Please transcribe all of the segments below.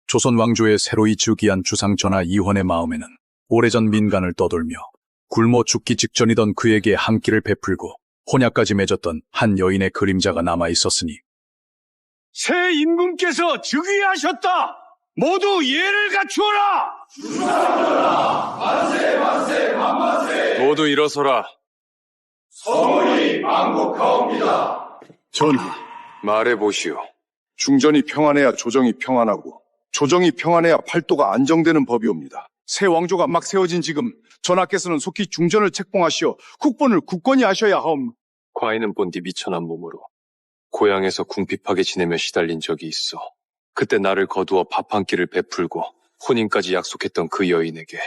조선 왕조의 새로이 즉위한 주상 전하 이헌의 마음에는 오래전 민간을 떠돌며 굶어 죽기 직전이던 그에게 한 끼를 베풀고 혼약까지 맺었던 한 여인의 그림자가 남아 있었으니 새 임금께서 즉위하셨다. 모두 예를 갖추어라. 모두 일어서라. 성원이 망국하옵니다. 전하, 말해보시오. 중전이 평안해야 조정이 평안하고 조정이 평안해야 팔도가 안정되는 법이옵니다. 새 왕조가 막 세워진 지금 전하께서는 속히 중전을 책봉하시어 국본을 굳건히 하셔야 하옵. 과인은 본디 미천한 몸으로 고향에서 궁핍하게 지내며 시달린 적이 있어. 그때 나를 거두어 밥 한 끼를 베풀고 혼인까지 약속했던 그 여인에게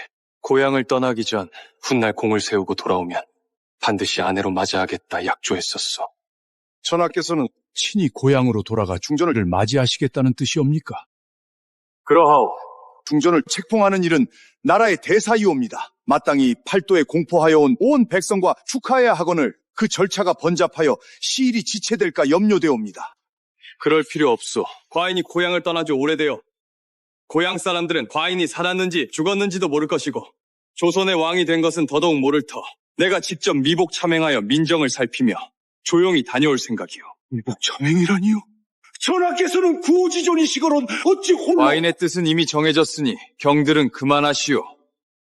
고향을 떠나기 전 훗날 공을 세우고 돌아오면 반드시 아내로 맞이하겠다 약조했었어. 전하께서는 친히 고향으로 돌아가 중전을 맞이하시겠다는 뜻이옵니까? 그러하오. 중전을 책봉하는 일은 나라의 대사이옵니다. 마땅히 팔도에 공포하여 온 온 백성과 축하해야 하거늘 그 절차가 번잡하여 시일이 지체될까 염려되옵니다. 그럴 필요 없소. 과인이 고향을 떠난 지 오래되어 고향 사람들은 과인이 살았는지 죽었는지도 모를 것이고 조선의 왕이 된 것은 더더욱 모를 터 내가 직접 미복 참행하여 민정을 살피며 조용히 다녀올 생각이오. 미복 참행이라니요? 전하께서는 구호지존이시거론 어찌 홀로... 과인의 뜻은 이미 정해졌으니 경들은 그만하시오.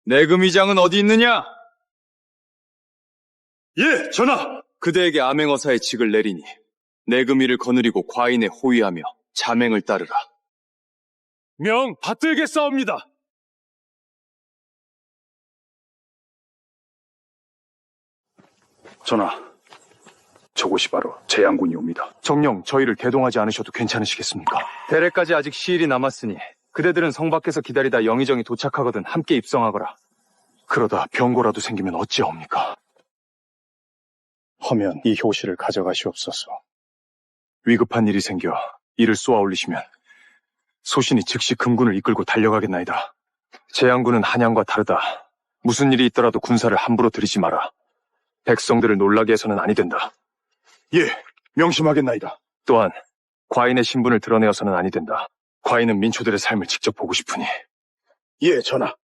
내금위장은 어디 있느냐? 예, 전하. 그대에게 암행어사의 직을 내리니 내금위를 거느리고 과인의 호위하며 자맹을 따르라. 명 받들겠사옵니다. 전하, 저곳이 바로 재양군이옵니다. 정녕 저희를 대동하지 않으셔도 괜찮으시겠습니까? 대례까지 아직 시일이 남았으니 그대들은 성 밖에서 기다리다 영의정이 도착하거든 함께 입성하거라. 그러다 병고라도 생기면 어찌하옵니까? 허면 이 효시를 가져가시옵소서. 위급한 일이 생겨 이를 쏘아 올리시면 소신이 즉시 금군을 이끌고 달려가겠나이다. 재양군은 한양과 다르다. 무슨 일이 있더라도 군사를 함부로 들이지 마라. 백성들을 놀라게 해서는 아니 된다. 예, 명심하겠나이다. 또한 과인의 신분을 드러내어서는 아니 된다. 과인은 민초들의 삶을 직접 보고 싶으니. 예, 전하.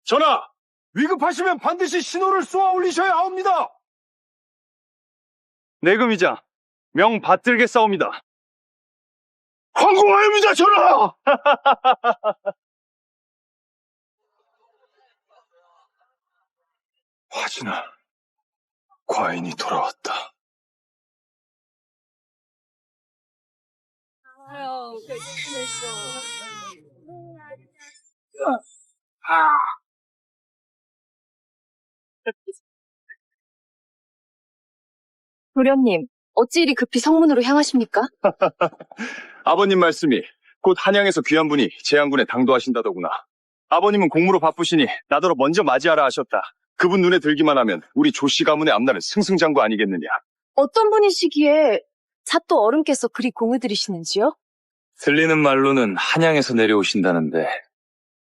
전하, 위급하시면 반드시 신호를 쏘아 올리셔야 하옵니다. 내금위장, 명 받들겠사옵니다. 황공하옵니다, 전하. 화진아, 과인이 돌아왔다. 도련님, 어찌 이리 급히 성문으로 향하십니까? 아버님 말씀이 곧 한양에서 귀한 분이 재양군에 당도하신다더구나. 아버님은 공무로 바쁘시니 나더러 먼저 맞이하라 하셨다. 그분 눈에 들기만 하면 우리 조씨 가문의 앞날은 승승장구 아니겠느냐. 어떤 분이시기에 잣도 어른께서 그리 공을 들이시는지요? 들리는 말로는 한양에서 내려오신다는데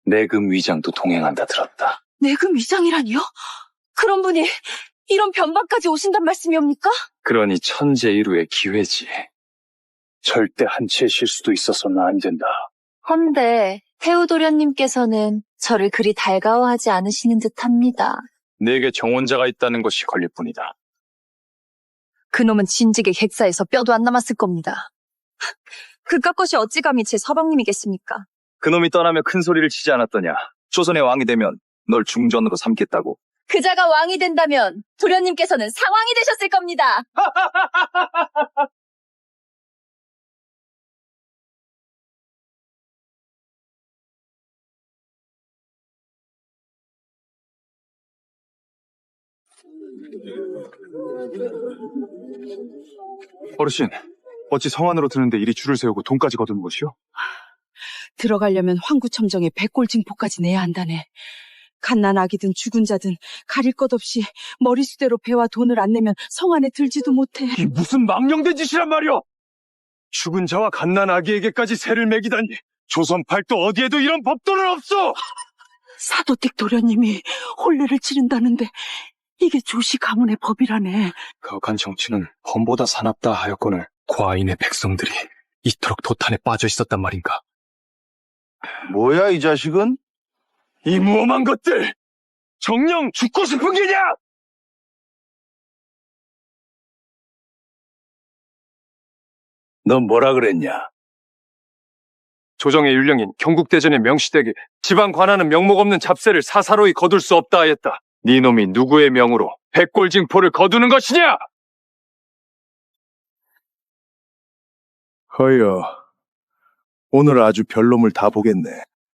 내금 위장도 동행한다 들었다. 내금 위장이라니요? 그런 분이 이런 변방까지 오신단 말씀이옵니까? 그러니 천재일우의 기회지. 절대 한치의 실수도 있어서는 안 된다. 헌데 태우도련님께서는 저를 그리 달가워하지 않으시는 듯합니다. 내게 정원자가 있다는 것이 걸릴 뿐이다. 그놈은 진즉에 객사에서 뼈도 안 남았을 겁니다. 그깟 것이 어찌 감히 제 서방님이겠습니까? 그놈이 떠나며 큰 소리를 치지 않았더냐. 조선의 왕이 되면 널 중전으로 삼겠다고. 그자가 왕이 된다면 도련님께서는 상왕이 되셨을 겁니다. 어르신, 어찌 성 안으로 드는데 이리 줄을 세우고 돈까지 거두는 것이오? 들어가려면 황구첨정에 백골징포까지 내야 한다네. 갓난 아기든 죽은 자든 가릴 것 없이 머리수대로 배와 돈을 안 내면 성 안에 들지도 못해. 이 무슨 망령된 짓이란 말이오. 죽은 자와 갓난 아기에게까지 세를 매기다니. 조선 팔도 어디에도 이런 법도는 없어. 사도댁 도련님이 혼례를 치른다는데 이게 조씨 가문의 법이라네. 거간 정치는 범보다 사납다 하였거늘 과인의 백성들이 이토록 도탄에 빠져 있었단 말인가? 뭐야, 이 자식은? 이 무엄한 것들! 정녕 죽고 싶은 게냐? 넌 뭐라 그랬냐? 조정의 율령인 경국대전에 명시되게 지방 관하는 명목 없는 잡세를 사사로이 거둘 수 없다 하였다. 네 놈이 누구의 명으로 백골징포를 거두는 것이냐? 허여, 오늘 아주 별놈을 다 보겠네.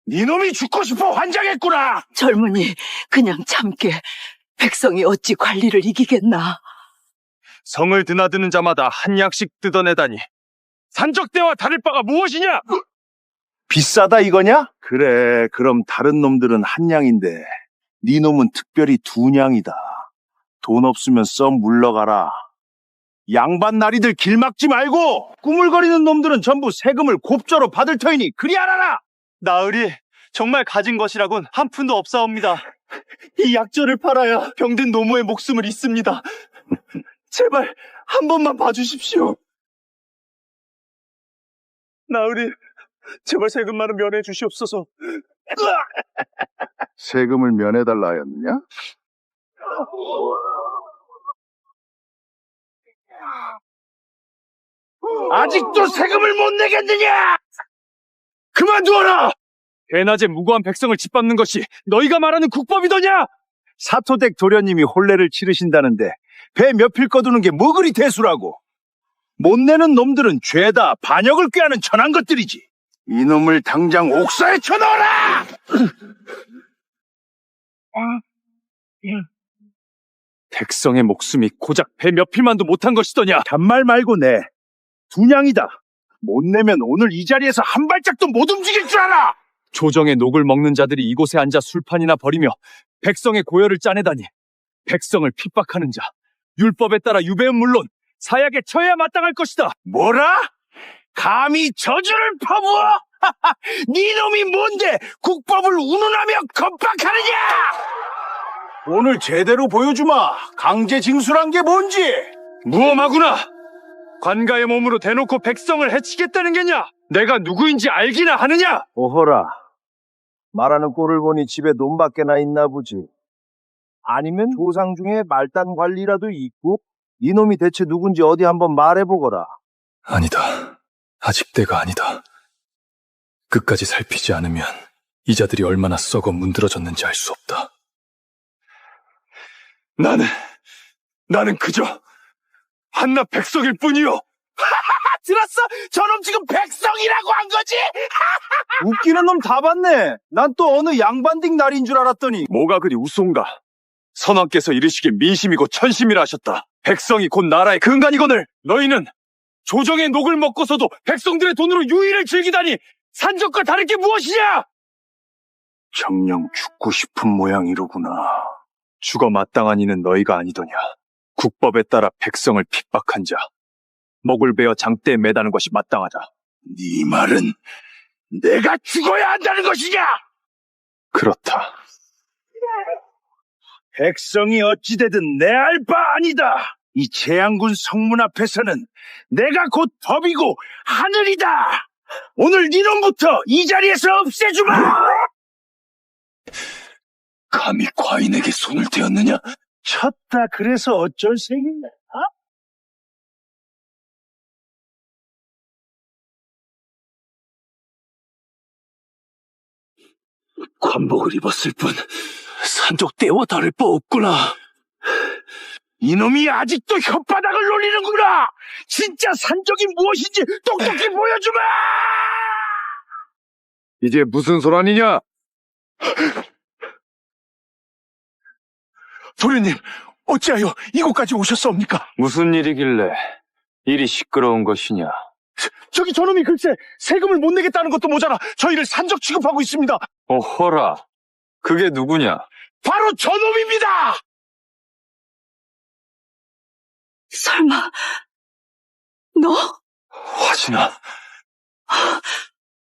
네 놈이 죽고 싶어 환장했구나! 젊은이, 그냥 참게. 백성이 어찌 관리를 이기겠나. 성을 드나드는 자마다 한 약씩 뜯어내다니 산적대와 다를 바가 무엇이냐? 비싸다 이거냐? 그래, 그럼 다른 놈들은 한 냥인데 네 놈은 특별히 두 냥이다. 돈 없으면 썩 물러가라. 양반 나리들 길 막지 말고 꾸물거리는 놈들은 전부 세금을 곱저로 받을 터이니 그리 알아라. 나으리 정말 가진 것이라곤 한 푼도 없사옵니다. 이 약조를 팔아야 병든 노모의 목숨을 잇습니다. 제발 한 번만 봐주십시오. 나으리 제발 세금만은 면해 주시옵소서. 세금을 면해달라 하였느냐? 아직도 세금을 못 내겠느냐? 그만두어라! 대낮에 무고한 백성을 짓밟는 것이 너희가 말하는 국법이더냐? 사토댁 도련님이 혼례를 치르신다는데 배 몇 필 거두는 게 뭐 그리 대수라고. 못 내는 놈들은 죄다 반역을 꾀하는 천한 것들이지. 이놈을 당장 옥사에 쳐넣어라! 백성의 목숨이 고작 배 몇 필만도 못한 것이더냐? 잔말 말고 내. 두 냥이다. 못 내면 오늘 이 자리에서 한 발짝도 못 움직일 줄 알아! 조정의 녹을 먹는 자들이 이곳에 앉아 술판이나 벌이며 백성의 고열을 짜내다니 백성을 핍박하는 자 율법에 따라 유배은 물론 사약에 처해야 마땅할 것이다. 뭐라? 감히 저주를 퍼부어? 네 놈이 뭔데 국법을 운운하며 겁박하느냐? 오늘 제대로 보여주마. 강제 징수란 게 뭔지. 무엄하구나. 관가의 몸으로 대놓고 백성을 해치겠다는 게냐? 내가 누구인지 알기나 하느냐? 오호라. 말하는 꼴을 보니 집에 돈밖에나 있나 보지. 아니면 조상 중에 말단 관리라도 있고 이놈이 대체 누군지 어디 한번 말해보거라. 아니다. 아직 때가 아니다. 끝까지 살피지 않으면 이자들이 얼마나 썩어 문드러졌는지 알 수 없다. 나는 그저 한낱 백성일 뿐이요. 들었어? 저놈 지금 백성이라고 한 거지? 웃기는 놈 다 봤네. 난 또 어느 양반딩 날인 줄 알았더니. 뭐가 그리 우스운가? 선왕께서 이르시길 민심이고 천심이라 하셨다. 백성이 곧 나라의 근간이거늘 너희는 조정의 녹을 먹고서도 백성들의 돈으로 유의를 즐기다니 산적과 다를 게 무엇이냐? 정녕 죽고 싶은 모양이로구나. 죽어 마땅한 이는 너희가 아니더냐. 국법에 따라 백성을 핍박한 자 목을 베어 장대에 매다는 것이 마땅하다. 네 말은 내가 죽어야 한다는 것이냐? 그렇다. 백성이 어찌되든 내 알 바 아니다. 이 재앙군 성문 앞에서는 내가 곧 법이고 하늘이다. 오늘 니놈부터 이 자리에서 없애주마. 감히 과인에게 손을 대었느냐? 쳤다 그래서 어쩔 셈이냐? 관복을 입었을 뿐 산적 때와 다를 바 없구나. 이놈이 아직도 혓바닥을 놀리는구나. 진짜 산적이 무엇인지 똑똑히 보여주마. 이게 무슨 소란이냐? 도련님, 어찌하여 이곳까지 오셨사옵니까? 무슨 일이길래 이리 시끄러운 것이냐? 저기 저놈이 글쎄 세금을 못 내겠다는 것도 모자라 저희를 산적 취급하고 있습니다. 어허라, 그게 누구냐? 바로 저놈입니다. 설마, 너 화진아,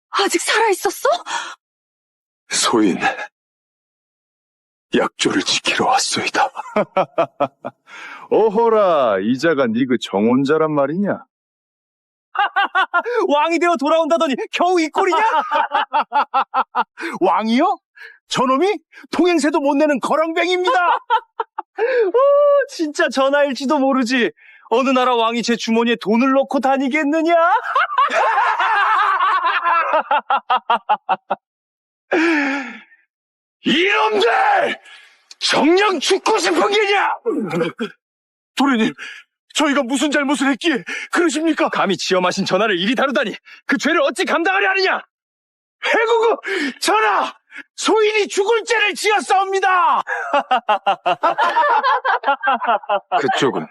아직 살아있었어? 소인, 약조를 지키러 왔소이다. 오호라, 이자가 네 그 정혼자란 말이냐? 왕이 되어 돌아온다더니 겨우 이 꼴이냐? 왕이요? 저놈이 통행세도 못 내는 거렁뱅입니다. 진짜 전하일지도 모르지. 어느 나라 왕이 제 주머니에 돈을 넣고 다니겠느냐? 이놈들! 정녕 죽고 싶은 게냐? 도련님, 저희가 무슨 잘못을 했기에 그러십니까? 감히 지어 마신 전하를 이리 다루다니 그 죄를 어찌 감당하려 하느냐? 해구구 전하! 소인이 죽을 죄를 지었사옵니다. 그쪽은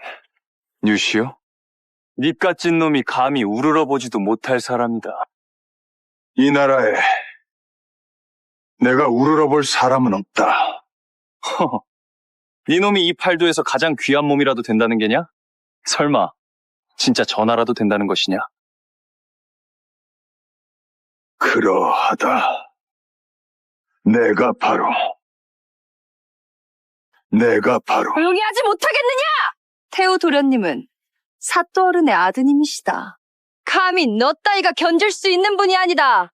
뉴시요? 닙같은 놈이 감히 우러러보지도 못할 사람이다. 이 나라에 내가 우러러볼 사람은 없다. 네 놈이 이 팔도에서 가장 귀한 몸이라도 된다는 게냐? 설마 진짜 전하라도 된다는 것이냐? 그러하다. 내가 바로 조용히 하지 못하겠느냐! 태우 도련님은 사또 어른의 아드님이시다. 감히 너 따위가 견딜 수 있는 분이 아니다.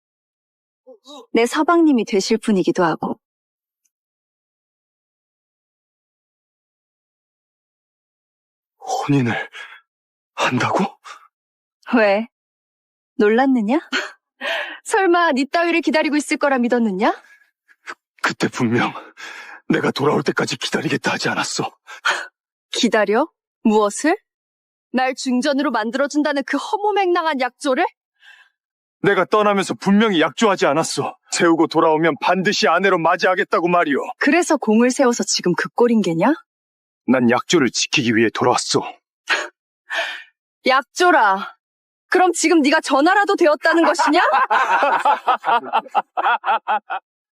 내 서방님이 되실 분이기도 하고. 혼인을 한다고? 왜? 놀랐느냐? 설마 네 따위를 기다리고 있을 거라 믿었느냐? 그때 분명 내가 돌아올 때까지 기다리겠다 하지 않았어. 기다려? 무엇을? 날 중전으로 만들어준다는 그 허무맹랑한 약조를? 내가 떠나면서 분명히 약조하지 않았어. 세우고 돌아오면 반드시 아내로 맞이하겠다고 말이오. 그래서 공을 세워서 지금 그 꼴인 게냐? 난 약조를 지키기 위해 돌아왔어. 약조라. 그럼 지금 네가 전하라도 되었다는 것이냐?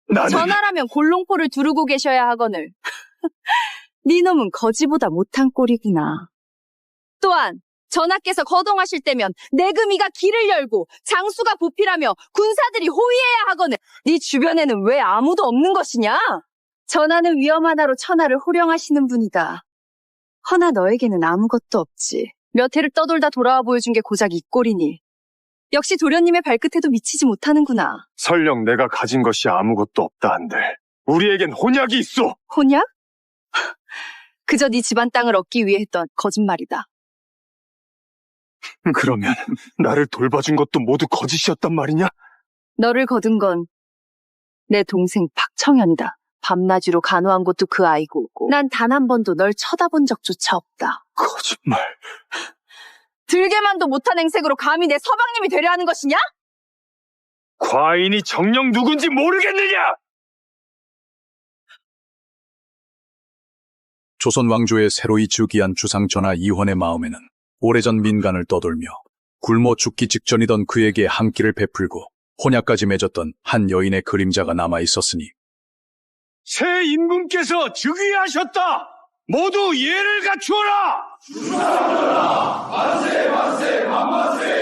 나는 전하라면 골롱포를 두르고 계셔야 하거늘. 네 놈은 거지보다 못한 꼴이구나. 또한 전하께서 거동하실 때면 내금이가 길을 열고 장수가 보필하며 군사들이 호위해야 하거늘. 네 주변에는 왜 아무도 없는 것이냐? 전하는 위험 하나로 천하를 호령하시는 분이다. 허나 너에게는 아무것도 없지. 몇 해를 떠돌다 돌아와 보여준 게 고작 이 꼴이니. 역시 도련님의 발끝에도 미치지 못하는구나. 설령 내가 가진 것이 아무것도 없다 한들 우리에겐 혼약이 있어. 혼약? 그저 네 집안 땅을 얻기 위해 했던 거짓말이다. 그러면 나를 돌봐준 것도 모두 거짓이었단 말이냐? 너를 거둔 건 내 동생 박청현이다. 밤낮으로 간호한 것도 그 아이고, 난 단 한 번도 널 쳐다본 적조차 없다. 거짓말. 들게만도 못한 행색으로 감히 내 서방님이 되려 하는 것이냐? 과인이 정녕 누군지 모르겠느냐? 조선 왕조의 새로이 즉위한 주상 전하 이헌의 마음에는 오래전 민간을 떠돌며 굶어 죽기 직전이던 그에게 한 끼를 베풀고 혼약까지 맺었던 한 여인의 그림자가 남아 있었으니 새 임금께서 즉위하셨다. 모두 예를 갖추어라.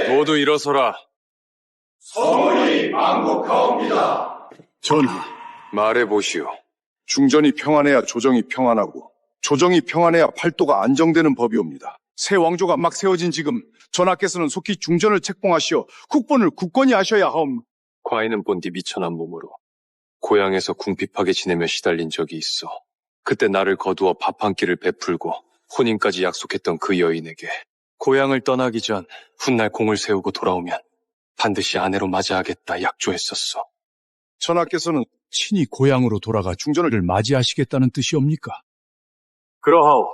모두 일어서라. 전하, 말해보시오. 중전이 평안해야 조정이 평안하고 조정이 평안해야 팔도가 안정되는 법이옵니다. 새 왕조가 막 세워진 지금 전하께서는 속히 중전을 책봉하시어 국본을 굳건히 하셔야 하옵니다. 과인은 본디 미천한 몸으로 고향에서 궁핍하게 지내며 시달린 적이 있어. 그때 나를 거두어 밥 한 끼를 베풀고 혼인까지 약속했던 그 여인에게 고향을 떠나기 전 훗날 공을 세우고 돌아오면 반드시 아내로 맞이하겠다 약조했었어. 전하께서는 친히 고향으로 돌아가 중전을 맞이하시겠다는 뜻이옵니까? 그러하오.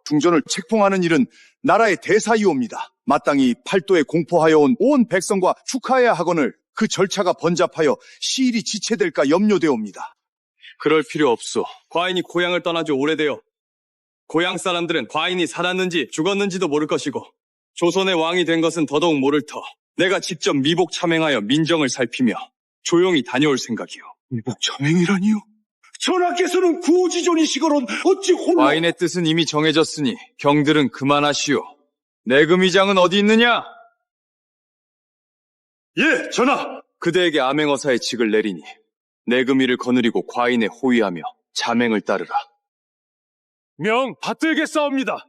중전을 책봉하는 일은 나라의 대사이옵니다. 마땅히 팔도에 공포하여 온 온 백성과 축하해야 하거늘 그 절차가 번잡하여 시일이 지체될까 염려되옵니다. 그럴 필요 없소. 과인이 고향을 떠난 지 오래되어 고향 사람들은 과인이 살았는지 죽었는지도 모를 것이고 조선의 왕이 된 것은 더더욱 모를 터 내가 직접 미복 참행하여 민정을 살피며 조용히 다녀올 생각이오. 미복 참행이라니요? 전하께서는 구지존이시거론 어찌 홀로... 과인의 뜻은 이미 정해졌으니 경들은 그만하시오. 내금위장은 어디 있느냐? 예, 전하! 그대에게 암행어사의 직을 내리니 내금위를 거느리고 과인에 호위하며 자맹을 따르라. 명 받들겠사옵니다.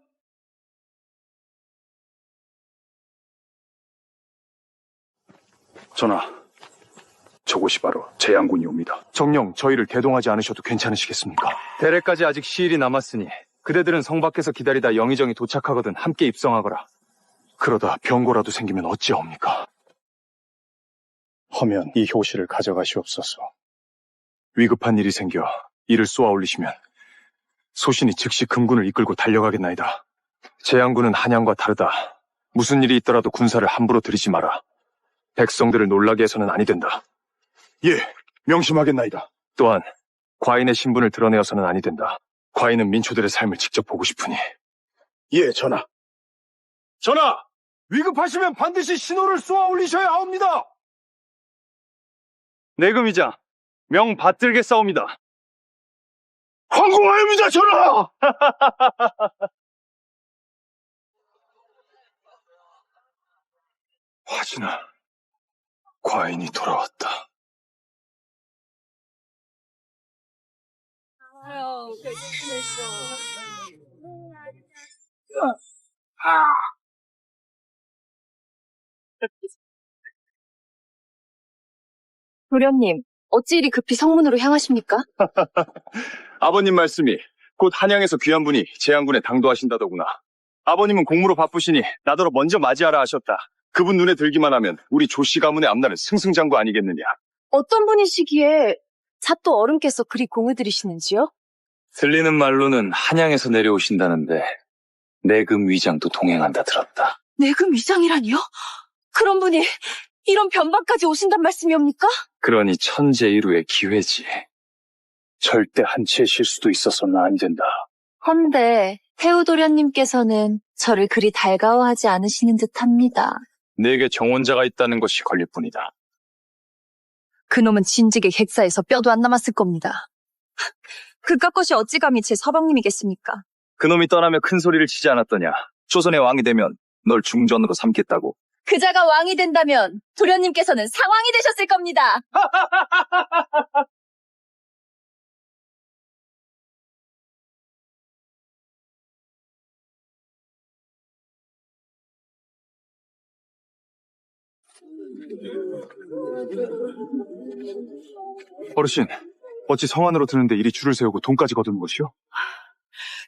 전하, 저곳이 바로 재앙군이옵니다. 정령, 저희를 대동하지 않으셔도 괜찮으시겠습니까? 대례까지 아직 시일이 남았으니 그대들은 성 밖에서 기다리다 영의정이 도착하거든 함께 입성하거라. 그러다 병고라도 생기면 어찌하옵니까? 허면 이 효시를 가져가시옵소서. 위급한 일이 생겨 이를 쏘아 올리시면 소신이 즉시 금군을 이끌고 달려가겠나이다. 재앙군은 한양과 다르다. 무슨 일이 있더라도 군사를 함부로 들이지 마라. 백성들을 놀라게 해서는 아니 된다. 예, 명심하겠나이다. 또한 과인의 신분을 드러내어서는 아니 된다. 과인은 민초들의 삶을 직접 보고 싶으니. 예, 전하. 전하! 위급하시면 반드시 신호를 쏘아 올리셔야 하옵니다. 내금이자 명 받들겠사옵니다. 황공하옵니다, 전하! 화진아, 과인이 돌아왔다. 도련님, 어찌 이리 급히 성문으로 향하십니까? 아버님 말씀이 곧 한양에서 귀한 분이 재앙군에 당도하신다더구나. 아버님은 공무로 바쁘시니 나더러 먼저 맞이하라 하셨다. 그분 눈에 들기만 하면 우리 조씨 가문의 앞날은 승승장구 아니겠느냐. 어떤 분이시기에 잣도 어른께서 그리 공을 들이시는지요? 들리는 말로는 한양에서 내려오신다는데 내금 위장도 동행한다 들었다. 내금 위장이라니요? 그런 분이 이런 변방까지 오신단 말씀이옵니까? 그러니 천재일우의 기회지. 절대 한치의 실수도 있어서는 안 된다. 헌데 태우도련님께서는 저를 그리 달가워하지 않으시는 듯합니다. 내게 정원자가 있다는 것이 걸릴 뿐이다. 그놈은 진즉에 객사에서 뼈도 안 남았을 겁니다. 그깟 것이 어찌 감히 제 서방님이겠습니까? 그놈이 떠나며 큰 소리를 치지 않았더냐. 조선의 왕이 되면 널 중전으로 삼겠다고. 그자가 왕이 된다면 도련님께서는 상왕이 되셨을 겁니다. 어르신, 어찌 성 안으로 드는데 이리 줄을 세우고 돈까지 거두는 것이요?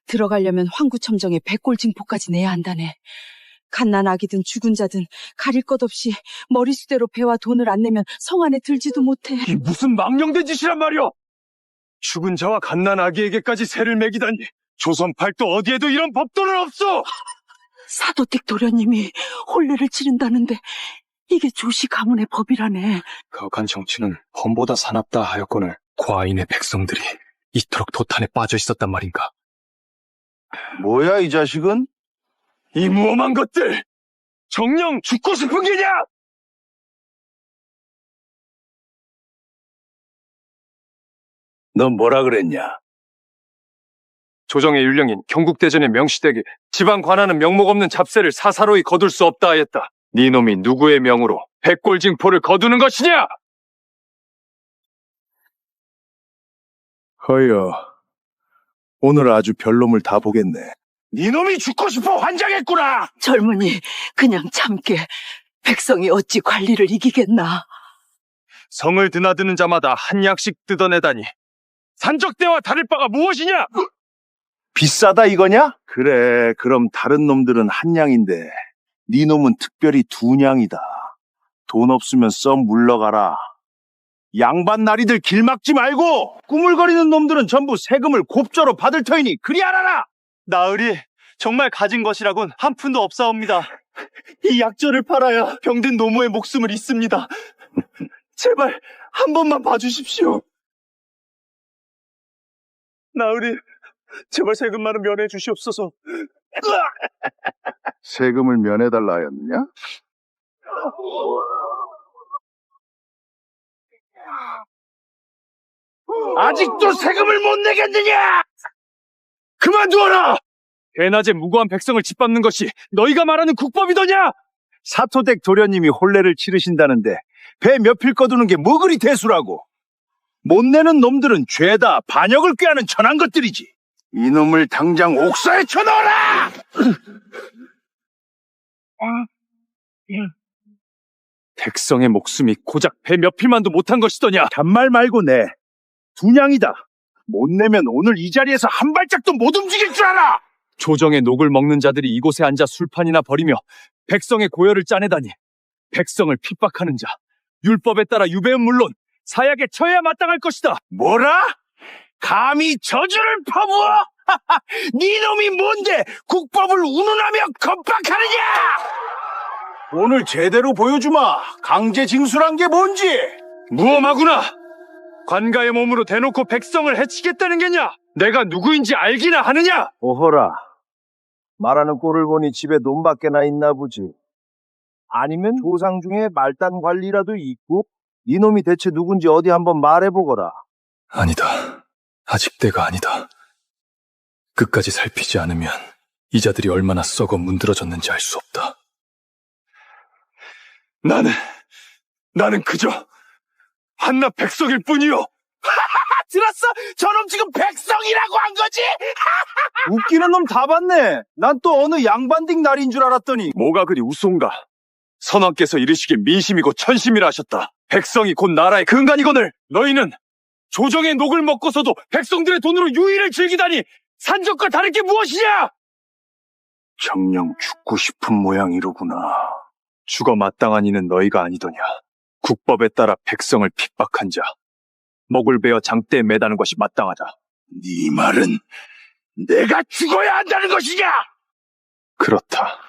들어가려면 황구첨정에 백골징포까지 내야 한다네. 갓난 아기든 죽은 자든 가릴 것 없이 머리수대로 배와 돈을 안 내면 성 안에 들지도 못해. 이 무슨 망령된 짓이란 말이오! 죽은 자와 갓난 아기에게까지 세를 매기다니. 조선 팔도 어디에도 이런 법도는 없어! 사도댁 도련님이 혼례를 치른다는데 이게 조씨 가문의 법이라네. 거간 정치는 범보다 사납다 하였거늘 과인의 백성들이 이토록 도탄에 빠져 있었단 말인가. 뭐야, 이 자식은? 이 무엄한 것들! 정녕 죽고 싶은 게냐! 넌 뭐라 그랬냐? 조정의 율령인 경국대전의 명시되게 지방 관하는 명목 없는 잡세를 사사로이 거둘 수 없다 하였다. 네 놈이 누구의 명으로 백골징포를 거두는 것이냐? 허여, 오늘 아주 별놈을 다 보겠네. 네 놈이 죽고 싶어 환장했구나! 젊은이 그냥 참게. 백성이 어찌 관리를 이기겠나. 성을 드나드는 자마다 한 약씩 뜯어내다니 산적대와 다를 바가 무엇이냐? 비싸다 이거냐? 그래, 그럼 다른 놈들은 한 냥인데 네 놈은 특별히 두 냥이다. 돈 없으면 썩 물러가라. 양반 나리들 길 막지 말고 꾸물거리는 놈들은 전부 세금을 곱저로 받을 터이니 그리 알아라. 나으리 정말 가진 것이라곤 한 푼도 없사옵니다. 이 약조를 팔아야 병든 노모의 목숨을 잇습니다. 제발 한 번만 봐주십시오. 나으리 제발 세금만은 면해 주시옵소서. 세금을 면해달라 하였느냐? 아직도 세금을 못 내겠느냐! 그만두어라! 대낮에 무고한 백성을 짓밟는 것이 너희가 말하는 국법이더냐? 사토댁 도련님이 혼례를 치르신다는데 배 몇 필 거두는 게 뭐 그리 대수라고. 못 내는 놈들은 죄다 반역을 꾀하는 천한 것들이지. 이놈을 당장 옥사에 쳐넣어라! 백성의 목숨이 고작 배 몇 피만도 못한 것이더냐? 잔말 말고 내. 두냥이다. 못 내면 오늘 이 자리에서 한 발짝도 못 움직일 줄 알아! 조정의 녹을 먹는 자들이 이곳에 앉아 술판이나 벌이며 백성의 고열을 짜내다니. 백성을 핍박하는 자, 율법에 따라 유배는 물론 사약에 처해야 마땅할 것이다. 뭐라? 감히 저주를 퍼부어? 네 놈이 뭔데 국법을 운운하며 겁박하느냐? 오늘 제대로 보여주마. 강제 징수란 게 뭔지. 무엄하구나. 관가의 몸으로 대놓고 백성을 해치겠다는 게냐? 내가 누구인지 알기나 하느냐? 오호라. 말하는 꼴을 보니 집에 돈밖에나 있나 보지. 아니면 조상 중에 말단 관리라도 있고 이놈이 대체 누군지 어디 한번 말해보거라. 아니다. 아직 때가 아니다. 끝까지 살피지 않으면 이 자들이 얼마나 썩어 문드러졌는지 알 수 없다. 나는 그저 한낱 백성일 뿐이요. 들었어? 저놈 지금 백성이라고 한 거지? 웃기는 놈 다 봤네. 난 또 어느 양반딩 날인 줄 알았더니. 뭐가 그리 우스운가? 선왕께서 이르시길 민심이고 천심이라 하셨다. 백성이 곧 나라의 근간이거늘 너희는 조정의 녹을 먹고서도 백성들의 돈으로 유의를 즐기다니 산적과 다를 게 무엇이냐? 정녕 죽고 싶은 모양이로구나. 죽어 마땅한 이는 너희가 아니더냐. 국법에 따라 백성을 핍박한 자, 먹을 베어 장대에 매다는 것이 마땅하다. 네 말은 내가 죽어야 한다는 것이냐? 그렇다.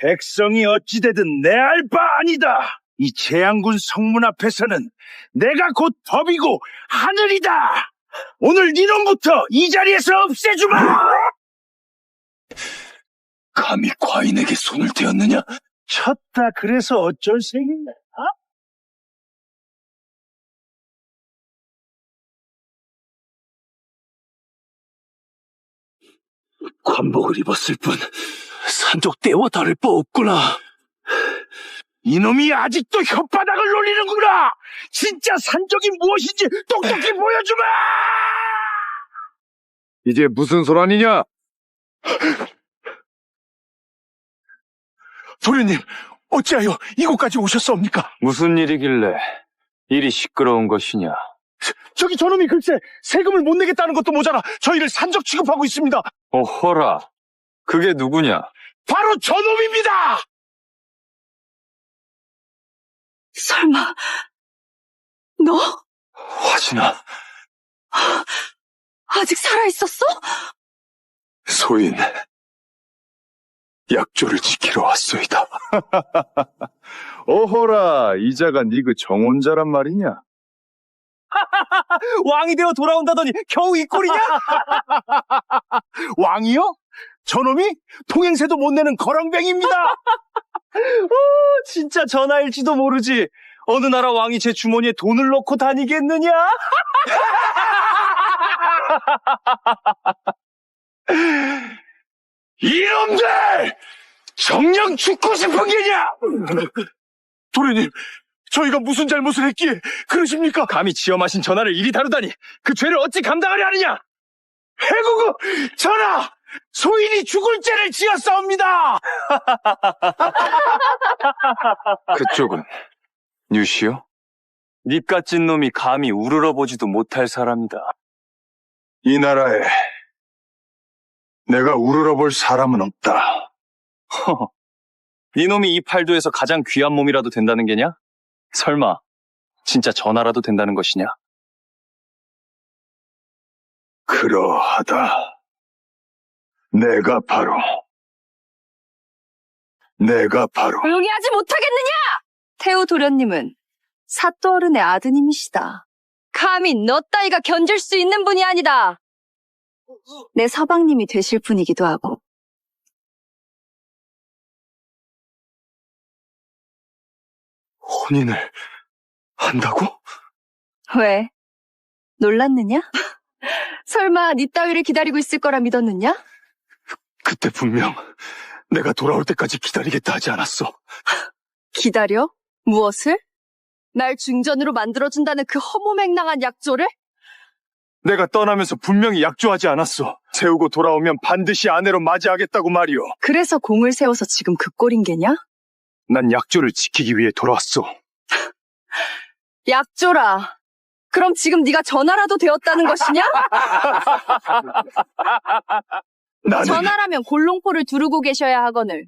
백성이 어찌되든 내 알 바 아니다. 이 재앙군 성문 앞에서는 내가 곧 법이고 하늘이다. 오늘 니놈부터 이 자리에서 없애주마. 감히 과인에게 손을 대었느냐? 쳤다 그래서 어쩔 셈이냐? 관복을 입었을 뿐 산적 때와 다를 바 없구나. 이놈이 아직도 혓바닥을 놀리는구나. 진짜 산적이 무엇인지 똑똑히 보여주마. 이게 무슨 소란이냐? 도련님, 어찌하여 이곳까지 오셨사옵니까? 무슨 일이길래 이리 시끄러운 것이냐? 저기 저놈이 글쎄 세금을 못 내겠다는 것도 모자라 저희를 산적 취급하고 있습니다. 어허라, 그게 누구냐? 바로 저놈입니다. 설마, 너? 화진아, 아직 살아있었어? 소인, 약조를 지키러 왔소이다. 어허라, 이자가 네 그 정혼자란 말이냐? 왕이 되어 돌아온다더니 겨우 이 꼴이냐? 왕이요? 저놈이 통행세도 못 내는 거렁뱅입니다. 진짜 전하일지도 모르지. 어느 나라 왕이 제 주머니에 돈을 넣고 다니겠느냐? 이놈들! 정녕 죽고 싶은 게냐? 도련님, 저희가 무슨 잘못을 했기에 그러십니까? 감히 지엄하신 전하를 이리 다루다니 그 죄를 어찌 감당하려 하느냐? 해구구! 전하! 소인이 죽을 죄를 지었사옵니다! 그쪽은 뉴시요? 닙같진 놈이 감히 우러러보지도 못할 사람이다. 이 나라에 내가 우러러볼 사람은 없다. 이놈이 이 팔도에서 가장 귀한 몸이라도 된다는 게냐? 설마 진짜 전하라도 된다는 것이냐? 그러하다. 내가 바로 조용히 하지 못하겠느냐? 태우 도련님은 사또 어른의 아드님이시다. 감히 너 따위가 견딜 수 있는 분이 아니다. 내 서방님이 되실 분이기도 하고. 혼인을 한다고? 왜? 놀랐느냐? 설마 네 따위를 기다리고 있을 거라 믿었느냐? 그때 분명 내가 돌아올 때까지 기다리겠다 하지 않았어. 기다려? 무엇을? 날 중전으로 만들어준다는 그 허무맹랑한 약조를? 내가 떠나면서 분명히 약조하지 않았어. 세우고 돌아오면 반드시 아내로 맞이하겠다고 말이오. 그래서 공을 세워서 지금 그 꼴인 게냐? 난 약조를 지키기 위해 돌아왔소. 약조라. 그럼 지금 네가 전하라도 되었다는 것이냐? 나는 전하라면 골롱포를 두르고 계셔야 하거늘.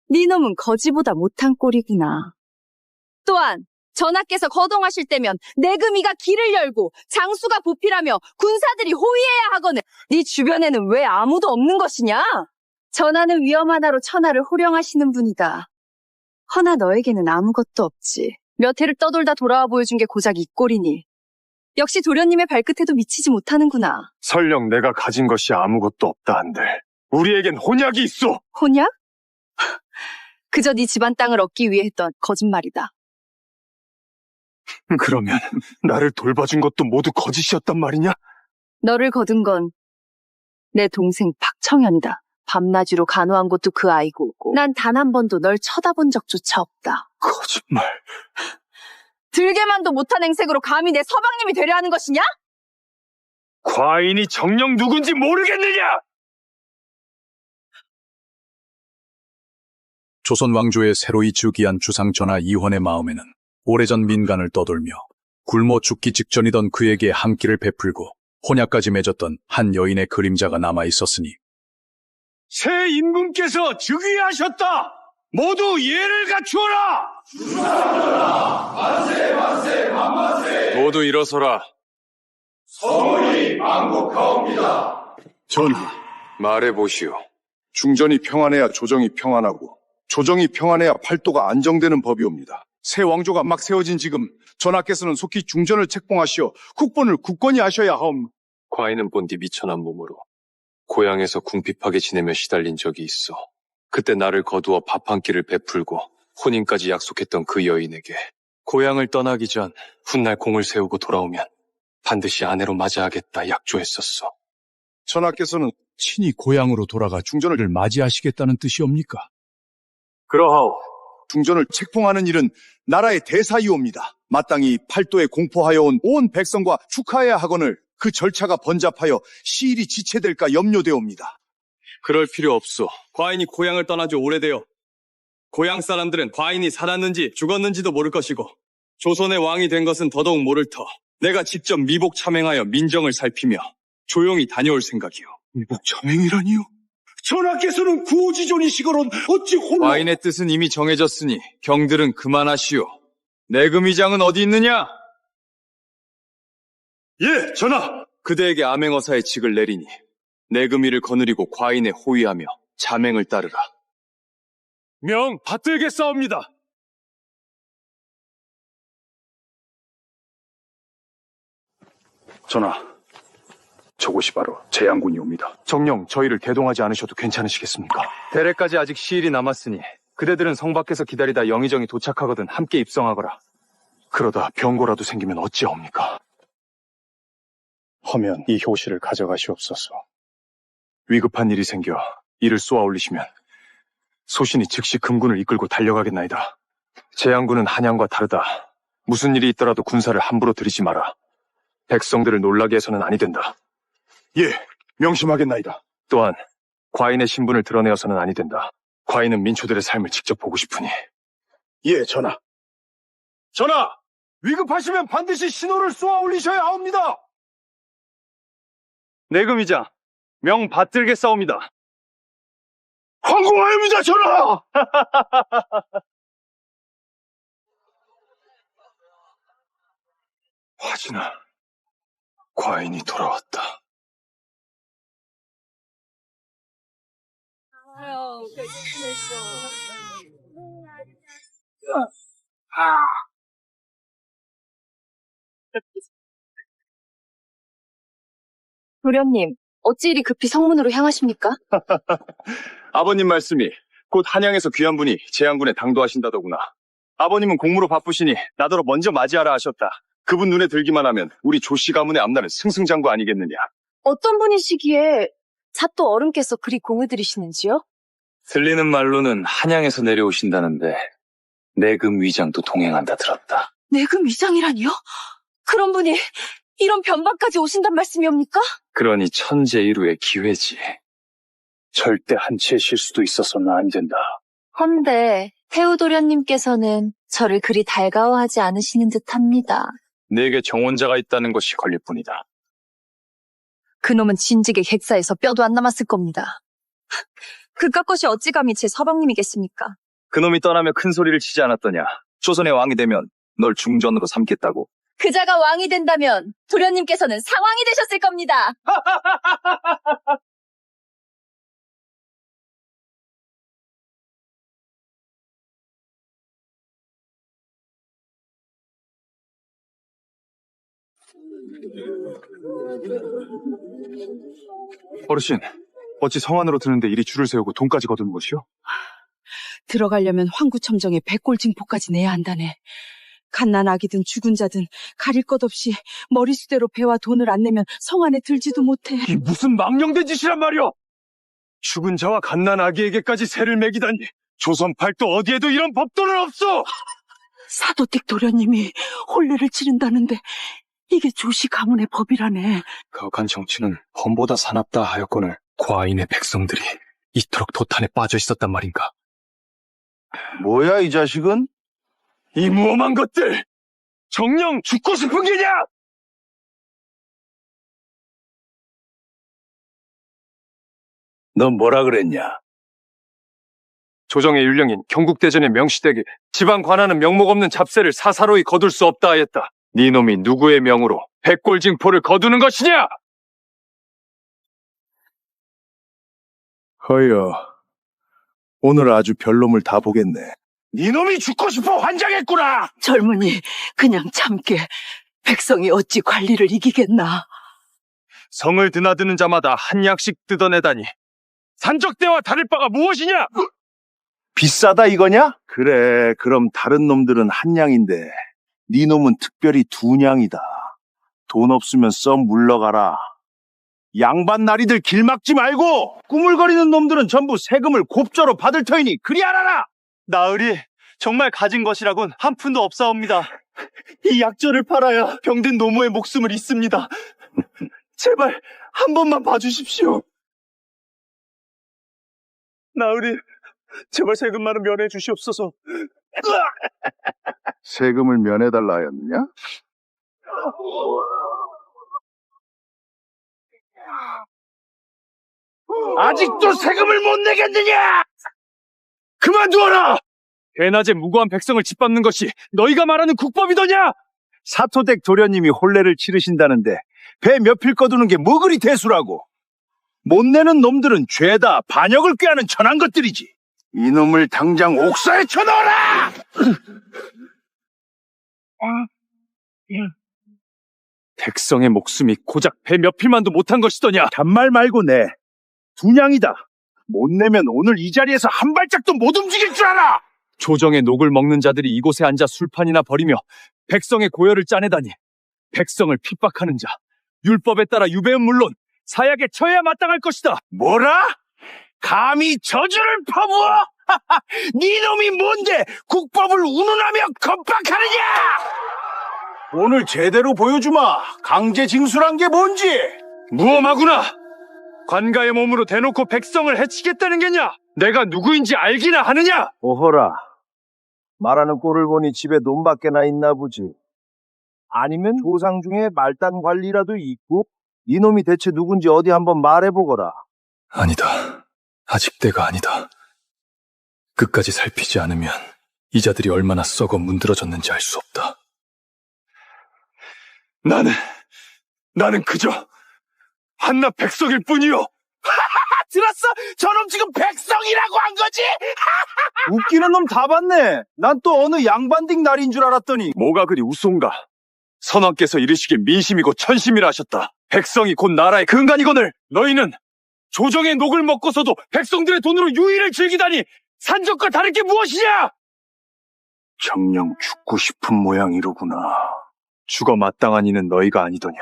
네 놈은 거지보다 못한 꼴이구나. 또한 전하께서 거동하실 때면 내금이가 길을 열고 장수가 보필하며 군사들이 호위해야 하거늘. 네 주변에는 왜 아무도 없는 것이냐? 전하는 위험 하나로 천하를 호령하시는 분이다. 허나 너에게는 아무것도 없지. 몇 해를 떠돌다 돌아와 보여준 게 고작 이 꼴이니. 역시 도련님의 발끝에도 미치지 못하는구나. 설령 내가 가진 것이 아무것도 없다 한들 우리에겐 혼약이 있어. 혼약? 그저 네 집안 땅을 얻기 위해 했던 거짓말이다. 그러면 나를 돌봐준 것도 모두 거짓이었단 말이냐? 너를 거둔 건 내 동생 박청현이다. 밤낮으로 간호한 것도 그 아이고, 난 단 한 번도 널 쳐다본 적조차 없다. 거짓말. 들게만도 못한 행색으로 감히 내 서방님이 되려 하는 것이냐? 과인이 정녕 누군지 모르겠느냐? 조선 왕조의 새로이 즉위한 주상 전하 이헌의 마음에는 오래전 민간을 떠돌며 굶어 죽기 직전이던 그에게 한 끼를 베풀고 혼약까지 맺었던 한 여인의 그림자가 남아 있었으니 새 임금께서 즉위하셨다. 모두 예를 갖추어라. 모두 일어서라. 전하, 말해보시오. 중전이 평안해야 조정이 평안하고 조정이 평안해야 팔도가 안정되는 법이옵니다. 새 왕조가 막 세워진 지금 전하께서는 속히 중전을 책봉하시어 국본을 굳건히 하셔야 하옵니다. 과인은 본디 미천한 몸으로 고향에서 궁핍하게 지내며 시달린 적이 있어. 그때 나를 거두어 밥 한 끼를 베풀고 혼인까지 약속했던 그 여인에게 고향을 떠나기 전 훗날 공을 세우고 돌아오면 반드시 아내로 맞이하겠다 약조했었어. 전하께서는 친히 고향으로 돌아가 중전을 맞이하시겠다는 뜻이옵니까? 그러하오. 중전을 책봉하는 일은 나라의 대사이옵니다. 마땅히 팔도에 공포하여 온 온 백성과 축하해야 하거늘 그 절차가 번잡하여 시일이 지체될까 염려되옵니다. 그럴 필요 없소. 과인이 고향을 떠난 지 오래되어 고향 사람들은 과인이 살았는지 죽었는지도 모를 것이고 조선의 왕이 된 것은 더더욱 모를 터 내가 직접 미복 참행하여 민정을 살피며 조용히 다녀올 생각이오. 미복 참행이라니요? 전하께서는 구호지존이시거론 어찌 홀로... 과인의 뜻은 이미 정해졌으니 경들은 그만하시오. 내금위장은 어디 있느냐? 예, 전하. 그대에게 암행어사의 직을 내리니 내금위를 거느리고 과인에 호위하며 자맹을 따르라. 명 받들겠사옵니다. 전하, 저곳이 바로 재양군이옵니다. 정녕 저희를 대동하지 않으셔도 괜찮으시겠습니까? 대례까지 아직 시일이 남았으니 그대들은 성 밖에서 기다리다 영의정이 도착하거든 함께 입성하거라. 그러다 병고라도 생기면 어찌하옵니까? 허면 이 효시를 가져가시옵소서. 위급한 일이 생겨 이를 쏘아 올리시면 소신이 즉시 금군을 이끌고 달려가겠나이다. 재양군은 한양과 다르다. 무슨 일이 있더라도 군사를 함부로 들이지 마라. 백성들을 놀라게 해서는 아니 된다. 예, 명심하겠나이다. 또한 과인의 신분을 드러내어서는 아니 된다. 과인은 민초들의 삶을 직접 보고 싶으니. 예, 전하. 전하! 위급하시면 반드시 신호를 쏘아 올리셔야 하옵니다. 내금위장 명 받들겠사옵니다. 황공하옵니다, 전하! 화진아, 과인이 돌아왔다. 도련님, 어찌 이리 급히 성문으로 향하십니까? 아버님 말씀이 곧 한양에서 귀한 분이 재양군에 당도하신다더구나. 아버님은 공무로 바쁘시니 나더러 먼저 맞이하라 하셨다. 그분 눈에 들기만 하면 우리 조씨 가문의 앞날은 승승장구 아니겠느냐. 어떤 분이시기에 잣도 어른께서 그리 공을 들이시는지요? 들리는 말로는 한양에서 내려오신다는데 내금 위장도 동행한다 들었다. 내금 위장이라니요? 그런 분이 이런 변방까지 오신단 말씀이옵니까? 그러니 천재일우의 기회지. 절대 한치의 실수도 있어서는 안 된다. 헌데 테오도련님께서는 저를 그리 달가워하지 않으시는 듯합니다. 내게 정원자가 있다는 것이 걸릴 뿐이다. 그놈은 진즉에 객사에서 뼈도 안 남았을 겁니다. 그깟 것이 어찌 감히 제 서방님이겠습니까? 그놈이 떠나며 큰 소리를 치지 않았더냐. 조선의 왕이 되면 널 중전으로 삼겠다고. 그자가 왕이 된다면 도련님께서는 상왕이 되셨을 겁니다. 어르신, 어찌 성 안으로 드는데 이리 줄을 세우고 돈까지 거두는 것이요? 들어가려면 황구청정에 백골징포까지 내야 한다네. 갓난 아기든 죽은 자든 가릴 것 없이 머리수대로 배와 돈을 안 내면 성 안에 들지도 못해. 이게 무슨 망령된 짓이란 말이오! 죽은 자와 갓난 아기에게까지 세를 매기다니. 조선 팔도 어디에도 이런 법도는 없어! 사도댁 도련님이 혼례를 치른다는데 이게 조시 가문의 법이라네. 거간 정치는 범보다 사납다 하였거늘 과인의 백성들이 이토록 도탄에 빠져 있었단 말인가. 뭐야, 이 자식은? 이 무엄한 것들! 정녕 죽고 싶은 게냐! 넌 뭐라 그랬냐? 조정의 율령인 경국대전에 명시되게 지방 관하는 명목 없는 잡세를 사사로이 거둘 수 없다 하였다. 네 놈이 누구의 명으로 백골징포를 거두는 것이냐! 허여, 오늘 아주 별놈을 다 보겠네. 니놈이 죽고 싶어 환장했구나! 젊은이 그냥 참게. 백성이 어찌 관리를 이기겠나. 성을 드나드는 자마다 한 약씩 뜯어내다니. 산적대와 다를 바가 무엇이냐! 비싸다 이거냐? 그래, 그럼 다른 놈들은 한 양인데 네 놈은 특별히 두 냥이다. 돈 없으면 썩 물러가라. 양반 나리들 길 막지 말고 꾸물거리는 놈들은 전부 세금을 곱저로 받을 터이니 그리 알아라. 나으리 정말 가진 것이라곤 한 푼도 없사옵니다. 이 약조를 팔아야 병든 노모의 목숨을 잇습니다. 제발 한 번만 봐주십시오. 나으리 제발 세금만은 면해 주시옵소서. 세금을 면해달라 하였느냐? 아직도 세금을 못 내겠느냐? 그만두어라! 대낮에 무고한 백성을 짓밟는 것이 너희가 말하는 국법이더냐? 사토댁 도련님이 혼례를 치르신다는데 배 몇 필 거두는 게 뭐 그리 대수라고? 못 내는 놈들은 죄다 반역을 꾀하는 천한 것들이지. 이놈을 당장 옥사에 쳐넣어라! 백성의 목숨이 고작 배 몇 필만도 못한 것이더냐? 잔말 말고 내. 두 냥이다. 못 내면 오늘 이 자리에서 한 발짝도 못 움직일 줄 알아! 조정의 녹을 먹는 자들이 이곳에 앉아 술판이나 벌이며 백성의 고열을 짜내다니. 백성을 핍박하는 자, 율법에 따라 유배는 물론 사약에 처해야 마땅할 것이다. 뭐라? 감히 저주를 퍼부어? 네 놈이 뭔데 국법을 운운하며 겁박하느냐? 오늘 제대로 보여주마. 강제 징수란 게 뭔지. 무엄하구나. 관가의 몸으로 대놓고 백성을 해치겠다는 게냐? 내가 누구인지 알기나 하느냐? 오호라. 말하는 꼴을 보니 집에 돈밖에나 있나 보지. 아니면 조상 중에 말단 관리라도 있고? 이놈이 대체 누군지 어디 한번 말해보거라. 아니다. 아직 때가 아니다. 끝까지 살피지 않으면 이자들이 얼마나 썩어 문드러졌는지 알 수 없다. 나는 그저 한낱 백성일 뿐이요. 들었어? 저놈 지금 백성이라고 한 거지? 웃기는 놈 다 봤네. 난 또 어느 양반딩 날인 줄 알았더니. 뭐가 그리 우스운가? 선왕께서 이르시길 민심이고 천심이라 하셨다. 백성이 곧 나라의 근간이거늘 너희는 조정의 녹을 먹고서도 백성들의 돈으로 유의를 즐기다니 산적과 다를 게 무엇이냐? 정녕 죽고 싶은 모양이로구나. 죽어 마땅한 이는 너희가 아니더냐.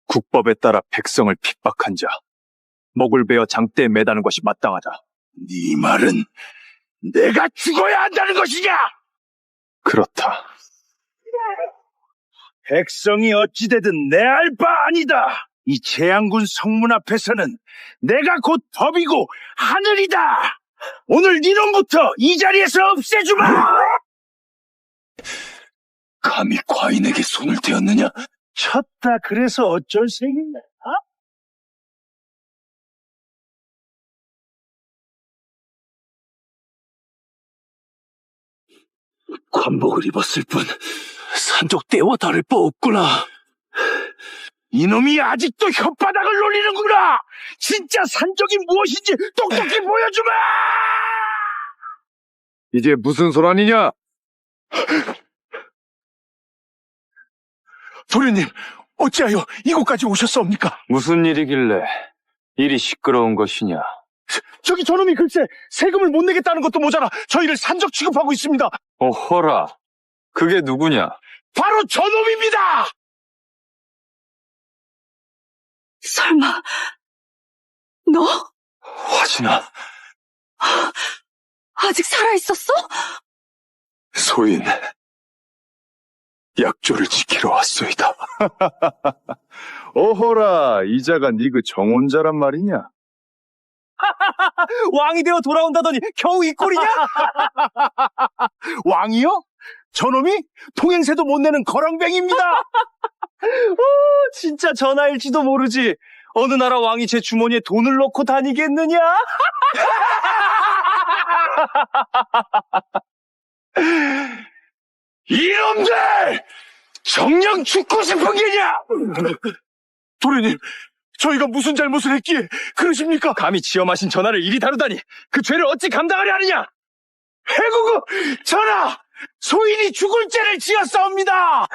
국법에 따라 백성을 핍박한 자, 목을 베어 장대에 매다는 것이 마땅하다. 네 말은 내가 죽어야 한다는 것이냐? 그렇다. 백성이 어찌되든 내 알 바 아니다. 이 재앙군 성문 앞에서는 내가 곧 법이고 하늘이다. 오늘 니놈부터 이 자리에서 없애주마! 감히 과인에게 손을 대었느냐? 쳤다 그래서 어쩔 셈이냐? 관복을 입었을 뿐 산적 때와 다를 바 없구나. 이놈이 아직도 혓바닥을 놀리는구나! 진짜 산적이 무엇인지 똑똑히 보여주마! 이제 무슨 소란이냐? 도련님, 어찌하여 이곳까지 오셨사옵니까? 무슨 일이길래 일이 시끄러운 것이냐? 저기 저놈이 글쎄 세금을 못 내겠다는 것도 모자라 저희를 산적 취급하고 있습니다. 어허라, 그게 누구냐? 바로 저놈입니다! 설마, 너 화진아, 아직 살아있었어? 소인, 약조를 지키러 왔소이다. 어허라, 이자가 네 그 정혼자란 말이냐? 왕이 되어 돌아온다더니 겨우 이 꼴이냐? 왕이요? 저놈이 통행세도 못 내는 거렁뱅입니다. 진짜 전하일지도 모르지. 어느 나라 왕이 제 주머니에 돈을 넣고 다니겠느냐? 이놈들! 정녕 죽고 싶은 게냐? 도련님, 저희가 무슨 잘못을 했기에 그러십니까? 감히 지엄하신 전하를 이리 다루다니 그 죄를 어찌 감당하려 하느냐? 해구구 전하! 소인이 죽을 죄를 지었사옵니다!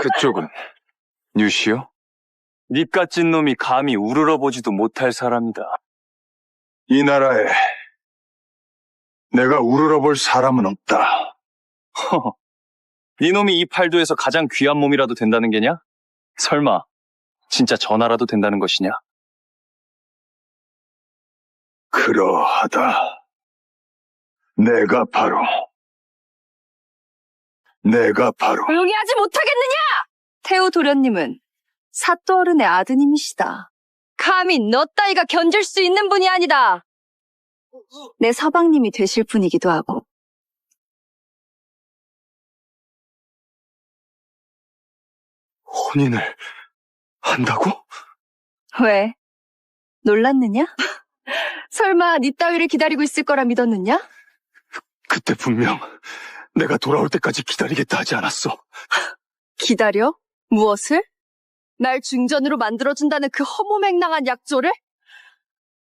그쪽은 뉴시요? 니깟진 놈이 감히 우러러보지도 못할 사람이다. 이 나라에 내가 우러러볼 사람은 없다. 허, 니놈이 이 팔도에서 가장 귀한 몸이라도 된다는 게냐? 설마 진짜 전하라도 된다는 것이냐? 그러하다. 내가 바로 조용히 하지 못하겠느냐? 태우 도련님은 사또 어른의 아드님이시다. 감히 너 따위가 견딜 수 있는 분이 아니다. 내 서방님이 되실 분이기도 하고. 혼인을 한다고? 왜? 놀랐느냐? 설마 네 따위를 기다리고 있을 거라 믿었느냐? 그때 분명 내가 돌아올 때까지 기다리겠다 하지 않았어. 기다려? 무엇을? 날 중전으로 만들어준다는 그 허무맹랑한 약조를?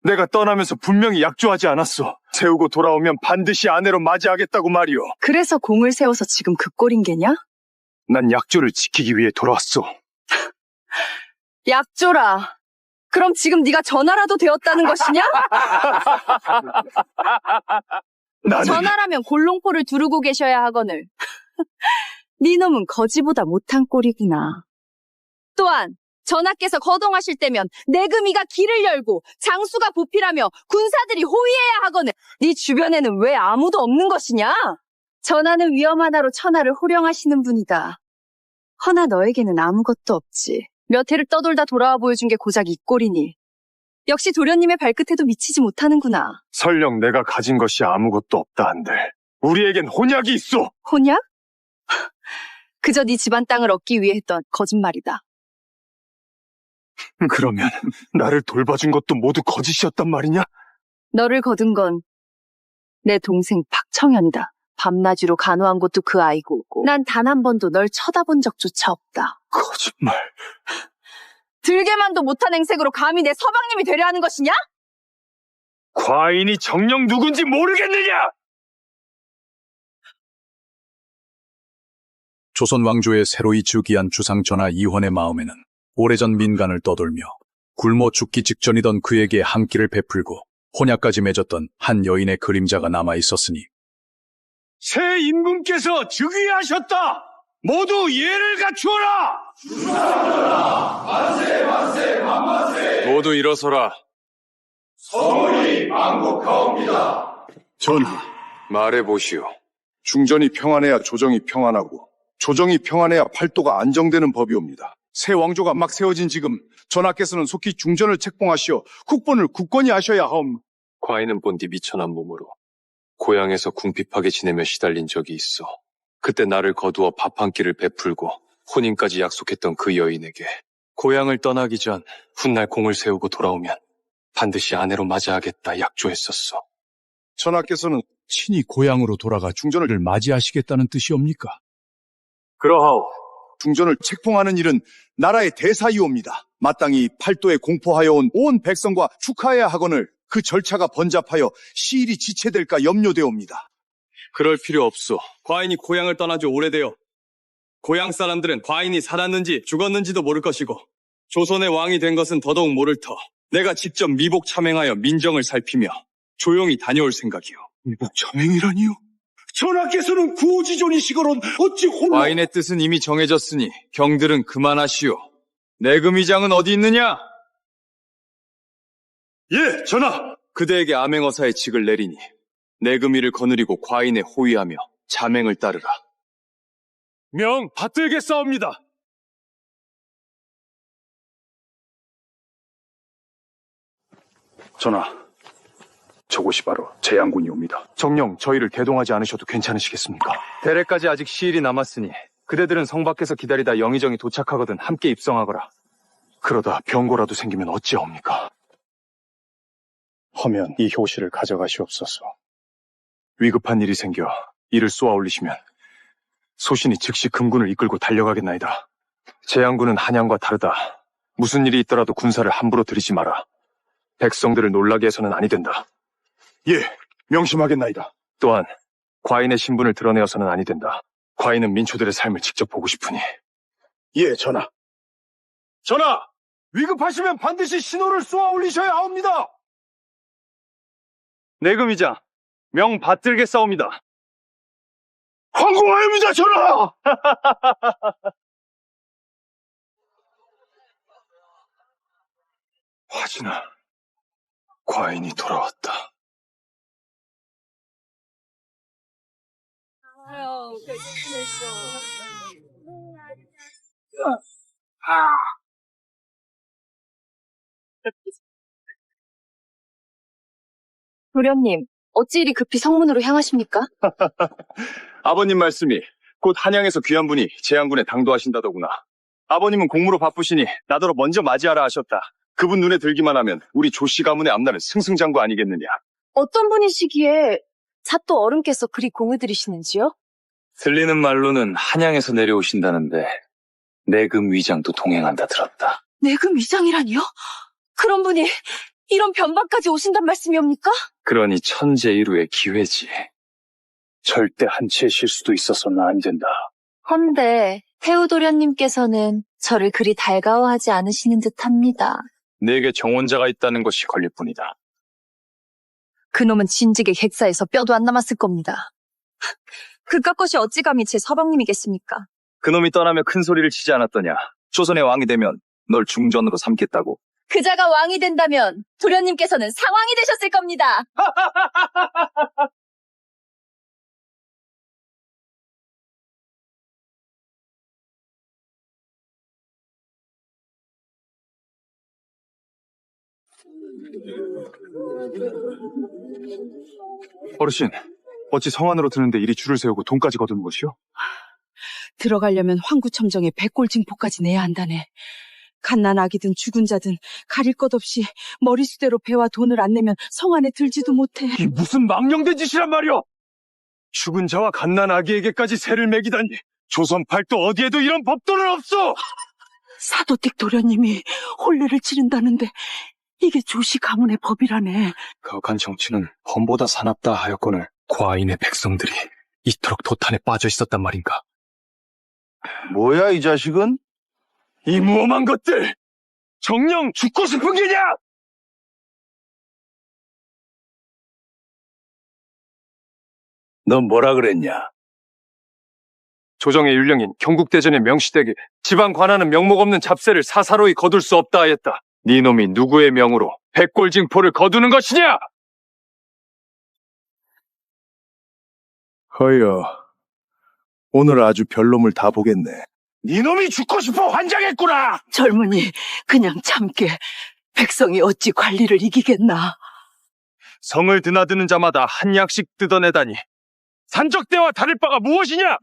내가 떠나면서 분명히 약조하지 않았어. 세우고 돌아오면 반드시 아내로 맞이하겠다고 말이오. 그래서 공을 세워서 지금 그 꼴인 게냐? 난 약조를 지키기 위해 돌아왔어. 약조라. 그럼 지금 네가 전하라도 되었다는 것이냐? 나는 전하라면 골롱포를 두르고 계셔야 하거늘. 네 놈은 거지보다 못한 꼴이구나. 또한 전하께서 거동하실 때면 내금이가 길을 열고 장수가 보필하며 군사들이 호위해야 하거늘. 네 주변에는 왜 아무도 없는 것이냐? 전하는 위험 하나로 천하를 호령하시는 분이다. 허나 너에게는 아무것도 없지. 몇 해를 떠돌다 돌아와 보여준 게 고작 이 꼴이니. 역시 도련님의 발끝에도 미치지 못하는구나. 설령 내가 가진 것이 아무것도 없다 한들 우리에겐 혼약이 있어. 혼약? 그저 네 집안 땅을 얻기 위해 했던 거짓말이다. 그러면 나를 돌봐준 것도 모두 거짓이었단 말이냐? 너를 거둔 건 내 동생 박청현이다. 밤낮으로 간호한 것도 그 아이고, 난 단 한 번도 널 쳐다본 적조차 없다. 거짓말. 들게만도 못한 행색으로 감히 내 서방님이 되려 하는 것이냐? 과인이 정녕 누군지 모르겠느냐? 조선 왕조의 새로이 즉위한 주상 전하 이헌의 마음에는 오래전 민간을 떠돌며 굶어 죽기 직전이던 그에게 한 끼를 베풀고 혼약까지 맺었던 한 여인의 그림자가 남아 있었으니 새 임금께서 즉위하셨다. 모두 예를 갖추어라. 모두 일어서라. 전하, 말해보시오. 중전이 평안해야 조정이 평안하고 조정이 평안해야 팔도가 안정되는 법이옵니다. 새 왕조가 막 세워진 지금 전하께서는 속히 중전을 책봉하시어 국본을 굳건히 하셔야 하옵. 과인은 본디 미천한 몸으로 고향에서 궁핍하게 지내며 시달린 적이 있어. 그때 나를 거두어 밥 한 끼를 베풀고 혼인까지 약속했던 그 여인에게 고향을 떠나기 전 훗날 공을 세우고 돌아오면 반드시 아내로 맞이하겠다 약조했었어. 전하께서는 친히 고향으로 돌아가 중전을 맞이하시겠다는 뜻이옵니까? 그러하오. 중전을 책봉하는 일은 나라의 대사이옵니다. 마땅히 팔도에 공포하여 온 온 백성과 축하해야 하거늘 그 절차가 번잡하여 시일이 지체될까 염려되옵니다. 그럴 필요 없소. 과인이 고향을 떠난 지 오래되어 고향 사람들은 과인이 살았는지 죽었는지도 모를 것이고 조선의 왕이 된 것은 더더욱 모를 터 내가 직접 미복 참행하여 민정을 살피며 조용히 다녀올 생각이오. 미복 참행이라니요? 전하께서는 구호지존이시거론 어찌 홀로... 과인의 뜻은 이미 정해졌으니 경들은 그만하시오. 내금위장은 어디 있느냐? 예, 전하! 그대에게 암행어사의 직을 내리니 내금위를 거느리고 과인의 호위하며 자맹을 따르라. 명 받들겠사옵니다. 전하, 저곳이 바로 재양군이옵니다. 정령 저희를 대동하지 않으셔도 괜찮으시겠습니까? 대례까지 아직 시일이 남았으니 그대들은 성 밖에서 기다리다 영의정이 도착하거든 함께 입성하거라. 그러다 병고라도 생기면 어찌하옵니까? 허면 이 효시를 가져가시옵소서. 위급한 일이 생겨 이를 쏘아 올리시면 소신이 즉시 금군을 이끌고 달려가겠나이다. 재앙군은 한양과 다르다. 무슨 일이 있더라도 군사를 함부로 들이지 마라. 백성들을 놀라게 해서는 아니 된다. 예, 명심하겠나이다. 또한 과인의 신분을 드러내어서는 아니 된다. 과인은 민초들의 삶을 직접 보고 싶으니. 예, 전하. 전하! 위급하시면 반드시 신호를 쏘아 올리셔야 하옵니다. 내금위장 명 받들겠사옵니다. 황공하옵니다, 전하! 화진아, 과인이 돌아왔다. 도련님, 어찌 이리 급히 성문으로 향하십니까? 아버님 말씀이 곧 한양에서 귀한 분이 재앙군에 당도하신다더구나. 아버님은 공무로 바쁘시니 나더러 먼저 맞이하라 하셨다. 그분 눈에 들기만 하면 우리 조씨 가문의 앞날은 승승장구 아니겠느냐. 어떤 분이시기에 잣도 어른께서 그리 공을 들이시는지요? 들리는 말로는 한양에서 내려오신다는데 내금 위장도 동행한다 들었다. 내금 위장이라니요? 그런 분이 이런 변방까지 오신단 말씀이옵니까? 그러니 천재일우의 기회지. 절대 한치의 실수도 있어서는 안 된다. 헌데 태우도련님께서는 저를 그리 달가워하지 않으시는 듯합니다. 내게 정원자가 있다는 것이 걸릴 뿐이다. 그놈은 진즉에 객사에서 뼈도 안 남았을 겁니다. 그깟 것이 어찌 감히 제 서방님이겠습니까? 그놈이 떠나며 큰 소리를 치지 않았더냐. 조선의 왕이 되면 널 중전으로 삼겠다고. 그자가 왕이 된다면 도련님께서는 상왕이 되셨을 겁니다. 어르신, 어찌 성 안으로 드는데 이리 줄을 세우고 돈까지 거두는 것이요? 들어가려면 황구첨정에 백골징포까지 내야 한다네. 갓난 아기든 죽은 자든 가릴 것 없이 머리수대로 배와 돈을 안 내면 성 안에 들지도 못해. 이 무슨 망령된 짓이란 말이오! 죽은 자와 갓난 아기에게까지 세를 매기다니. 조선 팔도 어디에도 이런 법도는 없어! 사도댁 도련님이 혼례를 치른다는데 이게 조씨 가문의 법이라네. 거간 정치는 범보다 사납다 하였거늘 과인의 백성들이 이토록 도탄에 빠져 있었단 말인가? 뭐야, 이 자식은? 이 무엄한 것들! 정녕 죽고 싶은 게냐! 넌 뭐라 그랬냐? 조정의 율령인 경국대전의 명시되게 지방 관하는 명목 없는 잡세를 사사로이 거둘 수 없다 하였다. 네 놈이 누구의 명으로 백골징포를 거두는 것이냐? 허여, 오늘 아주 별놈을 다 보겠네. 니놈이 죽고 싶어 환장했구나. 젊은이 그냥 참게. 백성이 어찌 관리를 이기겠나. 성을 드나드는 자마다 한 약씩 뜯어내다니 산적대와 다를 바가 무엇이냐?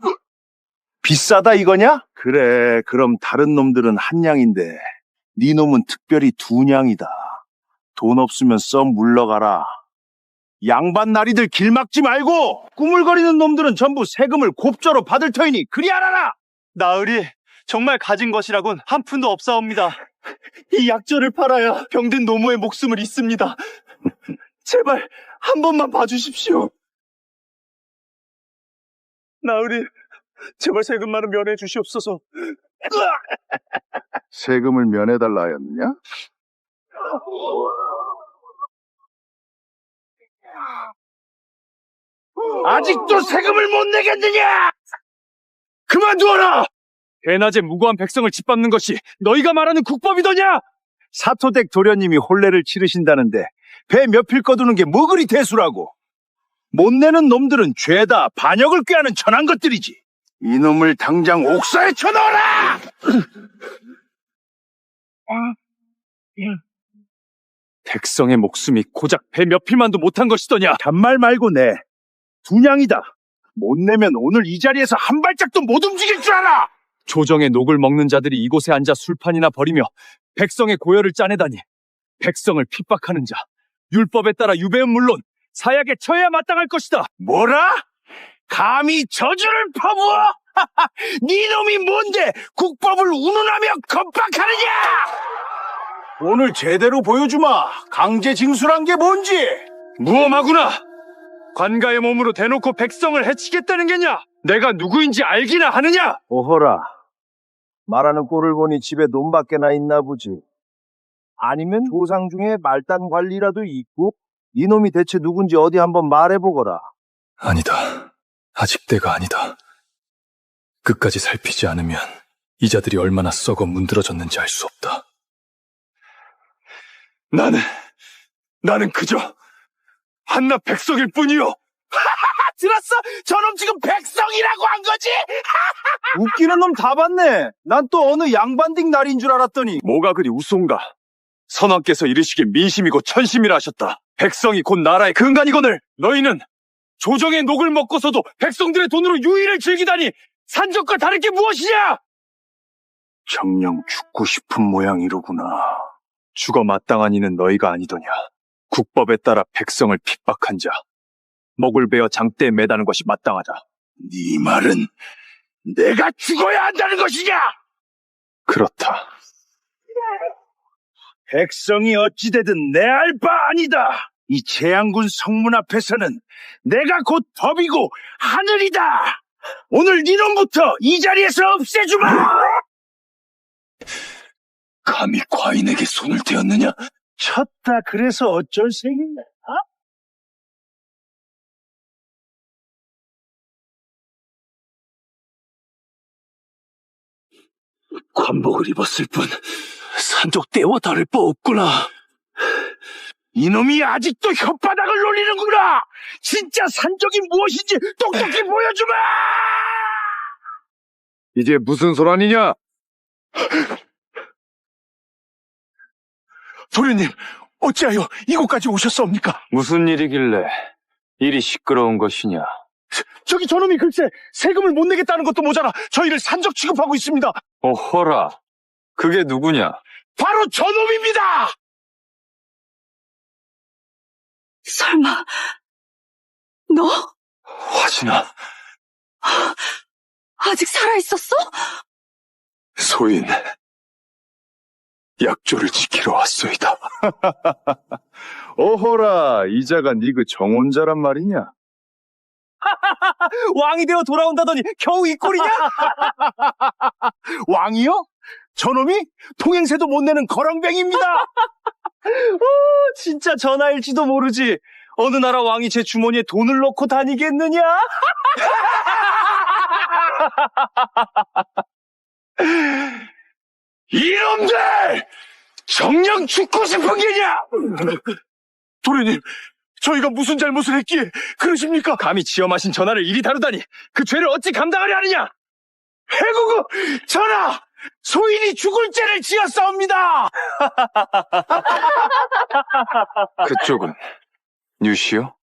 비싸다 이거냐? 그래, 그럼 다른 놈들은 한 냥인데 네 놈은 특별히 두 냥이다. 돈 없으면 썩 물러가라. 양반 나리들 길 막지 말고 꾸물거리는 놈들은 전부 세금을 곱저로 받을 터이니 그리 알아라. 나으리 정말 가진 것이라곤 한 푼도 없사옵니다. 이 약조를 팔아야 병든 노모의 목숨을 잇습니다. 제발 한 번만 봐주십시오. 나으리 제발 세금만은 면해 주시옵소서. 세금을 면해달라 하였느냐? 아직도 세금을 못 내겠느냐? 그만두어라! 대낮에 무고한 백성을 짓밟는 것이 너희가 말하는 국법이더냐? 사토댁 도련님이 혼례를 치르신다는데 배 몇 필 거두는 게 뭐 그리 대수라고. 못 내는 놈들은 죄다 반역을 꾀하는 천한 것들이지. 이놈을 당장 옥사에 쳐넣어라! 백성의 목숨이 고작 배 몇 필만도 못한 것이더냐? 잔말 말고 내. 두 냥이다. 못 내면 오늘 이 자리에서 한 발짝도 못 움직일 줄 알아! 조정의 녹을 먹는 자들이 이곳에 앉아 술판이나 벌이며 백성의 고열을 짜내다니 백성을 핍박하는 자 율법에 따라 유배은 물론 사약에 처해야 마땅할 것이다. 뭐라? 감히 저주를 퍼부어? 네 놈이 뭔데 국법을 운운하며 겁박하느냐? 오늘 제대로 보여주마. 강제 징수란 게 뭔지. 무엄하구나. 관가의 몸으로 대놓고 백성을 해치겠다는 게냐? 내가 누구인지 알기나 하느냐? 오호라. 말하는 꼴을 보니 집에 돈밖에나 있나 보지. 아니면 조상 중에 말단 관리라도 있고 네 놈이 대체 누군지 어디 한번 말해보거라. 아니다. 아직 때가 아니다. 끝까지 살피지 않으면 이자들이 얼마나 썩어 문드러졌는지 알 수 없다. 나는 그저 한낱 백성일 뿐이요. 들었어? 저놈 지금 백성이라고 한 거지? 웃기는 놈 다 봤네. 난 또 어느 양반딩 날인 줄 알았더니. 뭐가 그리 우스운가? 선왕께서 이르시길 민심이고 천심이라 하셨다. 백성이 곧 나라의 근간이거늘 너희는 조정의 녹을 먹고서도 백성들의 돈으로 유의를 즐기다니 산적과 다를 게 무엇이냐? 정녕 죽고 싶은 모양이로구나. 죽어 마땅한 이는 너희가 아니더냐. 국법에 따라 백성을 핍박한 자 목을 베어 장대에 매다는 것이 마땅하다. 네 말은 내가 죽어야 한다는 것이냐? 그렇다. 백성이 어찌되든 내 알 바 아니다. 이 재앙군 성문 앞에서는 내가 곧 법이고 하늘이다. 오늘 니놈부터 이 자리에서 없애주마. 감히 과인에게 손을 대었느냐? 쳤다 그래서 어쩔 셈이냐? 관복을 입었을 뿐 산적 때와 다를 바 없구나. 이놈이 아직도 혓바닥을 놀리는구나. 진짜 산적이 무엇인지 똑똑히 보여주마. 이제 무슨 소란이냐? 도련님, 어찌하여 이곳까지 오셨사옵니까? 무슨 일이길래 일이 시끄러운 것이냐? 저기 저놈이 글쎄 세금을 못 내겠다는 것도 모자라 저희를 산적 취급하고 있습니다. 어허라, 그게 누구냐? 바로 저놈입니다. 설마 너 화진아, 아직 살아있었어? 소인 약조를 지키러 왔소이다. 어허라, 이자가 네 그 정혼자란 말이냐? 왕이 되어 돌아온다더니 겨우 이 꼴이냐? 왕이요? 저놈이 통행세도 못 내는 거렁뱅입니다. 진짜 전하일지도 모르지. 어느 나라 왕이 제 주머니에 돈을 넣고 다니겠느냐? 이놈들! 정녕 죽고 싶은 게냐? 도련님, 저희가 무슨 잘못을 했기에 그러십니까? 감히 지엄하신 전하를 이리 다루다니 그 죄를 어찌 감당하려 하느냐? 대구구 전하! 소인이 죽을 죄를 지었사옵니다! 그쪽은 뉴시요?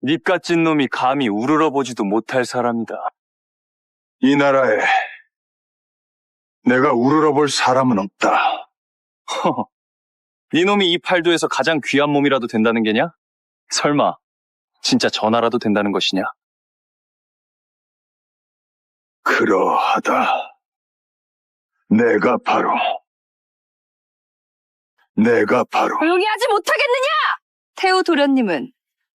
닙같은 놈이 감히 우러러보지도 못할 사람이다. 이 나라에 내가 우러러볼 사람은 없다. 네 놈이 이 팔도에서 가장 귀한 몸이라도 된다는 게냐? 설마 진짜 전하라도 된다는 것이냐? 그러하다. 내가 바로 조용히 하지 못하겠느냐! 태우 도련님은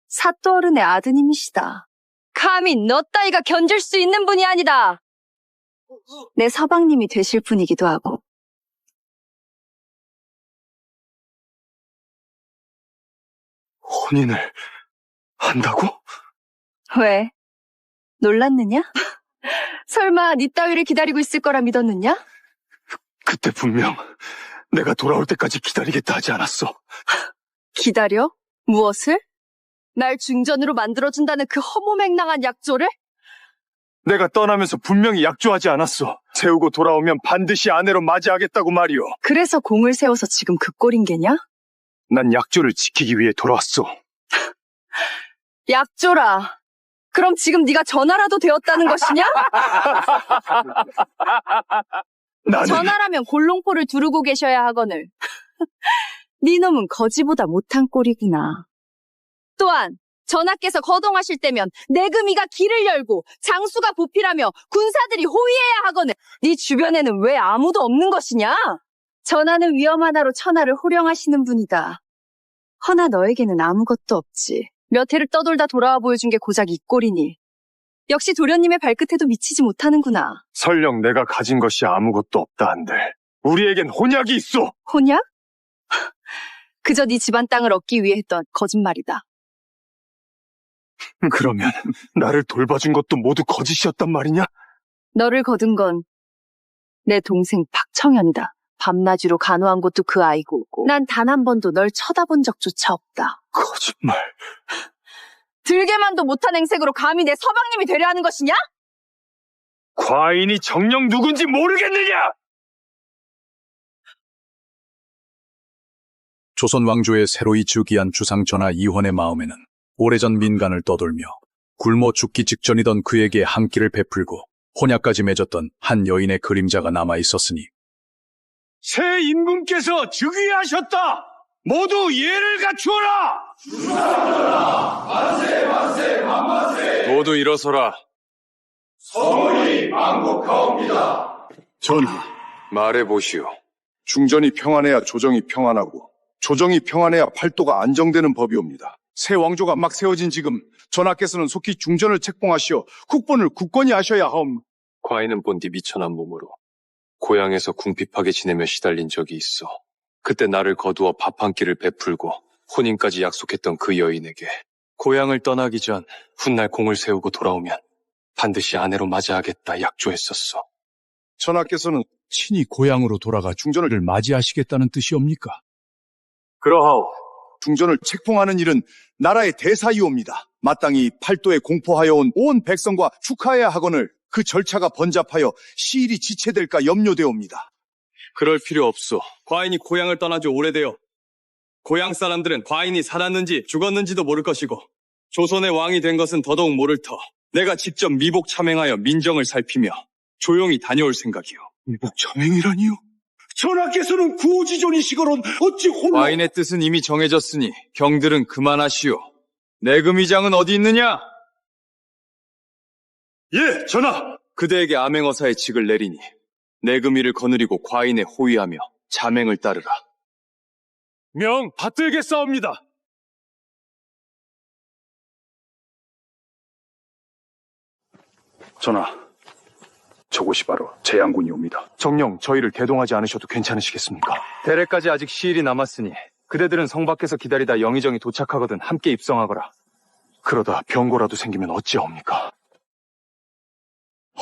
사또 어른의 아드님이시다. 감히 너 따위가 견딜 수 있는 분이 아니다. 내 서방님이 되실 분이기도 하고. 혼인을 한다고? 왜? 놀랐느냐? 설마 네 따위를 기다리고 있을 거라 믿었느냐? 그때 분명 내가 돌아올 때까지 기다리겠다 하지 않았어. 기다려? 무엇을? 날 중전으로 만들어준다는 그 허무맹랑한 약조를? 내가 떠나면서 분명히 약조하지 않았어. 세우고 돌아오면 반드시 아내로 맞이하겠다고 말이오. 그래서 공을 세워서 지금 그 꼴인 게냐? 난 약조를 지키기 위해 돌아왔어. 약조라. 그럼 지금 네가 전하라도 되었다는 것이냐? 나는 전하라면 골롱포를 두르고 계셔야 하거늘. 네 놈은 거지보다 못한 꼴이구나. 또한 전하께서 거동하실 때면 내금이가 길을 열고 장수가 보필하며 군사들이 호위해야 하거늘. 네 주변에는 왜 아무도 없는 것이냐? 전하는 위험 하나로 천하를 호령하시는 분이다. 허나 너에게는 아무것도 없지. 몇 해를 떠돌다 돌아와 보여준 게 고작 이 꼴이니. 역시 도련님의 발끝에도 미치지 못하는구나. 설령 내가 가진 것이 아무것도 없다 한들 우리에겐 혼약이 있어. 혼약? 그저 네 집안 땅을 얻기 위해 했던 거짓말이다. 그러면 나를 돌봐준 것도 모두 거짓이었단 말이냐? 너를 거둔 건 내 동생 박청현이다. 밤낮으로 간호한 것도 그 아이고, 난 단 한 번도 널 쳐다본 적조차 없다. 거짓말. 들게만도 못한 행색으로 감히 내 서방님이 되려 하는 것이냐? 과인이 정녕 누군지 모르겠느냐? 조선 왕조의 새로이 즉위한 주상 전하 이헌의 마음에는 오래전 민간을 떠돌며 굶어 죽기 직전이던 그에게 한 끼를 베풀고 혼약까지 맺었던 한 여인의 그림자가 남아 있었으니 새 임금께서 즉위하셨다. 모두 예를 갖추어라. 모두 일어서라. 전하, 말해보시오. 중전이 평안해야 조정이 평안하고 조정이 평안해야 팔도가 안정되는 법이옵니다. 새 왕조가 막 세워진 지금 전하께서는 속히 중전을 책봉하시어 국본을 굳건히 하셔야 하옵. 과인은 본디 미천한 몸으로 고향에서 궁핍하게 지내며 시달린 적이 있어. 그때 나를 거두어 밥 한 끼를 베풀고 혼인까지 약속했던 그 여인에게 고향을 떠나기 전 훗날 공을 세우고 돌아오면 반드시 아내로 맞이하겠다 약조했었어. 전하께서는 친히 고향으로 돌아가 중전을 맞이하시겠다는 뜻이옵니까? 그러하오. 중전을 책봉하는 일은 나라의 대사이옵니다. 마땅히 팔도에 공포하여 온 온 백성과 축하해야 하거늘 그 절차가 번잡하여 시일이 지체될까 염려되옵니다. 그럴 필요 없소. 과인이 고향을 떠난 지 오래되어 고향 사람들은 과인이 살았는지 죽었는지도 모를 것이고 조선의 왕이 된 것은 더더욱 모를 터 내가 직접 미복 참행하여 민정을 살피며 조용히 다녀올 생각이오. 미복 참행이라니요? 전하께서는 구지존이시거론 어찌 홀로 과인의 뜻은 이미 정해졌으니 경들은 그만하시오. 내금위장은 어디 있느냐? 예, 전하. 그대에게 암행어사의 직을 내리니 내금위를 거느리고 과인에 호위하며 자맹을 따르라. 명 받들겠사옵니다. 전하, 저곳이 바로 재양군이옵니다. 정녕 저희를 대동하지 않으셔도 괜찮으시겠습니까? 대례까지 아직 시일이 남았으니 그대들은 성 밖에서 기다리다 영의정이 도착하거든 함께 입성하거라. 그러다 병고라도 생기면 어찌하옵니까?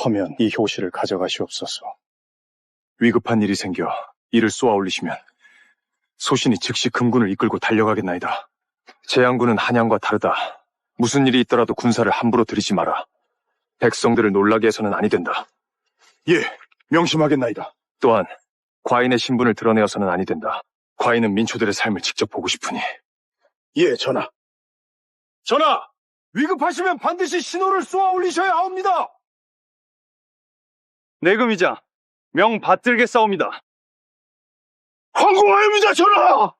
허면 이 효시를 가져가시옵소서. 위급한 일이 생겨 이를 쏘아 올리시면 소신이 즉시 금군을 이끌고 달려가겠나이다. 재양군은 한양과 다르다. 무슨 일이 있더라도 군사를 함부로 들이지 마라. 백성들을 놀라게 해서는 아니 된다. 예, 명심하겠나이다. 또한 과인의 신분을 드러내어서는 아니 된다. 과인은 민초들의 삶을 직접 보고 싶으니. 예, 전하. 전하! 위급하시면 반드시 신호를 쏘아 올리셔야 하옵니다. 내금이장, 명 받들겠사옵니다. 황공하옵니다, 전하!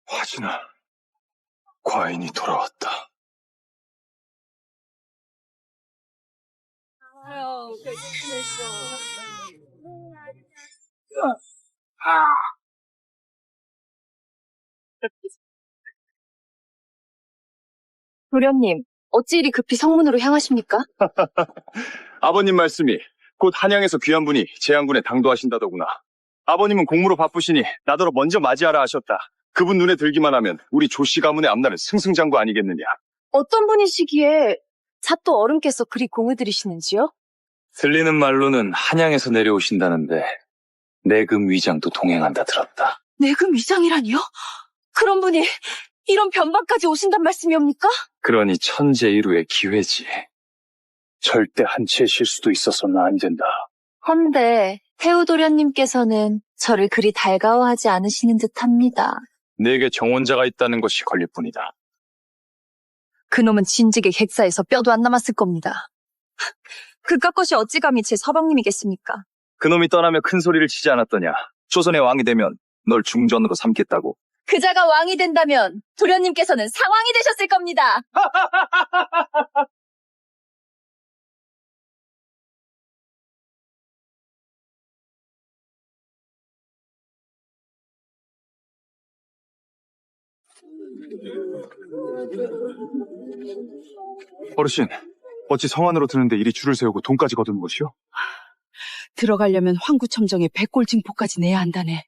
화진아, 과인이 돌아왔다. 도련님, 어찌 이리 급히 성문으로 향하십니까? 아버님 말씀이 곧 한양에서 귀한 분이 제양군에 당도하신다더구나. 아버님은 공무로 바쁘시니 나더러 먼저 맞이하라 하셨다. 그분 눈에 들기만 하면 우리 조씨 가문의 앞날은 승승장구 아니겠느냐. 어떤 분이시기에 잣도 어른께서 그리 공을 들이시는지요? 들리는 말로는 한양에서 내려오신다는데 내금 위장도 동행한다 들었다. 내금 위장이라니요? 그런 분이 이런 변방까지 오신단 말씀이옵니까? 그러니 천재일우의 기회지. 절대 한치의 실수도 있어서는 안 된다. 헌데 태우도련님께서는 저를 그리 달가워하지 않으시는 듯합니다. 내게 정원자가 있다는 것이 걸릴 뿐이다. 그놈은 진즉에 객사에서 뼈도 안 남았을 겁니다. 그깟 것이 어찌 감히 제 서방님이겠습니까? 그놈이 떠나며 큰 소리를 치지 않았더냐. 조선의 왕이 되면 널 중전으로 삼겠다고. 그자가 왕이 된다면 도련님께서는 상왕이 되셨을 겁니다. 어르신, 어찌 성 안으로 드는데 이리 줄을 세우고 돈까지 거두는 것이요? 들어가려면 황구첨정에 백골징포까지 내야 한다네.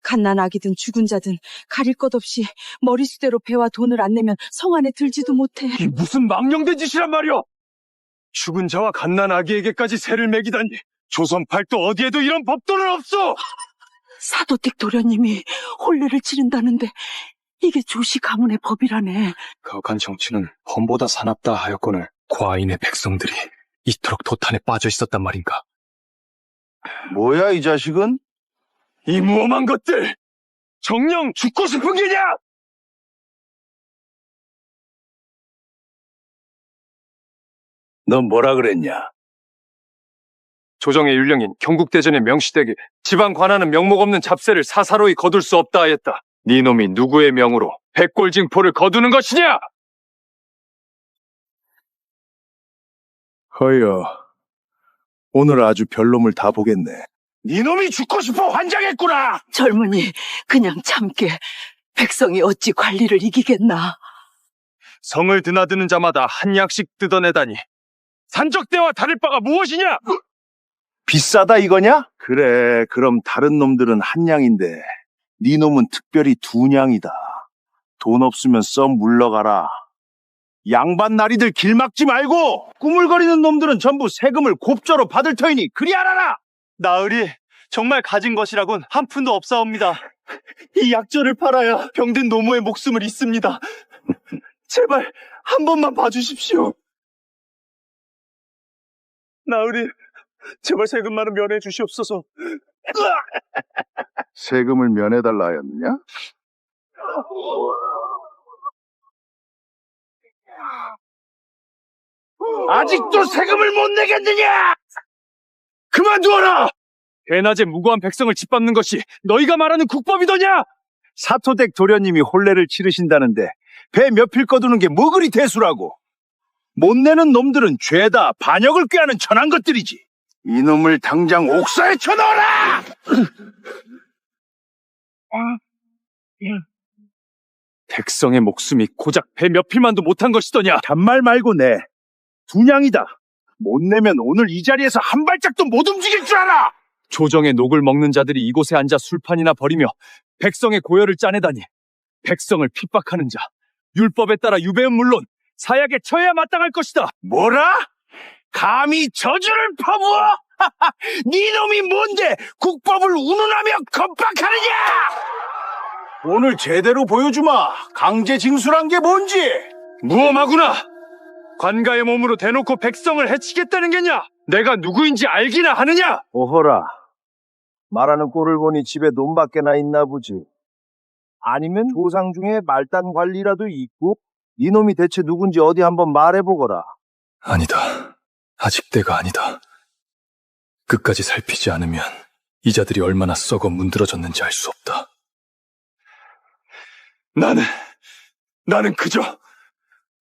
갓난 아기든 죽은 자든 가릴 것 없이 머리수대로 배와 돈을 안 내면 성 안에 들지도 못해. 이 무슨 망령된 짓이란 말이오! 죽은 자와 갓난 아기에게까지 세를 매기다니. 조선 팔도 어디에도 이런 법도는 없어! 사도댁 도련님이 혼례를 치른다는데 이게 조씨 가문의 법이라네. 가혹한 정치는 범보다 사납다 하였거늘 과인의 백성들이 이토록 도탄에 빠져 있었단 말인가? 뭐야, 이 자식은? 이 무엄한 것들! 정녕 죽고 싶은 게냐! 넌 뭐라 그랬냐? 조정의 율령인 경국대전의 명시되게 지방 관하는 명목 없는 잡세를 사사로이 거둘 수 없다 하였다. 네 놈이 누구의 명으로 백골징포를 거두는 것이냐! 허여, 오늘 아주 별놈을 다 보겠네. 네 놈이 죽고 싶어 환장했구나. 젊은이 그냥 참게. 백성이 어찌 관리를 이기겠나. 성을 드나드는 자마다 한 약씩 뜯어내다니. 산적대와 다를 바가 무엇이냐! 비싸다 이거냐? 그래, 그럼 다른 놈들은 한 냥인데 네 놈은 특별히 두 냥이다. 돈 없으면 써 물러가라. 양반 나리들 길 막지 말고 꾸물거리는 놈들은 전부 세금을 곱저로 받을 터이니 그리 알아라. 나으리 정말 가진 것이라곤 한 푼도 없사옵니다. 이 약조를 팔아야 병든 노모의 목숨을 잇습니다. 제발 한 번만 봐주십시오. 나으리 제발 세금만은 면해 주시옵소서. 세금을 면해달라 하였느냐? 아직도 세금을 못 내겠느냐! 그만두어라! 대낮에 무고한 백성을 짓밟는 것이 너희가 말하는 국법이더냐! 사토댁 도련님이 혼례를 치르신다는데 배 몇 필 거두는 게 뭐 그리 대수라고. 못 내는 놈들은 죄다 반역을 꾀하는 천한 것들이지. 이놈을 당장 옥사에 쳐넣어라! 백성의 목숨이 고작 배 몇 필만도 못한 것이더냐! 잔말 말고 내. 두 냥이다. 못 내면 오늘 이 자리에서 한 발짝도 못 움직일 줄 알아! 조정의 녹을 먹는 자들이 이곳에 앉아 술판이나 벌이며 백성의 고열을 짜내다니. 백성을 핍박하는 자, 율법에 따라 유배는 물론 사약에 처해야 마땅할 것이다. 뭐라? 감히 저주를 퍼부어? 네 놈이 뭔데 국법을 운운하며 겁박하느냐? 오늘 제대로 보여주마. 강제 징수란 게 뭔지. 무엄하구나! 관가의 몸으로 대놓고 백성을 해치겠다는 게냐? 내가 누구인지 알기나 하느냐? 오호라, 말하는 꼴을 보니 집에 돈밖에나 있나 보지. 아니면 조상 중에 말단 관리라도 있고? 이놈이 대체 누군지 어디 한번 말해보거라. 아니다. 아직 때가 아니다. 끝까지 살피지 않으면 이자들이 얼마나 썩어 문드러졌는지 알 수 없다. 나는 그저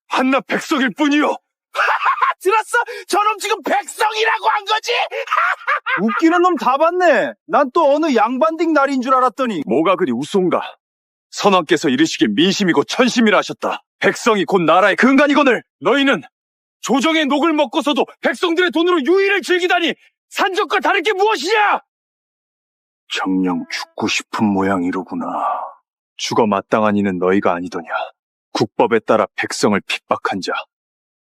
한낱 백성일 뿐이요. 들었어? 저놈 지금 백성이라고 한 거지? 웃기는 놈 다 봤네. 난 또 어느 양반딩 날인 줄 알았더니. 뭐가 그리 우스운가? 선왕께서 이르시길 민심이고 천심이라 하셨다. 백성이 곧 나라의 근간이거늘 너희는 조정의 녹을 먹고서도 백성들의 돈으로 유의를 즐기다니 산적과 다를 게 무엇이냐? 정녕 죽고 싶은 모양이로구나. 죽어 마땅한 이는 너희가 아니더냐. 국법에 따라 백성을 핍박한 자,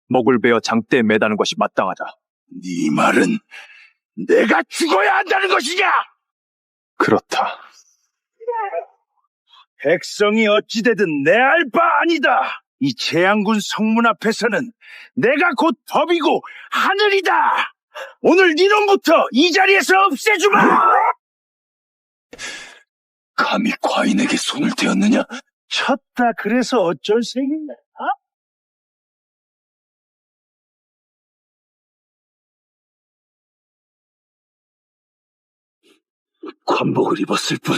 먹을 베어 장대에 매다는 것이 마땅하다. 네 말은 내가 죽어야 한다는 것이냐? 그렇다. 백성이 어찌되든 내 알 바 아니다. 이 재앙군 성문 앞에서는 내가 곧 법이고 하늘이다. 오늘 니놈부터 이 자리에서 없애주마. 감히 과인에게 손을 대었느냐? 쳤다 그래서 어쩔 셈이냐? 관복을 입었을 뿐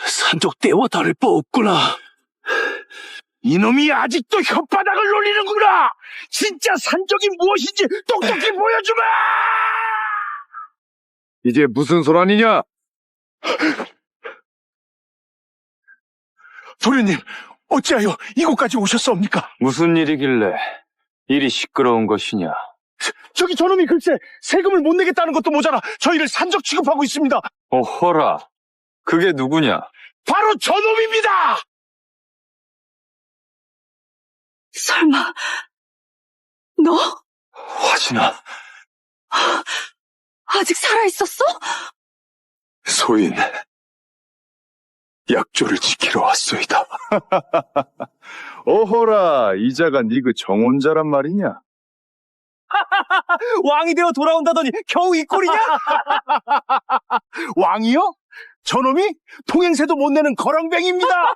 산적 때와 다를 바 없구나. 이놈이 아직도 혓바닥을 놀리는구나. 진짜 산적이 무엇인지 똑똑히 보여주마. 이게 무슨 소란이냐? 도련님, 어찌하여 이곳까지 오셨사옵니까? 무슨 일이길래 일이 시끄러운 것이냐? 저기 저놈이 글쎄 세금을 못 내겠다는 것도 모자라 저희를 산적 취급하고 있습니다. 어허라, 그게 누구냐? 바로 저놈입니다. 설마, 너? 화진아, 아직 살아있었어? 소인, 약조를 지키러 왔소이다. 어허라, 이자가 니 그 정혼자란 말이냐? 왕이 되어 돌아온다더니 겨우 이 꼴이냐? 왕이요? 저놈이 통행세도 못 내는 거렁뱅입니다.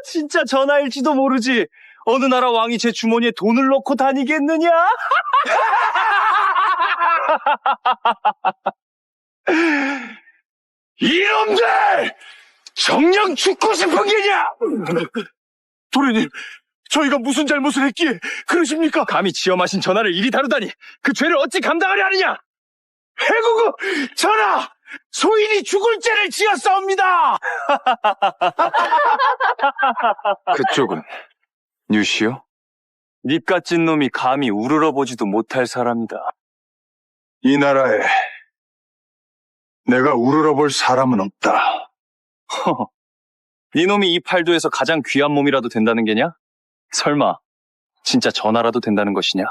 진짜 전하일지도 모르지. 어느 나라 왕이 제 주머니에 돈을 넣고 다니겠느냐? 이놈들! 정녕 죽고 싶은 게냐? 도련님, 저희가 무슨 잘못을 했기에 그러십니까? 감히 지어 마신 전하를 이리 다루다니 그 죄를 어찌 감당하려 하느냐? 해구구 전하! 소인이 죽을 죄를 지었사옵니다. 그쪽은 뉴시오? 닙같진 놈이 감히 우러러보지도 못할 사람이다. 이 나라에 내가 우러러볼 사람은 없다. 허허, 이놈이 이 팔도에서 가장 귀한 몸이라도 된다는 게냐? 설마 진짜 전하라도 된다는 것이냐?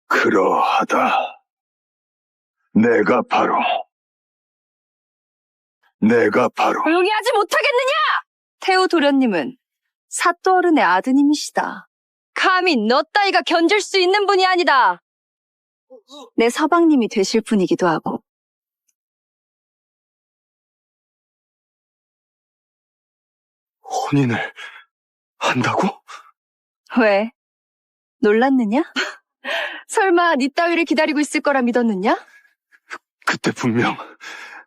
그러하다. 내가 바로 조용히 하지 못하겠느냐? 태우 도련님은 사또 어른의 아드님이시다. 감히 너 따위가 견딜 수 있는 분이 아니다. 내 서방님이 되실 분이기도 하고. 혼인을 한다고? 왜? 놀랐느냐? 설마 네 따위를 기다리고 있을 거라 믿었느냐? 그때 분명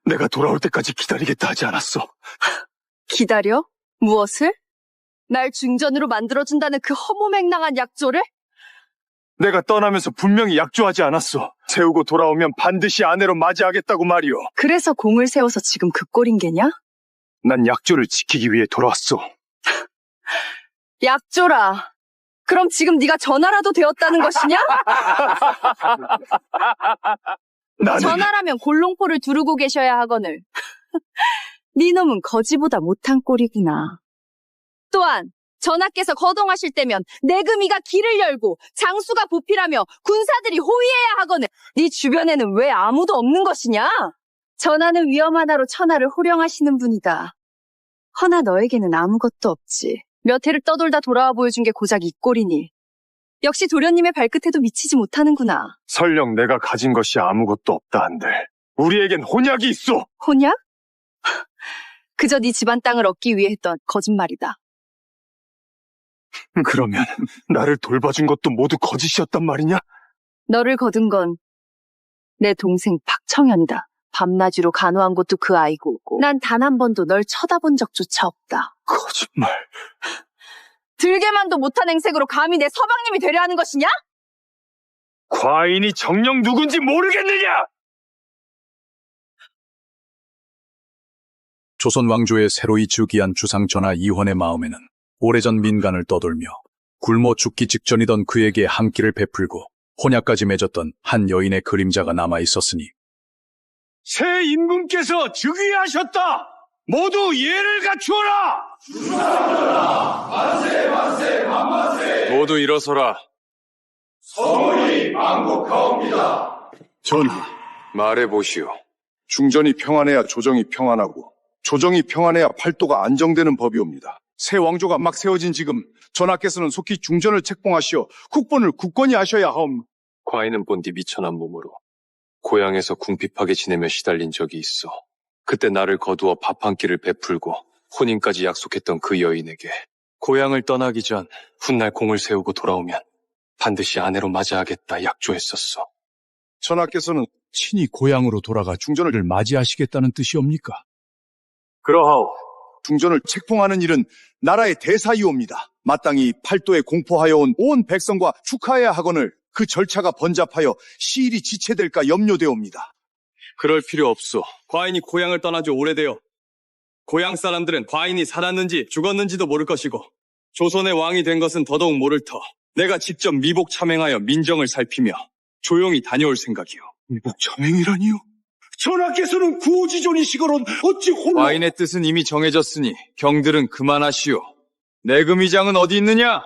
내가 돌아올 때까지 기다리겠다 하지 않았어. 기다려? 무엇을? 날 중전으로 만들어준다는 그 허무맹랑한 약조를? 내가 떠나면서 분명히 약조하지 않았어. 세우고 돌아오면 반드시 아내로 맞이하겠다고 말이오. 그래서 공을 세워서 지금 그 꼴인 게냐? 난 약조를 지키기 위해 돌아왔어. 약조라. 그럼 지금 네가 전하라도 되었다는 것이냐? 전하라면 골롱포를 두르고 계셔야 하거늘. 네 놈은 거지보다 못한 꼴이구나. 또한 전하께서 거동하실 때면 내금이가 길을 열고 장수가 보필하며 군사들이 호위해야 하거늘. 네 주변에는 왜 아무도 없는 것이냐? 전하는 위험 하나로 천하를 호령하시는 분이다. 허나 너에게는 아무것도 없지. 몇 해를 떠돌다 돌아와 보여준 게 고작 이 꼴이니. 역시 도련님의 발끝에도 미치지 못하는구나. 설령 내가 가진 것이 아무것도 없다 한들 우리에겐 혼약이 있어. 혼약? 그저 네 집안 땅을 얻기 위해 했던 거짓말이다. 그러면 나를 돌봐준 것도 모두 거짓이었단 말이냐? 너를 거둔 건 내 동생 박청현이다. 밤낮으로 간호한 것도 그 아이고, 난 단 한 번도 널 쳐다본 적조차 없다. 거짓말. 들게만도 못한 행색으로 감히 내 서방님이 되려 하는 것이냐? 과인이 정녕 누군지 모르겠느냐? 조선 왕조의 새로이 즉위한 주상 전하 이헌의 마음에는 오래전 민간을 떠돌며 굶어 죽기 직전이던 그에게 한 끼를 베풀고 혼약까지 맺었던 한 여인의 그림자가 남아 있었으니 새 임금께서 즉위하셨다. 모두 예를 갖추어라. 모두 일어서라. 전하, 말해보시오. 중전이 평안해야 조정이 평안하고 조정이 평안해야 팔도가 안정되는 법이옵니다. 새 왕조가 막 세워진 지금 전하께서는 속히 중전을 책봉하시어 국본을 굳건히 하셔야 하옵니다. 과인은 본디 미천한 몸으로 고향에서 궁핍하게 지내며 시달린 적이 있어. 그때 나를 거두어 밥 한 끼를 베풀고 혼인까지 약속했던 그 여인에게 고향을 떠나기 전 훗날 공을 세우고 돌아오면 반드시 아내로 맞이하겠다 약조했었어. 전하께서는 친히 고향으로 돌아가 중전을 맞이하시겠다는 뜻이옵니까? 그러하오. 중전을 책봉하는 일은 나라의 대사이옵니다. 마땅히 팔도에 공포하여 온 온 백성과 축하해야 하거늘 그 절차가 번잡하여 시일이 지체될까 염려되옵니다. 그럴 필요 없소. 과인이 고향을 떠난 지 오래되어 고향 사람들은 과인이 살았는지 죽었는지도 모를 것이고 조선의 왕이 된 것은 더더욱 모를 터 내가 직접 미복 참행하여 민정을 살피며 조용히 다녀올 생각이오. 미복 참행이라니요? 전하께서는 구호지존이시거론 어찌 홀로... 과인의 뜻은 이미 정해졌으니 경들은 그만하시오. 내금위장은 어디 있느냐?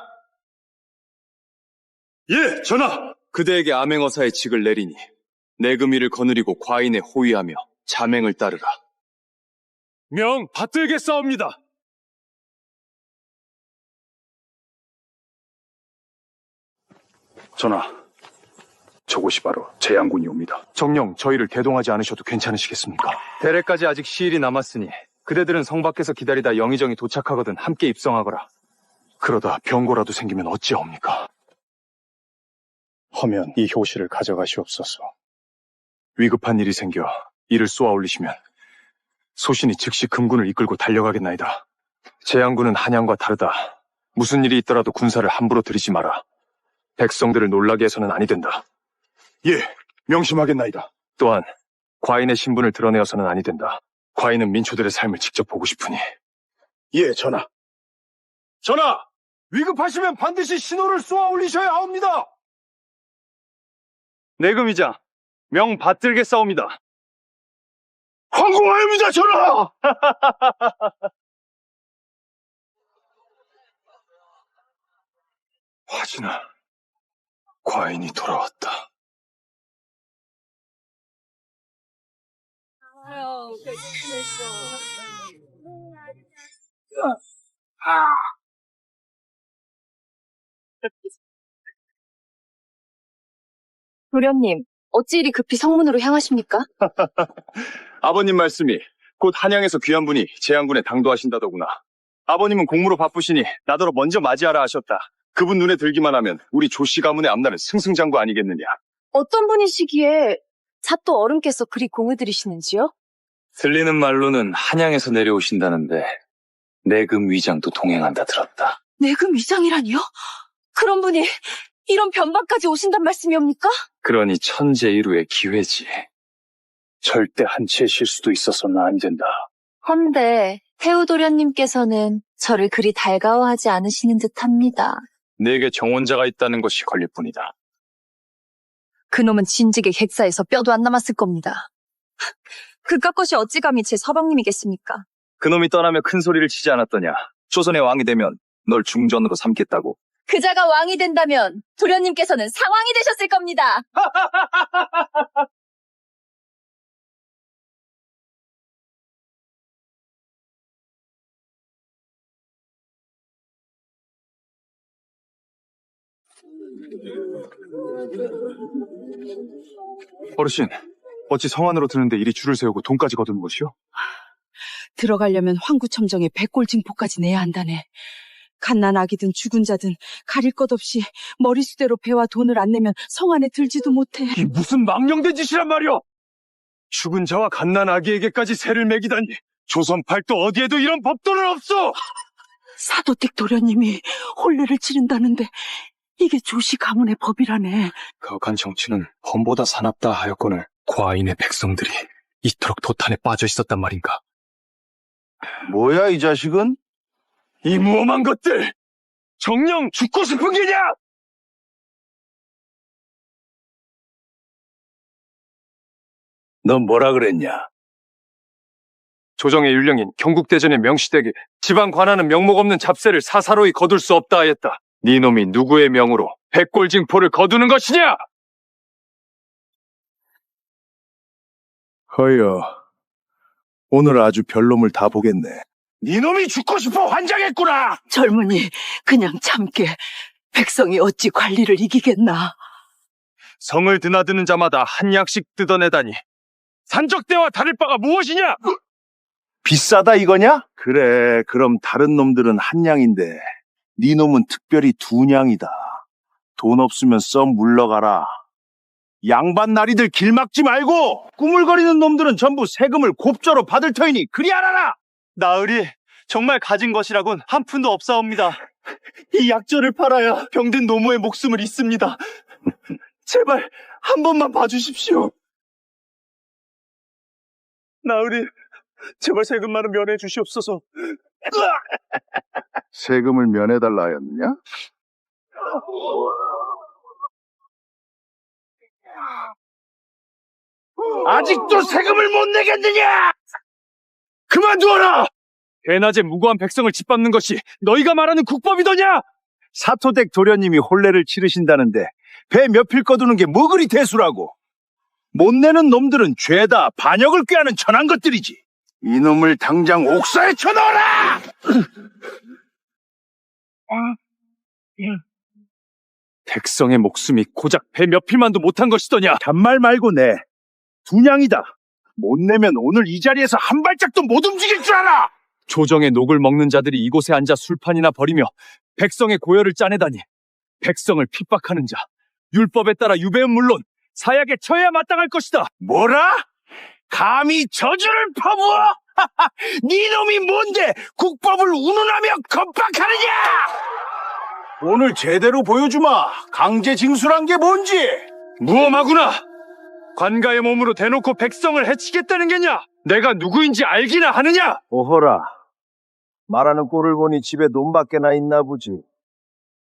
예, 전하. 그대에게 암행어사의 직을 내리니 내금위를 거느리고 과인의 호위하며 자맹을 따르라. 명 받들겠사옵니다. 전하, 저곳이 바로 재양군이옵니다. 정녕 저희를 대동하지 않으셔도 괜찮으시겠습니까? 대례까지 아직 시일이 남았으니 그대들은 성 밖에서 기다리다 영의정이 도착하거든 함께 입성하거라. 그러다 병고라도 생기면 어찌하옵니까? 허면 이 효시를 가져가시옵소서. 위급한 일이 생겨 이를 쏘아 올리시면 소신이 즉시 금군을 이끌고 달려가겠나이다. 재양군은 한양과 다르다. 무슨 일이 있더라도 군사를 함부로 들이지 마라. 백성들을 놀라게 해서는 아니 된다. 예, 명심하겠나이다. 또한 과인의 신분을 드러내어서는 아니 된다. 과인은 민초들의 삶을 직접 보고 싶으니. 예, 전하. 전하! 위급하시면 반드시 신호를 쏘아 올리셔야 하옵니다. 내금위장 명 받들겠사옵니다. 황공하옵니다, 전하! 화진아, 과인이 돌아왔다. 도련님, 어찌 이리 급히 성문으로 향하십니까? 아버님 말씀이 곧 한양에서 귀한 분이 재양군에 당도하신다더구나. 아버님은 공무로 바쁘시니 나더러 먼저 맞이하라 하셨다. 그분 눈에 들기만 하면 우리 조씨 가문의 앞날은 승승장구 아니겠느냐. 어떤 분이시기에 잣도 어른께서 그리 공을 들이시는지요? 들리는 말로는 한양에서 내려오신다는데 내금 위장도 동행한다 들었다. 내금 위장이라니요? 그런 분이 이런 변방까지 오신단 말씀이옵니까? 그러니 천재일우의 기회지. 절대 한치의 실수도 있어서는 안 된다. 헌데 태우도련님께서는 저를 그리 달가워하지 않으시는 듯합니다. 내게 정원자가 있다는 것이 걸릴 뿐이다. 그놈은 진즉에 객사에서 뼈도 안 남았을 겁니다. 그깟 것이 어찌 감히 제 서방님이겠습니까? 그놈이 떠나며 큰 소리를 치지 않았더냐. 조선의 왕이 되면 널 중전으로 삼겠다고. 그자가 왕이 된다면 도련님께서는 상왕이 되셨을 겁니다. 어르신, 어찌 성 안으로 드는데 이리 줄을 세우고 돈까지 거두는 것이요? 들어가려면 황구청정에 백골징포까지 내야 한다네. 갓난 아기든 죽은 자든 가릴 것 없이 머리수대로 배와 돈을 안 내면 성 안에 들지도 못해. 이 무슨 망령된 짓이란 말이오! 죽은 자와 갓난 아기에게까지 세를 매기다니 조선 팔도 어디에도 이런 법도는 없어! 사도댁 도련님이 혼례를 치른다는데 이게 조시 가문의 법이라네. 거간 정치는 범보다 사납다 하였거늘 과인의 백성들이 이토록 도탄에 빠져 있었단 말인가? 뭐야, 이 자식은? 이 무엄한 것들! 정녕 죽고 싶은 게냐! 넌 뭐라 그랬냐? 조정의 율령인 경국대전의 명시되게 지방 관하는 명목 없는 잡세를 사사로이 거둘 수 없다 하였다. 네 놈이 누구의 명으로 백골징포를 거두는 것이냐? 허여, 오늘 아주 별놈을 다 보겠네. 네놈이 죽고 싶어 환장했구나! 젊은이 그냥 참게. 백성이 어찌 관리를 이기겠나. 성을 드나드는 자마다 한 약씩 뜯어내다니 산적대와 다를 바가 무엇이냐? 비싸다 이거냐? 그래, 그럼 다른 놈들은 한 양인데 네 놈은 특별히 두 냥이다. 돈 없으면 썩 물러가라. 양반 나리들 길 막지 말고 꾸물거리는 놈들은 전부 세금을 곱저로 받을 터이니 그리 알아라. 나으리 정말 가진 것이라곤 한 푼도 없사옵니다. 이 약조를 팔아야 병든 노모의 목숨을 잇습니다. 제발 한 번만 봐주십시오. 나으리 제발 세금만은 면해 주시옵소서. 세금을 면해달라 하였느냐? 아직도 세금을 못 내겠느냐? 그만두어라! 대낮에 무고한 백성을 짓밟는 것이 너희가 말하는 국법이더냐? 사토댁 도련님이 혼례를 치르신다는데 배 몇 필 거두는 게 뭐 그리 대수라고. 못 내는 놈들은 죄다 반역을 꾀하는 천한 것들이지. 이놈을 당장 옥사에 쳐넣어라! 백성의 목숨이 고작 배 몇 필만도 못한 것이더냐? 잔말 말고 내. 두 냥이다. 못 내면 오늘 이 자리에서 한 발짝도 못 움직일 줄 알아! 조정의 녹을 먹는 자들이 이곳에 앉아 술판이나 벌이며 백성의 고열을 짜내다니 백성을 핍박하는 자, 율법에 따라 유배는 물론 사약에 처해야 마땅할 것이다. 뭐라? 감히 저주를 퍼부어? 네 놈이 뭔데 국법을 운운하며 겁박하느냐? 오늘 제대로 보여주마. 강제 징수란 게 뭔지. 무엄하구나. 관가의 몸으로 대놓고 백성을 해치겠다는 게냐? 내가 누구인지 알기나 하느냐? 오호라. 말하는 꼴을 보니 집에 돈밖에나 있나 보지.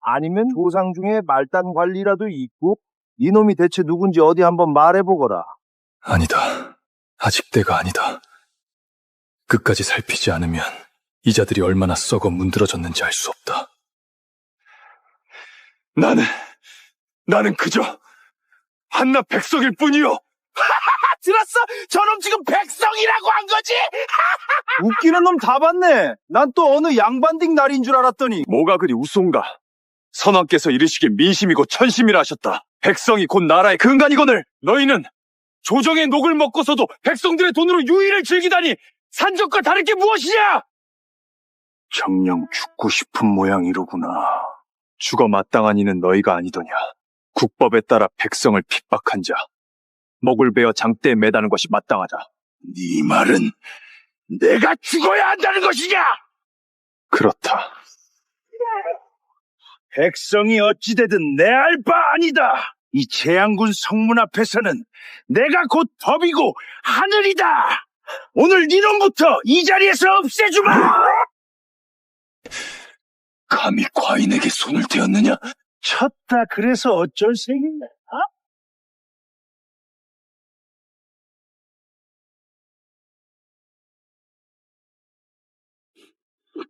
아니면 조상 중에 말단 관리라도 있고? 이놈이 대체 누군지 어디 한번 말해보거라. 아니다. 아직 때가 아니다. 끝까지 살피지 않으면 이자들이 얼마나 썩어 문드러졌는지 알 수 없다. 나는 그저 한낱 백성일 뿐이요. 들었어? 저놈 지금 백성이라고 한 거지? 웃기는 놈 다 봤네. 난 또 어느 양반딩 날인 줄 알았더니. 뭐가 그리 우스운가? 선왕께서 이르시길 민심이고 천심이라 하셨다. 백성이 곧 나라의 근간이거늘 너희는 조정의 녹을 먹고서도 백성들의 돈으로 유의를 즐기다니 산적과 다를 게 무엇이냐? 정녕 죽고 싶은 모양이로구나. 죽어 마땅한 이는 너희가 아니더냐. 국법에 따라 백성을 핍박한 자, 목을 베어 장대에 매다는 것이 마땅하다. 네 말은 내가 죽어야 한다는 것이냐? 그렇다. 백성이 어찌되든 내 알 바 아니다. 이 재앙군 성문 앞에서는 내가 곧 법이고 하늘이다. 오늘 니놈부터 이 자리에서 없애주마. 감히 과인에게 손을 대었느냐? 쳤다 그래서 어쩔 셈이냐?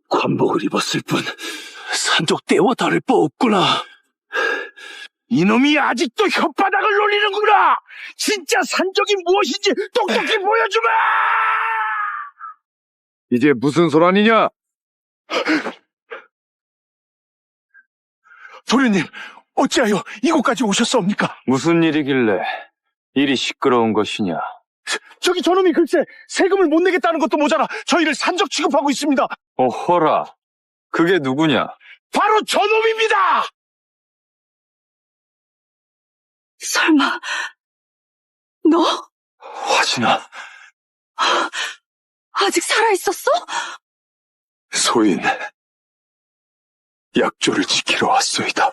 관복을 입었을 뿐 산적 때와 다를 바 없구나. 이놈이 아직도 혓바닥을 놀리는구나. 진짜 산적이 무엇인지 똑똑히 보여주마. 이게 무슨 소란이냐? 도련님, 어찌하여 이곳까지 오셨사옵니까? 무슨 일이길래 일이 시끄러운 것이냐? 저기 저놈이 글쎄 세금을 못 내겠다는 것도 모자라 저희를 산적 취급하고 있습니다. 어허라, 그게 누구냐? 바로 저놈입니다. 설마, 너 화진아, 아직 살아있었어? 소인, 약조를 지키러 왔소이다.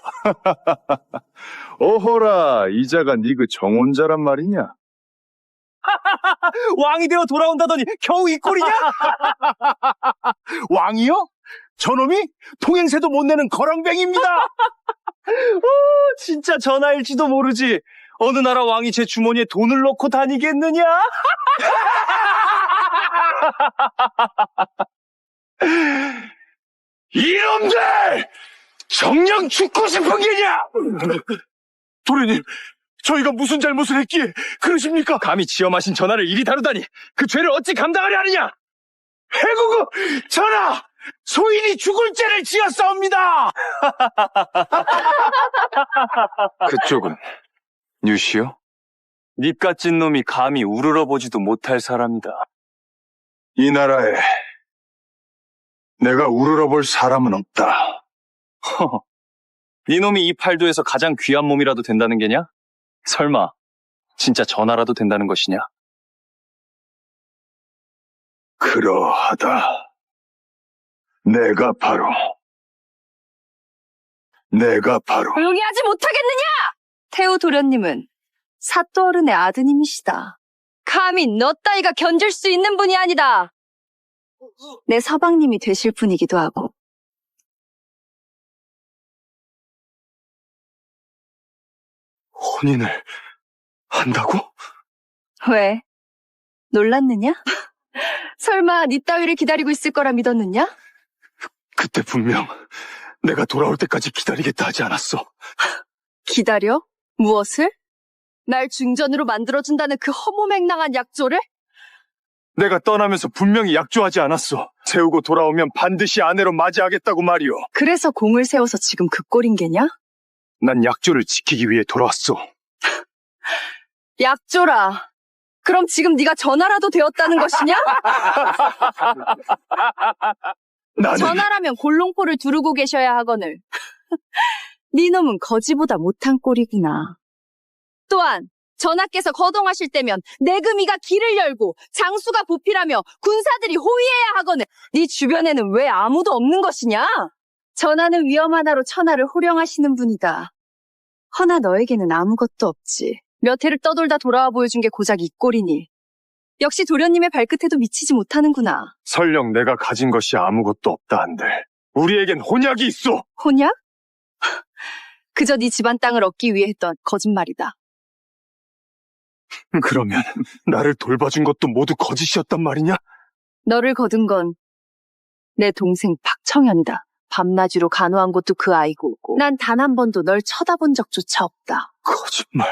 어허라, 이자가 네 그 정혼자란 말이냐? 왕이 되어 돌아온다더니 겨우 이 꼴이냐? 왕이요? 저놈이 통행세도 못 내는 거렁뱅입니다. 진짜 전하일지도 모르지. 어느 나라 왕이 제 주머니에 돈을 넣고 다니겠느냐? 이놈들! 정녕 죽고 싶은 게냐? 도련님, 저희가 무슨 잘못을 했기에 그러십니까? 감히 지엄하신 전하를 이리 다루다니 그 죄를 어찌 감당하려 하느냐? 해구구 전하! 소인이 죽을 죄를 지었사옵니다. 그쪽은 뉴시오? 니깟진 놈이 감히 우러러보지도 못할 사람이다. 이 나라에 내가 우러러볼 사람은 없다. 허, 네 놈이 이 팔도에서 가장 귀한 몸이라도 된다는 게냐? 설마 진짜 전하라도 된다는 것이냐? 그러하다. 내가 바로 조용히 하지 못하겠느냐? 태우 도련님은 사또 어른의 아드님이시다. 감히 너 따위가 견딜 수 있는 분이 아니다. 내 서방님이 되실 분이기도 하고. 혼인을 한다고? 왜? 놀랐느냐? 설마 네 따위를 기다리고 있을 거라 믿었느냐? 그때 분명 내가 돌아올 때까지 기다리겠다 하지 않았어. 기다려? 무엇을? 날 중전으로 만들어준다는 그 허무맹랑한 약조를? 내가 떠나면서 분명히 약조하지 않았어. 세우고 돌아오면 반드시 아내로 맞이하겠다고 말이오. 그래서 공을 세워서 지금 그 꼴인 게냐? 난 약조를 지키기 위해 돌아왔어. 약조라. 그럼 지금 네가 전하라도 되었다는 것이냐? 전하라면 골롱포를 두르고 계셔야 하거늘. 네 놈은 거지보다 못한 꼴이구나. 또한 전하께서 거동하실 때면 내금이가 길을 열고 장수가 보필하며 군사들이 호위해야 하거늘. 네 주변에는 왜 아무도 없는 것이냐? 전하는 위험 하나로 천하를 호령하시는 분이다. 허나 너에게는 아무것도 없지. 몇 해를 떠돌다 돌아와 보여준 게 고작 이 꼴이니. 역시 도련님의 발끝에도 미치지 못하는구나. 설령 내가 가진 것이 아무것도 없다 한들 우리에겐 혼약이 있어. 혼약? 그저 네 집안 땅을 얻기 위해 했던 거짓말이다. 그러면 나를 돌봐준 것도 모두 거짓이었단 말이냐? 너를 거둔 건 내 동생 박청현이다. 밤낮으로 간호한 것도 그 아이고, 난 단 한 번도 널 쳐다본 적조차 없다. 거짓말.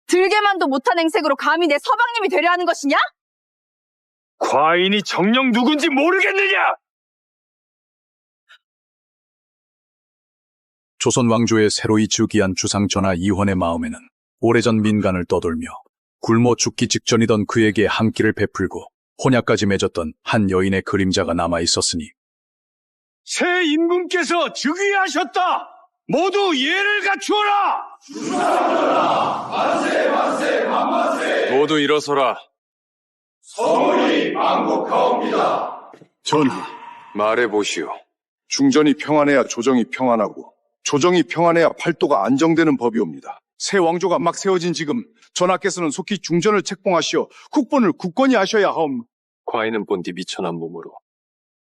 들게만도 못한 행색으로 감히 내 서방님이 되려 하는 것이냐? 과인이 정녕 누군지 모르겠느냐? 조선 왕조의 새로이 즉위한 주상 전하 이헌의 마음에는 오래전 민간을 떠돌며 굶어 죽기 직전이던 그에게 한 끼를 베풀고 혼약까지 맺었던 한 여인의 그림자가 남아 있었으니 새 임금께서 즉위하셨다. 모두 예를 갖추어라. 모두 일어서라. 전하, 말해보시오. 중전이 평안해야 조정이 평안하고 조정이 평안해야 팔도가 안정되는 법이옵니다. 새 왕조가 막 세워진 지금 전하께서는 속히 중전을 책봉하시어 국본을 굳건히 하셔야 하옵. 과인은 본디 미천한 몸으로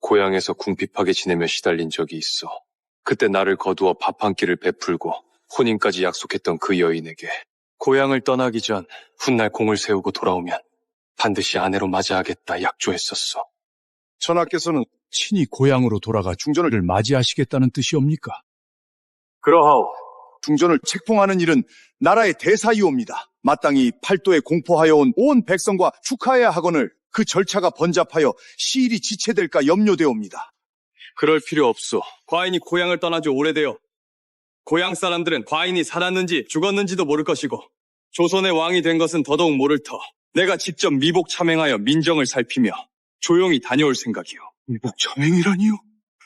고향에서 궁핍하게 지내며 시달린 적이 있어. 그때 나를 거두어 밥 한 끼를 베풀고 혼인까지 약속했던 그 여인에게 고향을 떠나기 전 훗날 공을 세우고 돌아오면 반드시 아내로 맞이하겠다 약조했었어. 전하께서는 친히 고향으로 돌아가 중전을 맞이하시겠다는 뜻이옵니까? 그러하오. 중전을 책봉하는 일은 나라의 대사이옵니다. 마땅히 팔도에 공포하여 온 온 백성과 축하해야 하거늘 그 절차가 번잡하여 시일이 지체될까 염려되옵니다. 그럴 필요 없소. 과인이 고향을 떠난 지 오래되어 고향 사람들은 과인이 살았는지 죽었는지도 모를 것이고 조선의 왕이 된 것은 더더욱 모를 터 내가 직접 미복 참행하여 민정을 살피며 조용히 다녀올 생각이요. 미복 참행이라니요?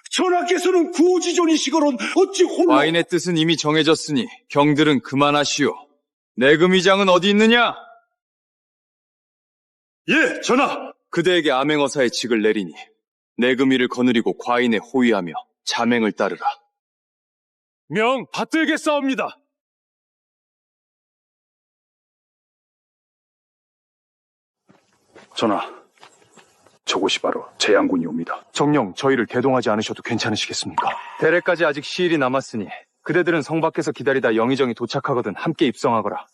전하께서는 구호지존이시거론 어찌 홀로 과인의 뜻은 이미 정해졌으니 경들은 그만하시오. 내금위장은 어디 있느냐? 예, 전하! 그대에게 암행어사의 직을 내리니 내금위를 거느리고 과인에 호위하며 자맹을 따르라. 명 받들겠사옵니다. 전하, 저곳이 바로 재양군이옵니다. 정령 저희를 대동하지 않으셔도 괜찮으시겠습니까? 대례까지 아직 시일이 남았으니 그대들은 성 밖에서 기다리다 영의정이 도착하거든 함께 입성하거라.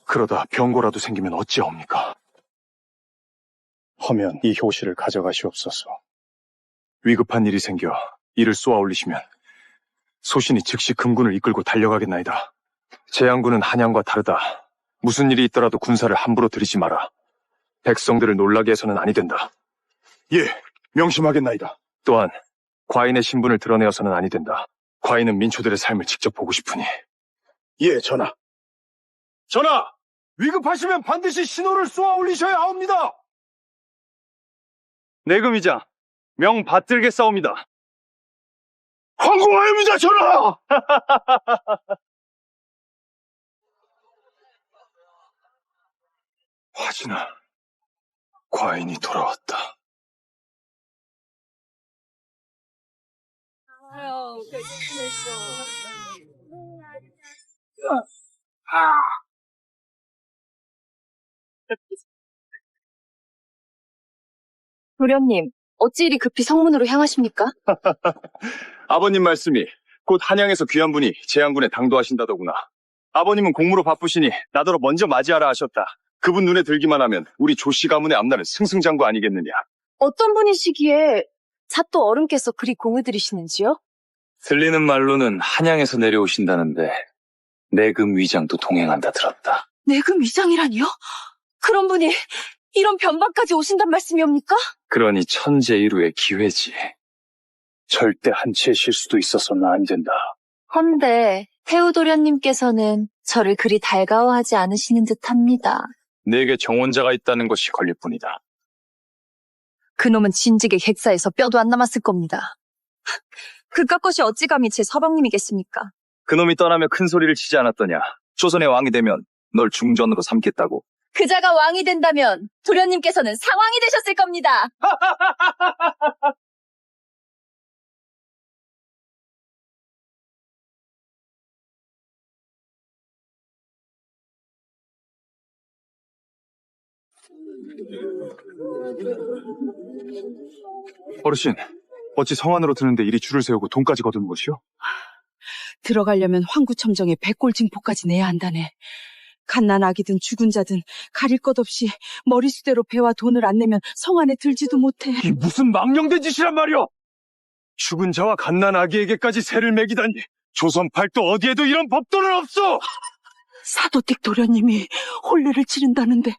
그러다 병고라도 생기면 어찌하옵니까? 허면 이 효시를 가져가시옵소서. 위급한 일이 생겨 이를 쏘아 올리시면 소신이 즉시 금군을 이끌고 달려가겠나이다. 재양군은 한양과 다르다. 무슨 일이 있더라도 군사를 함부로 들이지 마라. 백성들을 놀라게 해서는 아니 된다. 예, 명심하겠나이다. 또한 과인의 신분을 드러내어서는 아니 된다. 과인은 민초들의 삶을 직접 보고 싶으니. 예, 전하. 전하! 위급하시면 반드시 신호를 쏘아 올리셔야 하옵니다. 내금위장 명 받들겠사옵니다. 황공하옵니다, 전하! 화진아, 과인이 돌아왔다. 도련님, 어찌 이리 급히 성문으로 향하십니까? 아버님 말씀이 곧 한양에서 귀한 분이 재양군에 당도하신다더구나. 아버님은 공무로 바쁘시니 나더러 먼저 맞이하라 하셨다. 그분 눈에 들기만 하면 우리 조씨 가문의 앞날은 승승장구 아니겠느냐. 어떤 분이시기에 잣도 어른께서 그리 공을 들이시는지요? 들리는 말로는 한양에서 내려오신다는데 내금 위장도 동행한다 들었다. 내금 위장이라니요? 그런 분이 이런 변방까지 오신단 말씀이옵니까? 그러니 천재일우의 기회지. 절대 한치의 실수도 있어서는 안 된다. 헌데 태우도련님께서는 저를 그리 달가워하지 않으시는 듯합니다. 내게 정원자가 있다는 것이 걸릴 뿐이다. 그놈은 진즉에 객사에서 뼈도 안 남았을 겁니다. 그깟 것이 어찌 감히 제 서방님이겠습니까? 그놈이 떠나며 큰 소리를 치지 않았더냐. 조선의 왕이 되면 널 중전으로 삼겠다고. 그자가 왕이 된다면 도련님께서는 상왕이 되셨을 겁니다. 어르신, 어찌 성 안으로 드는데 이리 줄을 세우고 돈까지 거두는 것이요? 들어가려면 황구첨정에 백골징포까지 내야 한다네. 갓난 아기든 죽은 자든 가릴 것 없이 머리수대로 배와 돈을 안 내면 성 안에 들지도 못해. 이 무슨 망령된 짓이란 말이오! 죽은 자와 갓난 아기에게까지 세를 매기다니. 조선 팔도 어디에도 이런 법도는 없어! 사도댁 도련님이 혼례를 치른다는데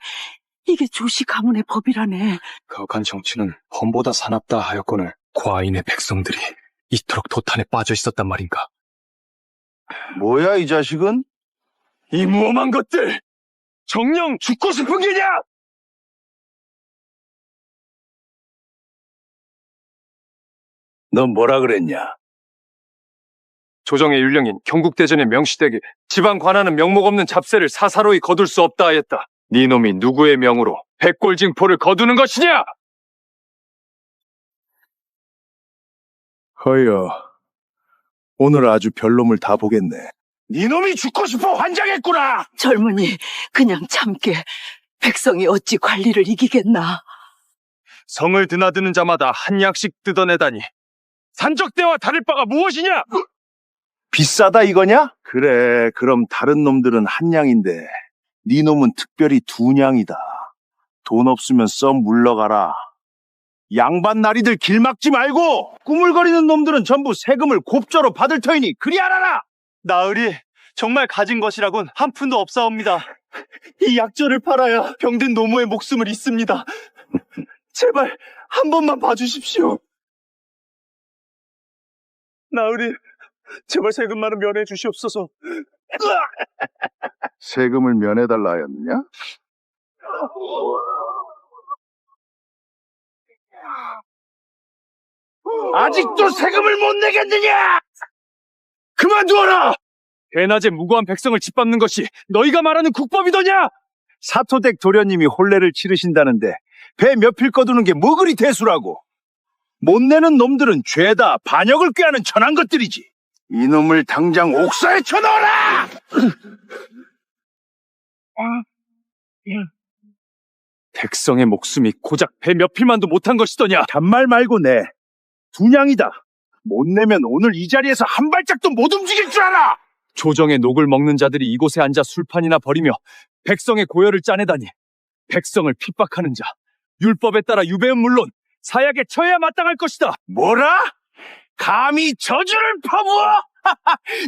이게 조씨 가문의 법이라네. 가혹한 정치는 범보다 사납다 하였거늘 과인의 백성들이 이토록 도탄에 빠져 있었단 말인가? 뭐야, 이 자식은? 이 무엄한 것들! 정녕 죽고 싶은 게냐! 넌 뭐라 그랬냐? 조정의 율령인 경국대전의 명시되게 지방 관하는 명목 없는 잡세를 사사로이 거둘 수 없다 하였다. 네 놈이 누구의 명으로 백골징포를 거두는 것이냐! 허여, 오늘 아주 별놈을 다 보겠네. 네 놈이 죽고 싶어 환장했구나! 젊은이 그냥 참게. 백성이 어찌 관리를 이기겠나. 성을 드나드는 자마다 한 약씩 뜯어내다니 산적대와 다를 바가 무엇이냐! 비싸다 이거냐? 그래, 그럼 다른 놈들은 한 냥인데 네 놈은 특별히 두 냥이다. 돈 없으면 썩 물러가라. 양반 나리들 길 막지 말고 꾸물거리는 놈들은 전부 세금을 곱저로 받을 터이니 그리 알아라. 나으리 정말 가진 것이라곤 한 푼도 없사옵니다. 이 약조를 팔아야 병든 노모의 목숨을 잇습니다. 제발 한 번만 봐주십시오. 나으리 제발 세금만은 면해 주시옵소서. 세금을 면해달라 하였느냐? 아직도 세금을 못 내겠느냐? 그만두어라! 대낮에 무고한 백성을 짓밟는 것이 너희가 말하는 국법이더냐? 사토댁 도련님이 혼례를 치르신다는데 배 몇 필 거두는 게 뭐 그리 대수라고? 못 내는 놈들은 죄다 반역을 꾀하는 천한 것들이지. 이놈을 당장 옥사에 쳐넣어라! 백성의 목숨이 고작 배 몇 필만도 못한 것이더냐? 잔말 말고 내. 두냥이다. 못 내면 오늘 이 자리에서 한 발짝도 못 움직일 줄 알아! 조정의 녹을 먹는 자들이 이곳에 앉아 술판이나 벌이며 백성의 고열을 짜내다니 백성을 핍박하는 자, 율법에 따라 유배은 물론 사약에 처해야 마땅할 것이다. 뭐라? 감히 저주를 퍼부어?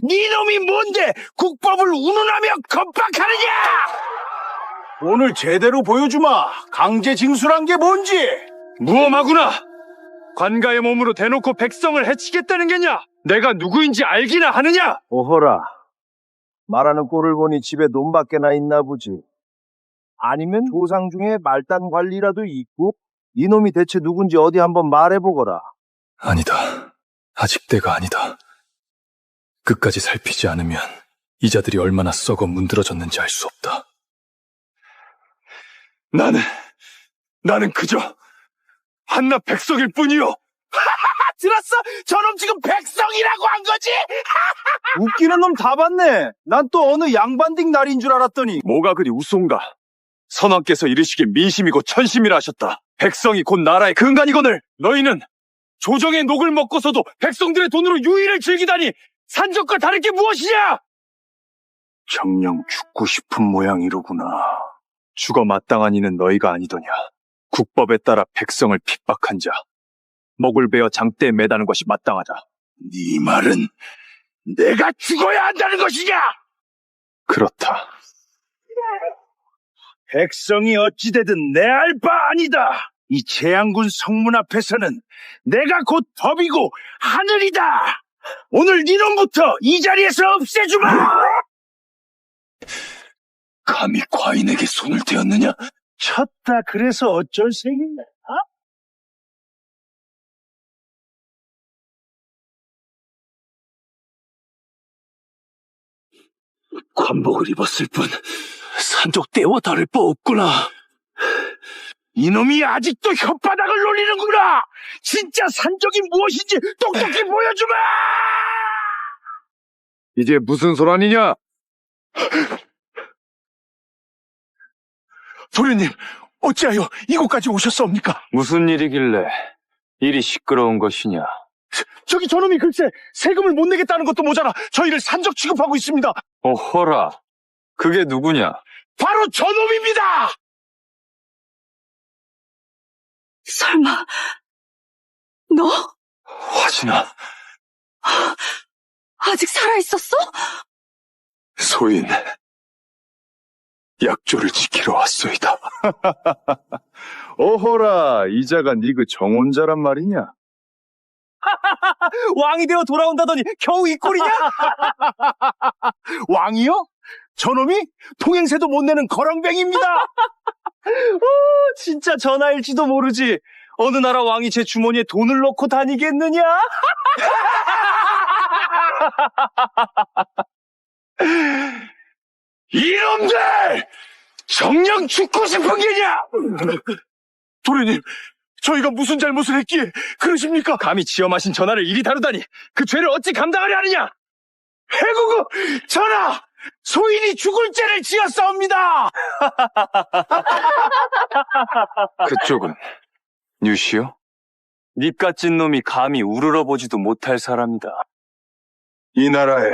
네 놈이 뭔데 국법을 운운하며 겁박하느냐? 오늘 제대로 보여주마. 강제 징수란 게 뭔지. 무엄하구나. 관가의 몸으로 대놓고 백성을 해치겠다는 게냐? 내가 누구인지 알기나 하느냐? 오호라. 말하는 꼴을 보니 집에 돈밖에 나 있나 보지. 아니면 조상 중에 말단 관리라도 있고 네 놈이 대체 누군지 어디 한번 말해보거라. 아니다. 아직 때가 아니다. 끝까지 살피지 않으면 이자들이 얼마나 썩어 문드러졌는지 알 수 없다. 나는 그저 한낱 백성일 뿐이요. 들었어? 저놈 지금 백성이라고 한 거지? 웃기는 놈 다 봤네. 난 또 어느 양반딩 날인 줄 알았더니. 뭐가 그리 우스운가? 선왕께서 이르시길 민심이고 천심이라 하셨다. 백성이 곧 나라의 근간이거늘 너희는 조정의 녹을 먹고서도 백성들의 돈으로 유의를 즐기다니 산적과 다를 게 무엇이냐? 정녕 죽고 싶은 모양이로구나. 죽어 마땅한 이는 너희가 아니더냐. 국법에 따라 백성을 핍박한 자, 목을 베어 장대에 매다는 것이 마땅하다. 네 말은 내가 죽어야 한다는 것이냐? 그렇다. 백성이 어찌되든 내 알 바 아니다. 이 재앙군 성문 앞에서는 내가 곧 법이고 하늘이다. 오늘 네 놈부터 이 자리에서 없애주마. 감히 과인에게 손을 대었느냐? 쳤다 그래서 어쩔 셈이냐? 관복을 입었을 뿐 산적 때와 다를 바 없구나. 이놈이 아직도 혓바닥을 놀리는구나. 진짜 산적이 무엇인지 똑똑히 보여주마. 이제 무슨 소란이냐? 도련님, 어찌하여 이곳까지 오셨사옵니까? 무슨 일이길래 이리 시끄러운 것이냐? 저기 저놈이 글쎄 세금을 못 내겠다는 것도 모자라 저희를 산적 취급하고 있습니다. 어허라, 그게 누구냐? 바로 저놈입니다. 설마 너 화진아, 아직 살아있었어? 소인, 약조를 지키러 왔소이다. 어허라, 이자가 네 그 정혼자란 말이냐? 왕이 되어 돌아온다더니 겨우 이 꼴이냐? 왕이요? 저놈이 통행세도 못 내는 거렁뱅입니다. 진짜 전하일지도 모르지. 어느 나라 왕이 제 주머니에 돈을 넣고 다니겠느냐? 이놈들! 정녕 죽고 싶은 게냐? 도련님, 저희가 무슨 잘못을 했기에 그러십니까? 감히 지어 마신 전하를 이리 다루다니 그 죄를 어찌 감당하려 하느냐? 해구구 전하! 소인이 죽을 죄를 지었사옵니다. 그쪽은 뉴시요? 닙같 찐 놈이 감히 우러러보지도 못할 사람이다. 이 나라에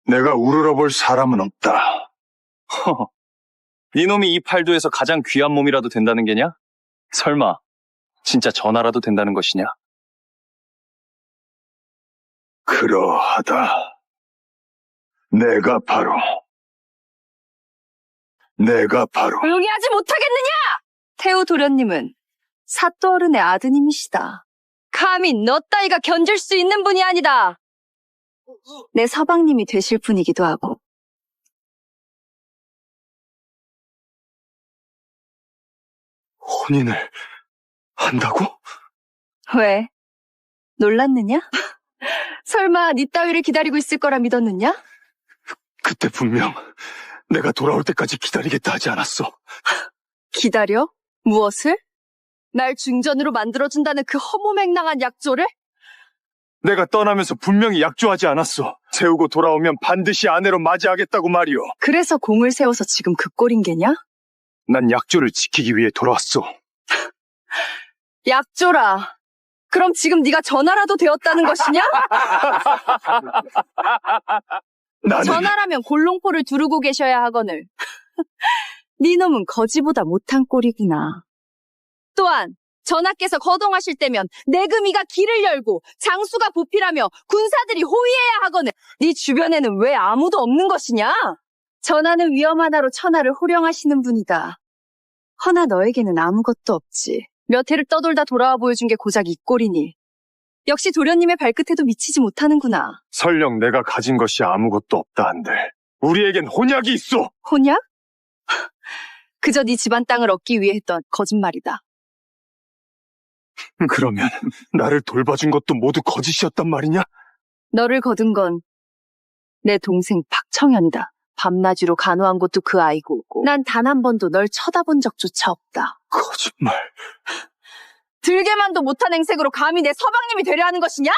내가 우러러볼 사람은 없다. 허허, 네 놈이 이 팔도에서 가장 귀한 몸이라도 된다는 게냐? 설마 진짜 전하라도 된다는 것이냐? 그러하다. 내가 바로 조용히 하지 못하겠느냐? 태우 도련님은 사또 어른의 아드님이시다. 감히 너 따위가 견딜 수 있는 분이 아니다. 내 서방님이 되실 분이기도 하고. 혼인을 한다고? 왜? 놀랐느냐? 설마 네 따위를 기다리고 있을 거라 믿었느냐? 그때 분명 내가 돌아올 때까지 기다리겠다 하지 않았어. 기다려? 무엇을? 날 중전으로 만들어준다는 그 허무맹랑한 약조를? 내가 떠나면서 분명히 약조하지 않았어. 세우고 돌아오면 반드시 아내로 맞이하겠다고 말이오. 그래서 공을 세워서 지금 그 꼴인 게냐? 난 약조를 지키기 위해 돌아왔어. 약조라. 그럼 지금 네가 전하라도 되었다는 것이냐? 나는 전하라면 골롱포를 두르고 계셔야 하거늘. 네 놈은 거지보다 못한 꼴이구나. 또한 전하께서 거동하실 때면 내금이가 길을 열고 장수가 보필하며 군사들이 호위해야 하거늘. 네 주변에는 왜 아무도 없는 것이냐? 전하는 위험 하나로 천하를 호령하시는 분이다. 허나 너에게는 아무것도 없지. 몇 해를 떠돌다 돌아와 보여준 게 고작 이 꼴이니. 역시 도련님의 발끝에도 미치지 못하는구나. 설령 내가 가진 것이 아무것도 없다 한들 우리에겐 혼약이 있어. 혼약? 그저 네 집안 땅을 얻기 위해 했던 거짓말이다. 그러면 나를 돌봐준 것도 모두 거짓이었단 말이냐? 너를 거둔 건 내 동생 박청현이다. 밤낮으로 간호한 것도 그 아이고, 난 단 한 번도 널 쳐다본 적조차 없다. 거짓말. 들게만도 못한 행색으로 감히 내 서방님이 되려 하는 것이냐?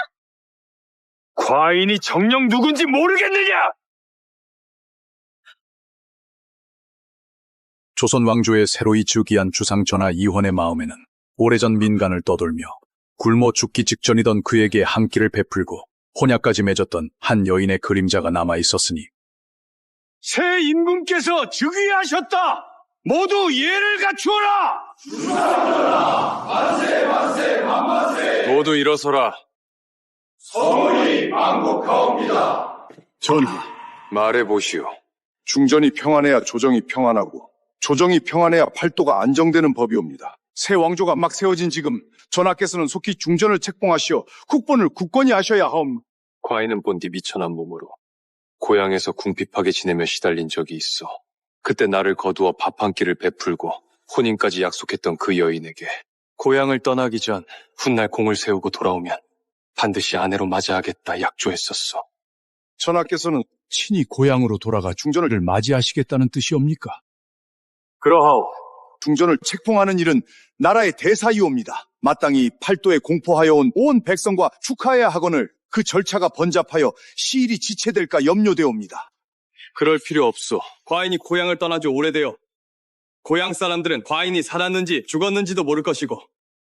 과인이 정녕 누군지 모르겠느냐? 조선 왕조의 새로이 즉위한 주상 전하 이헌의 마음에는 오래전 민간을 떠돌며 굶어 죽기 직전이던 그에게 한 끼를 베풀고 혼약까지 맺었던 한 여인의 그림자가 남아 있었으니 새 임금께서 즉위하셨다. 모두 예를 갖추어라. 모두 일어서라. 전하, 말해보시오. 중전이 평안해야 조정이 평안하고 조정이 평안해야 팔도가 안정되는 법이옵니다. 새 왕조가 막 세워진 지금 전하께서는 속히 중전을 책봉하시어 국본을 굳건히 하셔야 하옵. 과인은 본디 미천한 몸으로 고향에서 궁핍하게 지내며 시달린 적이 있어. 그때 나를 거두어 밥 한 끼를 베풀고 혼인까지 약속했던 그 여인에게 고향을 떠나기 전 훗날 공을 세우고 돌아오면 반드시 아내로 맞이하겠다 약조했었어. 전하께서는 친히 고향으로 돌아가 중전을 맞이하시겠다는 뜻이옵니까? 그러하오. 중전을 책봉하는 일은 나라의 대사이옵니다. 마땅히 팔도에 공포하여 온 온 백성과 축하해야 하거늘 그 절차가 번잡하여 시일이 지체될까 염려되옵니다. 그럴 필요 없소. 과인이 고향을 떠난 지 오래되어 고향 사람들은 과인이 살았는지 죽었는지도 모를 것이고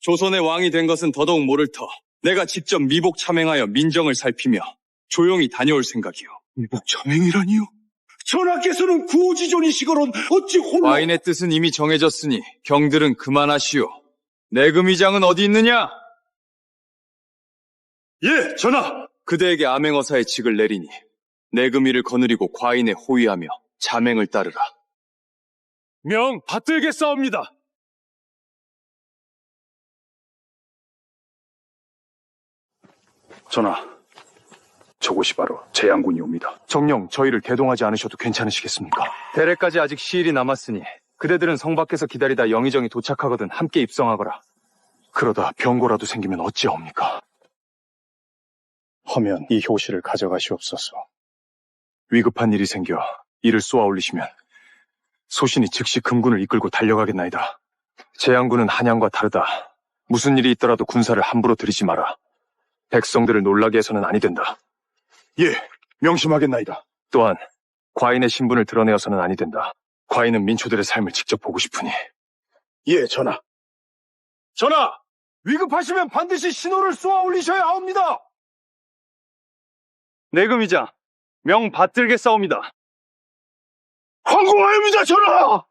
조선의 왕이 된 것은 더더욱 모를 터 내가 직접 미복 참행하여 민정을 살피며 조용히 다녀올 생각이오. 미복 참행이라니요? 전하께서는 구지존이시거론 어찌 홀로... 과인의 뜻은 이미 정해졌으니 경들은 그만하시오. 내금의장은 어디 있느냐? 예, 전하! 그대에게 암행어사의 직을 내리니 내금의를 거느리고 과인에 호위하며 자맹을 따르라. 명 받들겠사옵니다. 전하, 저곳이 바로 재양군이옵니다. 정녕 저희를 대동하지 않으셔도 괜찮으시겠습니까? 대례까지 아직 시일이 남았으니 그대들은 성 밖에서 기다리다 영의정이 도착하거든 함께 입성하거라. 그러다 병고라도 생기면 어찌하옵니까? 허면 이 효시를 가져가시옵소서. 위급한 일이 생겨 이를 쏘아 올리시면 소신이 즉시 금군을 이끌고 달려가겠나이다. 재양군은 한양과 다르다. 무슨 일이 있더라도 군사를 함부로 들이지 마라. 백성들을 놀라게 해서는 아니 된다. 예, 명심하겠나이다. 또한 과인의 신분을 드러내어서는 아니 된다. 과인은 민초들의 삶을 직접 보고 싶으니. 예, 전하. 전하! 위급하시면 반드시 신호를 쏘아 올리셔야 하옵니다. 내금의장, 명 받들겠사옵니다. 황공하옵니다, 전하!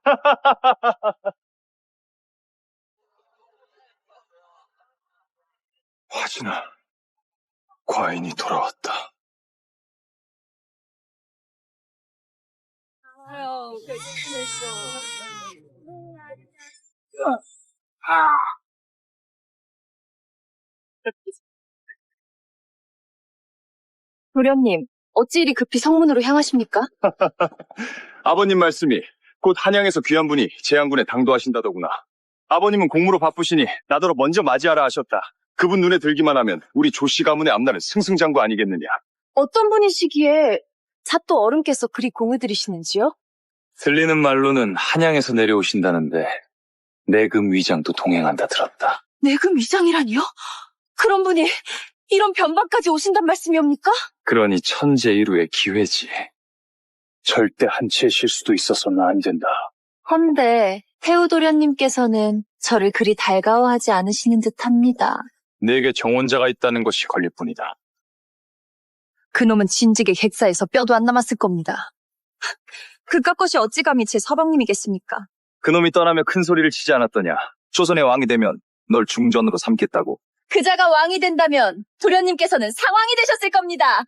화진아, 과인이 돌아왔다. 도련님, 어찌 이리 급히 성문으로 향하십니까? 아버님 말씀이 곧 한양에서 귀한 분이 제양군에 당도하신다더구나. 아버님은 공무로 바쁘시니 나더러 먼저 맞이하라 하셨다. 그분 눈에 들기만 하면 우리 조씨 가문의 앞날은 승승장구 아니겠느냐. 어떤 분이시기에 잣도 어른께서 그리 공을 들이시는지요? 들리는 말로는 한양에서 내려오신다는데 내금 위장도 동행한다 들었다. 내금 위장이라니요? 그런 분이 이런 변방까지 오신단 말씀이옵니까? 그러니 천재일우의 기회지. 절대 한치의 실수도 있어서는 안 된다. 헌데 테오도련님께서는 저를 그리 달가워하지 않으시는 듯합니다. 내게 정원자가 있다는 것이 걸릴 뿐이다. 그놈은 진즉에 객사에서 뼈도 안 남았을 겁니다. 그깟 것이 어찌 감히 제 서방님이겠습니까? 그놈이 떠나며 큰 소리를 치지 않았더냐. 조선의 왕이 되면 널 중전으로 삼겠다고. 그자가 왕이 된다면 도련님께서는 상왕이 되셨을 겁니다.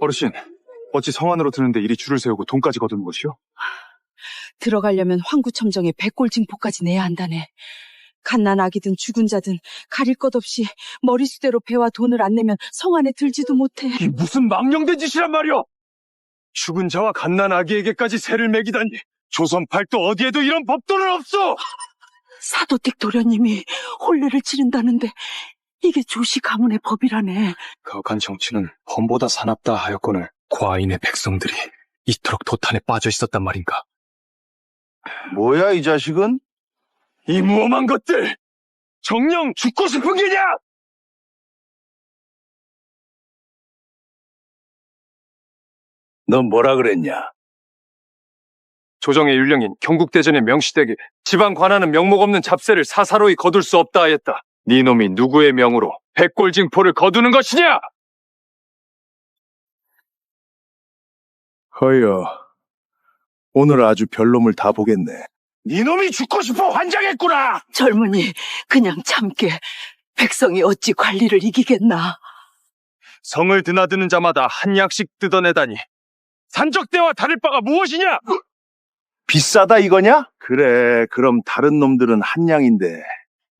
어르신, 어찌 성 안으로 드는데 이리 줄을 세우고 돈까지 거두는 것이오? 들어가려면 황구첨정에 백골징포까지 내야 한다네. 갓난 아기든 죽은 자든 가릴 것 없이 머리수대로 배와 돈을 안 내면 성 안에 들지도 못해. 이 무슨 망령된 짓이란 말이오! 죽은 자와 갓난 아기에게까지 세를 매기다니 조선 팔도 어디에도 이런 법도는 없어! 사도댁 도련님이 혼례를 치른다는데 이게 조씨 가문의 법이라네. 거간 정치는 범보다 사납다 하였거늘 과인의 백성들이 이토록 도탄에 빠져 있었단 말인가? 뭐야, 이 자식은? 이 무엄한 것들! 정녕 죽고 싶은 게냐! 넌 뭐라 그랬냐? 조정의 율령인 경국대전의 명시되게 지방 관하는 명목 없는 잡세를 사사로이 거둘 수 없다 하였다. 네 놈이 누구의 명으로 백골징포를 거두는 것이냐! 허여, 오늘 아주 별놈을 다 보겠네. 네 놈이 죽고 싶어 환장했구나! 젊은이 그냥 참게. 백성이 어찌 관리를 이기겠나. 성을 드나드는 자마다 한 약씩 뜯어내다니 산적대와 다를 바가 무엇이냐! 비싸다 이거냐? 그래, 그럼 다른 놈들은 한 냥인데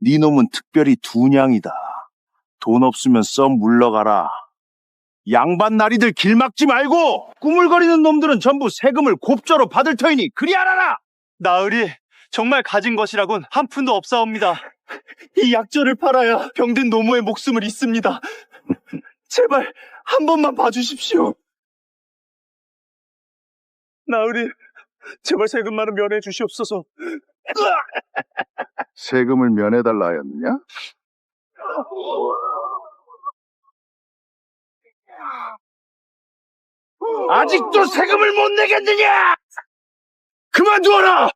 네 놈은 특별히 두 냥이다. 돈 없으면 썩 물러가라. 양반 나리들 길 막지 말고 꾸물거리는 놈들은 전부 세금을 곱저로 받을 터이니 그리 알아라. 나으리 정말 가진 것이라곤 한 푼도 없사옵니다. 이 약조를 팔아야 병든 노모의 목숨을 잇습니다. 제발 한 번만 봐주십시오. 나으리 제발 세금만은 면해 주시옵소서. 세금을 면해달라 하였느냐? 아직도 세금을 못 내겠느냐! 그만두어라!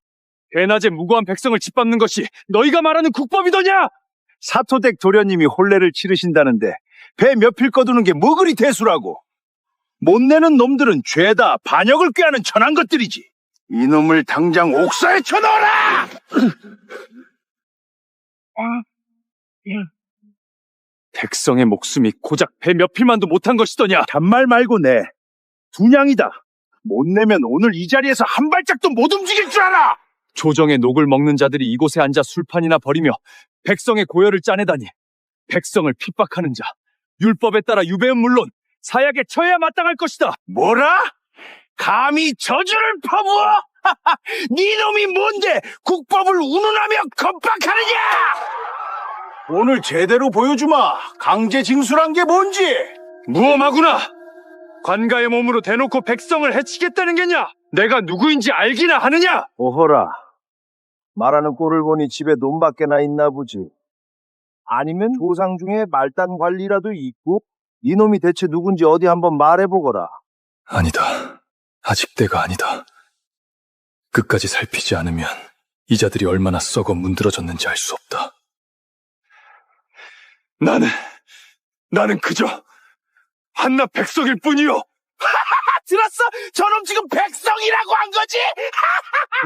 대낮에 무고한 백성을 짓밟는 것이 너희가 말하는 국법이더냐! 사토댁 도련님이 혼례를 치르신다는데 배 몇 필 거두는 게 뭐 그리 대수라고. 못 내는 놈들은 죄다 반역을 꾀하는 천한 것들이지. 이놈을 당장 옥사에 쳐넣어라! 백성의 목숨이 고작 배 몇 필만도 못한 것이더냐! 잔말 말고 내. 두 냥이다. 못 내면 오늘 이 자리에서 한 발짝도 못 움직일 줄 알아! 조정의 녹을 먹는 자들이 이곳에 앉아 술판이나 벌이며 백성의 고열을 짜내다니 백성을 핍박하는 자, 율법에 따라 유배는 물론 사약에 처해야 마땅할 것이다. 뭐라? 감히 저주를 퍼부어? 네 놈이 뭔데 국법을 운운하며 겁박하느냐? 오늘 제대로 보여주마. 강제 징수란 게 뭔지. 무엄하구나! 관가의 몸으로 대놓고 백성을 해치겠다는 게냐? 내가 누구인지 알기나 하느냐? 오호라. 말하는 꼴을 보니 집에 돈밖에나 있나 보지. 아니면 조상 중에 말단 관리라도 있고? 이놈이 대체 누군지 어디 한번 말해보거라. 아니다. 아직 때가 아니다. 끝까지 살피지 않으면 이 자들이 얼마나 썩어 문드러졌는지 알 수 없다. 나는 그저 한낱 백성일 뿐이요. 들었어? 저놈 지금 백성이라고 한 거지?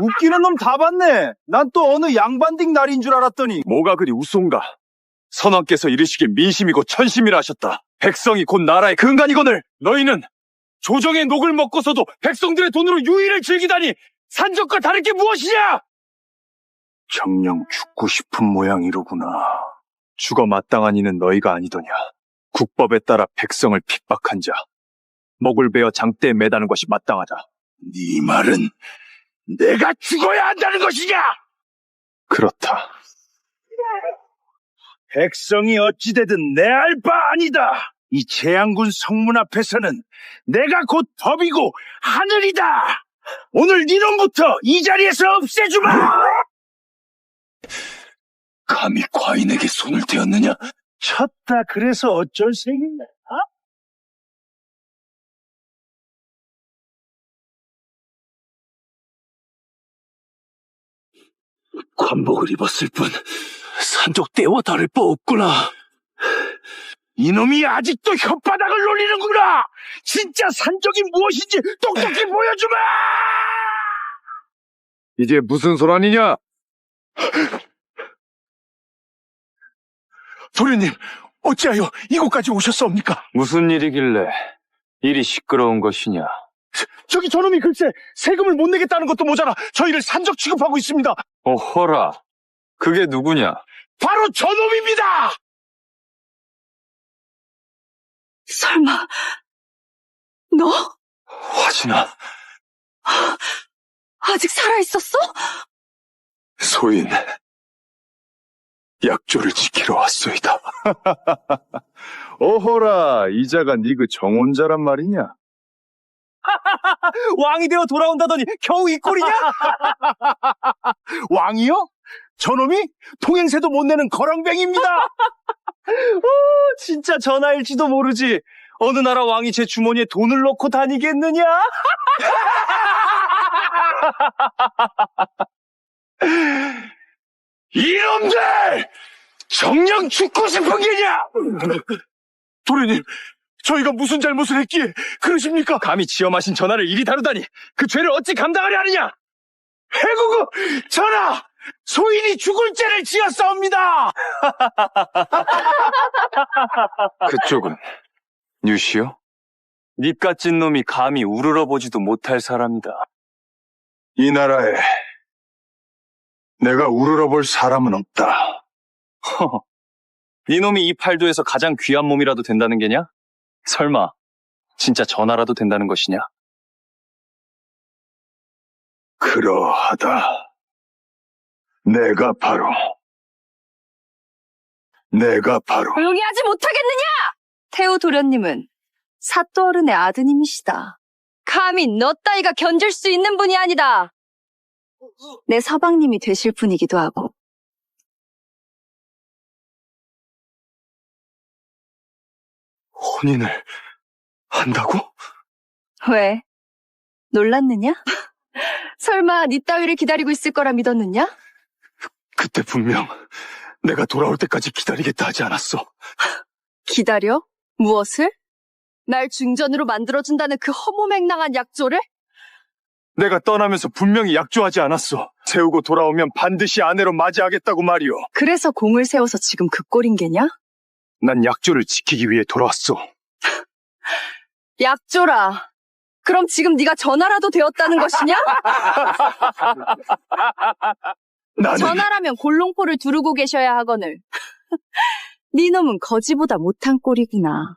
웃기는 놈 다 봤네. 난 또 어느 양반딩 날인 줄 알았더니. 뭐가 그리 우스운가? 선왕께서 이르시길 민심이고 천심이라 하셨다. 백성이 곧 나라의 근간이거늘 너희는 조정의 녹을 먹고서도 백성들의 돈으로 유의를 즐기다니 산적과 다를 게 무엇이냐? 정녕 죽고 싶은 모양이로구나. 죽어 마땅한 이는 너희가 아니더냐. 국법에 따라 백성을 핍박한 자, 목을 베어 장대에 매다는 것이 마땅하다. 네 말은 내가 죽어야 한다는 것이냐? 그렇다. 백성이 어찌되든 내 알 바 아니다. 이 재앙군 성문 앞에서는 내가 곧 법이고 하늘이다. 오늘 니놈부터 이 자리에서 없애주마. 감히 과인에게 손을 대었느냐? 쳤다 그래서 어쩔 셈이냐? 관복을 입었을 뿐 산적 때와 다를 바 없구나. 이놈이 아직도 혓바닥을 놀리는구나. 진짜 산적이 무엇인지 똑똑히 보여주마. 이게 무슨 소란이냐? 도련님, 어찌하여 이곳까지 오셨사옵니까? 무슨 일이길래 일이 시끄러운 것이냐? 저기 저놈이 글쎄 세금을 못 내겠다는 것도 모자라 저희를 산적 취급하고 있습니다. 어허라, 그게 누구냐? 바로 저놈입니다. 설마, 너? 화진아, 아직 살아있었어? 소인, 약조를 지키러 왔소이다. 어허라, 이자가 니 그 정혼자란 말이냐? 왕이 되어 돌아온다더니 겨우 이 꼴이냐? 왕이요? 저놈이 통행세도 못 내는 거렁뱅입니다. 진짜 전하일지도 모르지. 어느 나라 왕이 제 주머니에 돈을 넣고 다니겠느냐? 이놈들! 정녕 죽고 싶은 게냐? 도련님, 저희가 무슨 잘못을 했기에 그러십니까? 감히 지어 마신 전하를 이리 다루다니 그 죄를 어찌 감당하려 하느냐? 해구구 전하! 소인이 죽을 죄를 지었사옵니다. 그쪽은 뉴시요? 닙같진 놈이 감히 우러러보지도 못할 사람이다. 이 나라에 내가 우러러볼 사람은 없다. 허허, 이놈이 이 팔도에서 가장 귀한 몸이라도 된다는 게냐? 설마 진짜 전하라도 된다는 것이냐? 그러하다. 내가 바로 조용히 하지 못하겠느냐? 태우 도련님은 사또 어른의 아드님이시다. 감히 너 따위가 견딜 수 있는 분이 아니다. 내 서방님이 되실 분이기도 하고. 혼인을 한다고? 왜? 놀랐느냐? 설마 네 따위를 기다리고 있을 거라 믿었느냐? 그때 분명 내가 돌아올 때까지 기다리겠다 하지 않았어. 기다려? 무엇을? 날 중전으로 만들어준다는 그 허무맹랑한 약조를? 내가 떠나면서 분명히 약조하지 않았어. 세우고 돌아오면 반드시 아내로 맞이하겠다고 말이오. 그래서 공을 세워서 지금 그 꼴인 게냐? 난 약조를 지키기 위해 돌아왔어. 약조라. 그럼 지금 네가 전하라도 되었다는 것이냐? 나는 전하라면 골롱포를 두르고 계셔야 하거늘. 네 놈은 거지보다 못한 꼴이구나.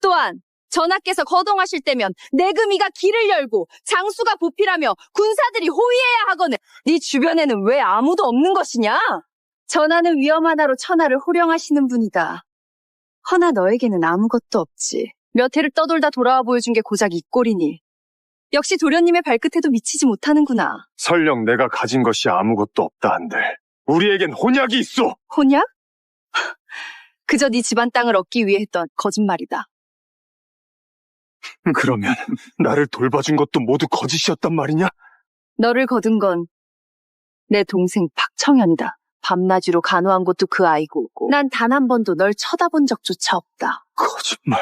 또한 전하께서 거동하실 때면 내금이가 길을 열고 장수가 보필하며 군사들이 호위해야 하거늘. 네 주변에는 왜 아무도 없는 것이냐? 전하는 위험 하나로 천하를 호령하시는 분이다. 허나 너에게는 아무것도 없지. 몇 해를 떠돌다 돌아와 보여준 게 고작 이 꼴이니. 역시 도련님의 발끝에도 미치지 못하는구나. 설령 내가 가진 것이 아무것도 없다 한들 우리에겐 혼약이 있어. 혼약? 그저 네 집안 땅을 얻기 위해 했던 거짓말이다. 그러면 나를 돌봐준 것도 모두 거짓이었단 말이냐? 너를 거둔 건 내 동생 박청현이다. 밤낮으로 간호한 것도 그 아이고, 난 단 한 번도 널 쳐다본 적조차 없다. 거짓말.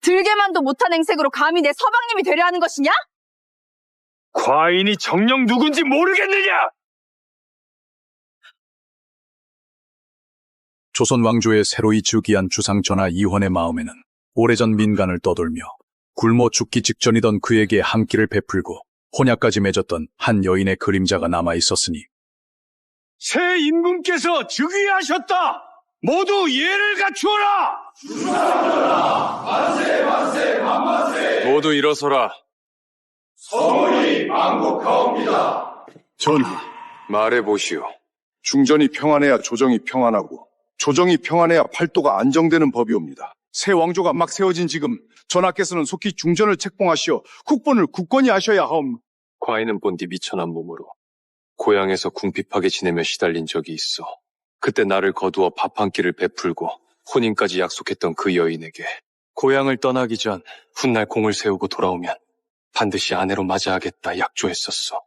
들게만도 못한 행색으로 감히 내 서방님이 되려 하는 것이냐? 과인이 정녕 누군지 모르겠느냐? 조선 왕조의 새로이 즉위한 주상 전하 이헌의 마음에는 오래전 민간을 떠돌며 굶어 죽기 직전이던 그에게 한 끼를 베풀고 혼약까지 맺었던 한 여인의 그림자가 남아 있었으니 새 임금께서 즉위하셨다. 모두 예를 갖추어라. 모두 일어서라. 전하, 말해보시오. 중전이 평안해야 조정이 평안하고 조정이 평안해야 팔도가 안정되는 법이옵니다. 새 왕조가 막 세워진 지금 전하께서는 속히 중전을 책봉하시어 국본을 굳건히 하셔야 하옵니다. 과인은 본디 미천한 몸으로 고향에서 궁핍하게 지내며 시달린 적이 있어. 그때 나를 거두어 밥 한 끼를 베풀고 혼인까지 약속했던 그 여인에게 고향을 떠나기 전 훗날 공을 세우고 돌아오면 반드시 아내로 맞이하겠다 약조했었어.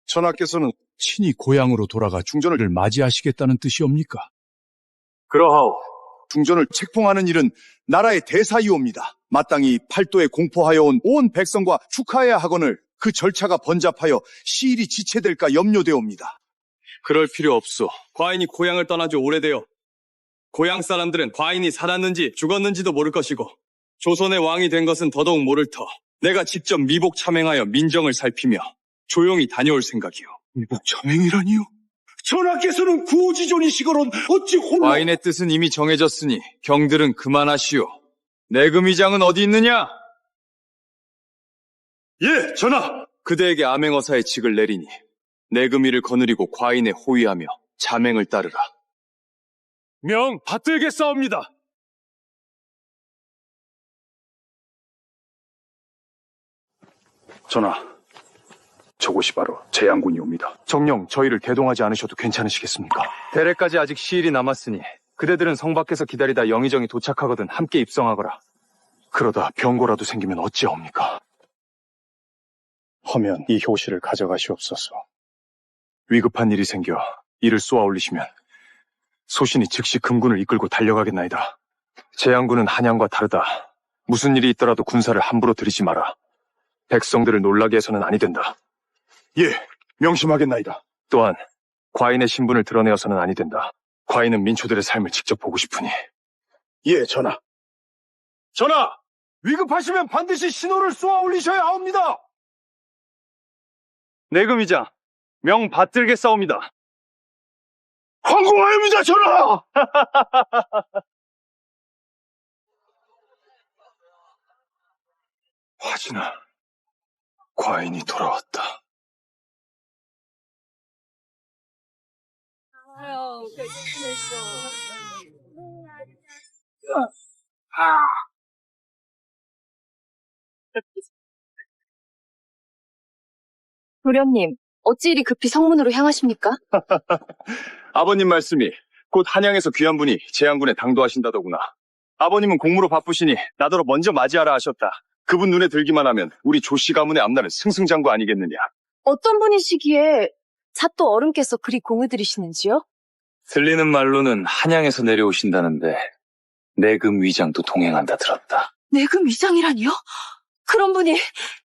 전하께서는 친히 고향으로 돌아가 중전을 맞이하시겠다는 뜻이옵니까? 그러하오. 중전을 책봉하는 일은 나라의 대사이옵니다. 마땅히 팔도에 공포하여 온 온 백성과 축하해야 하거늘 그 절차가 번잡하여 시일이 지체될까 염려되옵니다. 그럴 필요 없소. 과인이 고향을 떠난 지 오래되어 고향 사람들은 과인이 살았는지 죽었는지도 모를 것이고 조선의 왕이 된 것은 더더욱 모를 터 내가 직접 미복 참행하여 민정을 살피며 조용히 다녀올 생각이오. 미복 참행이라니요? 전하께서는 구호지존이시거론 어찌 홀로... 과인의 뜻은 이미 정해졌으니 경들은 그만하시오. 내금위장은 어디 있느냐? 예, 전하! 그대에게 암행어사의 직을 내리니 내금위를 거느리고 과인에 호위하며 자맹을 따르라. 명 받들겠사옵니다. 전하, 저곳이 바로 재양군이옵니다. 정령 저희를 대동하지 않으셔도 괜찮으시겠습니까? 대례까지 아직 시일이 남았으니 그대들은 성 밖에서 기다리다 영의정이 도착하거든 함께 입성하거라. 그러다 병고라도 생기면 어찌하옵니까? 허면 이 효시를 가져가시옵소서. 위급한 일이 생겨 이를 쏘아 올리시면 소신이 즉시 금군을 이끌고 달려가겠나이다. 재양군은 한양과 다르다. 무슨 일이 있더라도 군사를 함부로 들이지 마라. 백성들을 놀라게 해서는 아니 된다. 예, 명심하겠나이다. 또한 과인의 신분을 드러내어서는 아니 된다. 과인은 민초들의 삶을 직접 보고 싶으니. 예, 전하. 전하! 위급하시면 반드시 신호를 쏘아 올리셔야 하옵니다. 내금위장 명 받들겠사옵니다. 황공하옵니다, 전하! 화진아, 과인이 돌아왔다. 도련님, 어찌 이리 급히 성문으로 향하십니까? 아버님 말씀이 곧 한양에서 귀한 분이 재양군에 당도하신다더구나. 아버님은 공무로 바쁘시니 나더러 먼저 맞이하라 하셨다. 그분 눈에 들기만 하면 우리 조씨 가문의 앞날은 승승장구 아니겠느냐. 어떤 분이시기에 잣도 어른께서 그리 공을 들이시는지요? 들리는 말로는 한양에서 내려오신다는데 내금 위장도 동행한다 들었다. 내금 위장이라니요? 그런 분이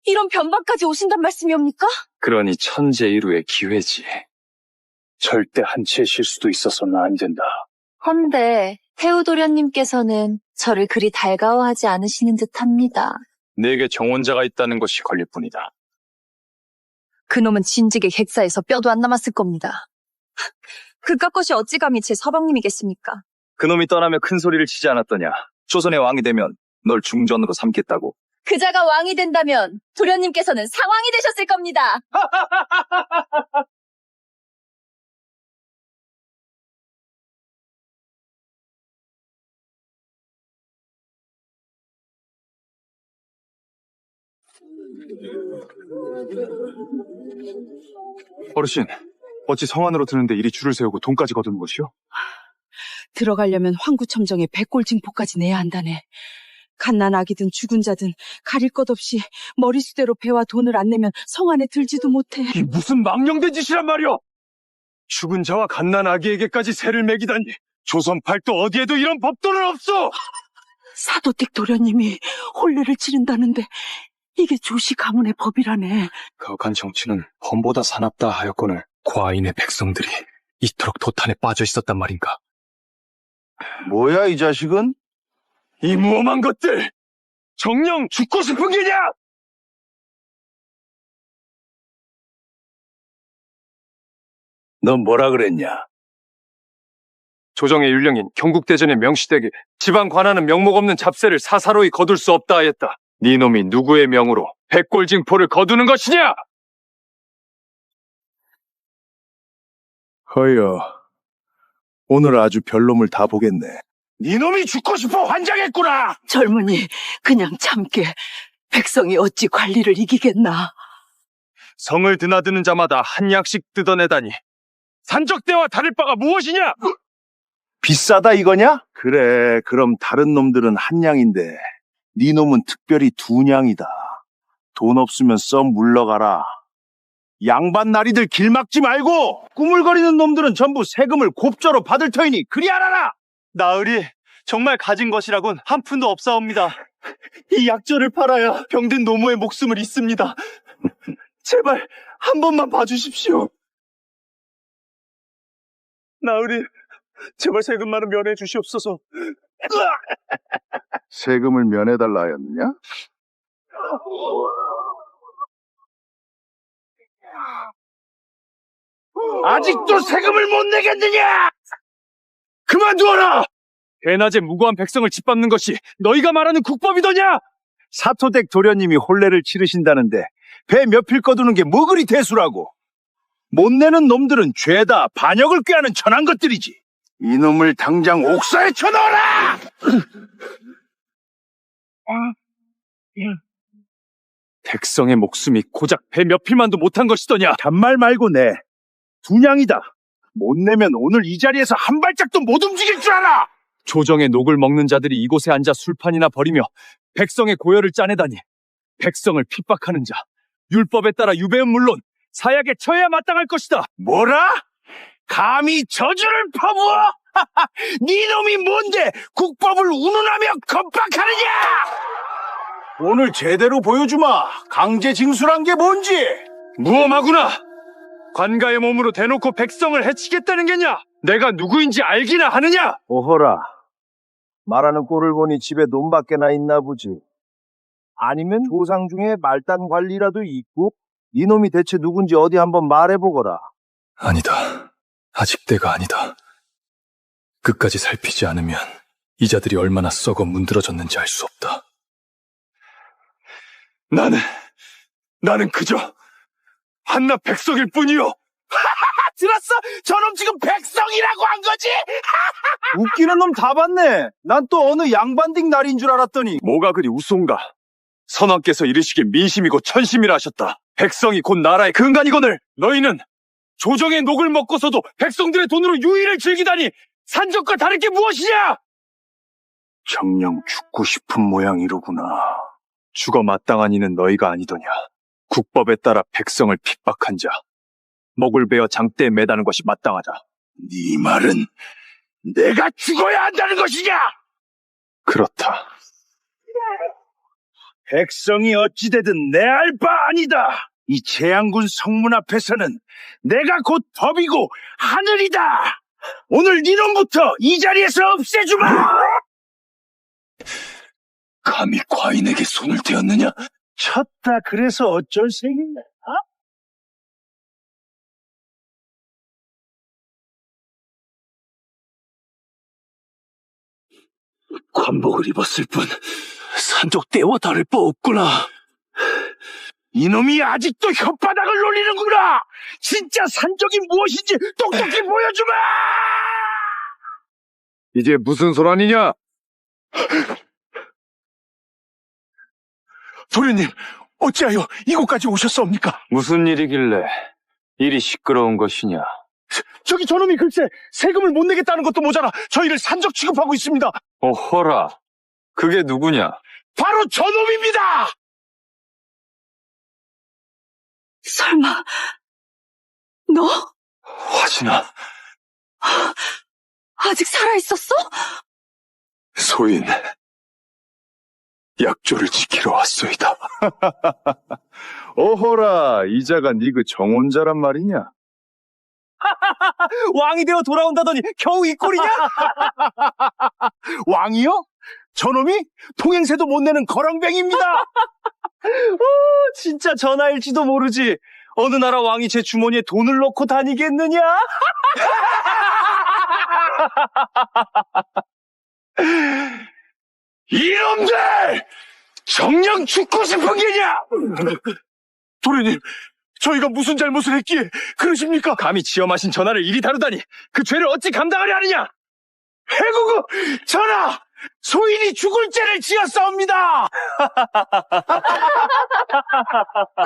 이런 변방까지 오신단 말씀이옵니까? 그러니 천재일우의 기회지. 절대 한치의 실수도 있어서는 안 된다. 헌데 태우도련님께서는 저를 그리 달가워하지 않으시는 듯합니다. 내게 정원자가 있다는 것이 걸릴 뿐이다. 그놈은 진즉에 객사에서 뼈도 안 남았을 겁니다. 그깟 것이 어찌 감히 제 서방님이겠습니까? 그놈이 떠나며 큰 소리를 치지 않았더냐. 조선의 왕이 되면 널 중전으로 삼겠다고. 그자가 왕이 된다면 도련님께서는 상왕이 되셨을 겁니다. 어르신, 어찌 성 안으로 드는데 이리 줄을 세우고 돈까지 거두는 것이요? 들어가려면 황구청정에 백골징포까지 내야 한다네. 갓난 아기든 죽은 자든 가릴 것 없이 머리수대로 배와 돈을 안 내면 성 안에 들지도 못해. 이 무슨 망령된 짓이란 말이오! 죽은 자와 갓난 아기에게까지 세를 매기다니. 조선 팔도 어디에도 이런 법도는 없어! 사도댁 도련님이 혼례를 치른다는데 이게 조씨 가문의 법이라네. 거간 정치는 범보다 사납다 하였거늘 과인의 백성들이 이토록 도탄에 빠져 있었단 말인가? 뭐야, 이 자식은? 이 무엄한 것들! 정녕 죽고 싶은 게냐? 넌 뭐라 그랬냐? 조정의 율령인 경국대전의 명시되게 지방 관하는 명목 없는 잡세를 사사로이 거둘 수 없다 하였다. 네 놈이 누구의 명으로 백골징포를 거두는 것이냐? 허여, 오늘 아주 별놈을 다 보겠네. 니놈이 죽고 싶어 환장했구나! 젊은이, 그냥 참게. 백성이 어찌 관리를 이기겠나. 성을 드나드는 자마다 한 약씩 뜯어내다니 산적대와 다를 바가 무엇이냐? 비싸다 이거냐? 그래, 그럼 다른 놈들은 한 양인데 네 놈은 특별히 두 냥이다. 돈 없으면 썩 물러가라. 양반 나리들 길 막지 말고 꾸물거리는 놈들은 전부 세금을 곱저로 받을 터이니 그리 알아라. 나으리 정말 가진 것이라곤 한 푼도 없사옵니다. 이 약조를 팔아야 병든 노모의 목숨을 잇습니다. 제발 한 번만 봐주십시오. 나으리 제발 세금만은 면해 주시옵소서. 세금을 면해달라 하였느냐? 아직도 세금을 못 내겠느냐? 그만두어라! 대낮에 무고한 백성을 짓밟는 것이 너희가 말하는 국법이더냐? 사토댁 도련님이 혼례를 치르신다는데 배 몇 필 거두는 게 뭐 그리 대수라고. 못 내는 놈들은 죄다 반역을 꾀하는 천한 것들이지. 이놈을 당장 옥사에 쳐넣어라! 백성의 목숨이 고작 배 몇 필만도 못한 것이더냐? 잔말 말고 내. 두 냥이다. 못 내면 오늘 이 자리에서 한 발짝도 못 움직일 줄 알아! 조정의 녹을 먹는 자들이 이곳에 앉아 술판이나 벌이며 백성의 고열을 짜내다니 백성을 핍박하는 자 율법에 따라 유배은 물론 사약에 처해야 마땅할 것이다. 뭐라? 감히 저주를 퍼부어? 네 놈이 뭔데 국법을 운운하며 겁박하느냐? 오늘 제대로 보여주마. 강제 징수란 게 뭔지. 무엄하구나. 관가의 몸으로 대놓고 백성을 해치겠다는 게냐? 내가 누구인지 알기나 하느냐? 오호라. 말하는 꼴을 보니 집에 돈밖에나 있나 보지. 아니면 조상 중에 말단 관리라도 있고? 이놈이 대체 누군지 어디 한번 말해보거라. 아니다. 아직 때가 아니다. 끝까지 살피지 않으면 이자들이 얼마나 썩어 문드러졌는지 알 수 없다. 나는 그저 한낱 백성일 뿐이요. 들었어? 저놈 지금 백성이라고 한 거지? 웃기는 놈 다 봤네. 난 또 어느 양반딩 날인 줄 알았더니. 뭐가 그리 우스운가? 선왕께서 이르시길 민심이고 천심이라 하셨다. 백성이 곧 나라의 근간이거늘 너희는 조정의 녹을 먹고서도 백성들의 돈으로 유의를 즐기다니 산적과 다를 게 무엇이냐? 정녕 죽고 싶은 모양이로구나. 죽어 마땅한 이는 너희가 아니더냐. 국법에 따라 백성을 핍박한 자 먹을 베어 장대에 매다는 것이 마땅하다. 네 말은 내가 죽어야 한다는 것이냐? 그렇다. 백성이 어찌되든 내 알 바 아니다. 이 재앙군 성문 앞에서는 내가 곧 법이고 하늘이다. 오늘 니놈부터 이 자리에서 없애주마. 감히 과인에게 손을 대었느냐? 쳤다 그래서 어쩔 셈이냐? 관복을 입었을 뿐 산적 때와 다를 바 없구나. 이놈이 아직도 혓바닥을 놀리는구나. 진짜 산적이 무엇인지 똑똑히 보여주마. 이게 무슨 소란이냐? 도련님, 어찌하여 이곳까지 오셨사옵니까? 무슨 일이길래 이리 시끄러운 것이냐? 저기 저놈이 글쎄 세금을 못 내겠다는 것도 모자라 저희를 산적 취급하고 있습니다. 어허라, 그게 누구냐? 바로 저놈입니다. 설마, 너 화진아, 아직 살아있었어? 소인, 약조를 지키러 왔소이다. 어허라, 이자가 네 그 정혼자란 말이냐? 왕이 되어 돌아온다더니 겨우 이 꼴이냐? 왕이요? 저놈이 통행세도 못 내는 거렁뱅입니다. 진짜 전하일지도 모르지. 어느 나라 왕이 제 주머니에 돈을 넣고 다니겠느냐? 이놈들! 정녕 죽고 싶은 게냐? 도련님, 저희가 무슨 잘못을 했기에 그러십니까? 감히 지엄하신 전하를 이리 다루다니 그 죄를 어찌 감당하려 하느냐? 해구구 전하! 소인이 죽을 죄를 지었사옵니다.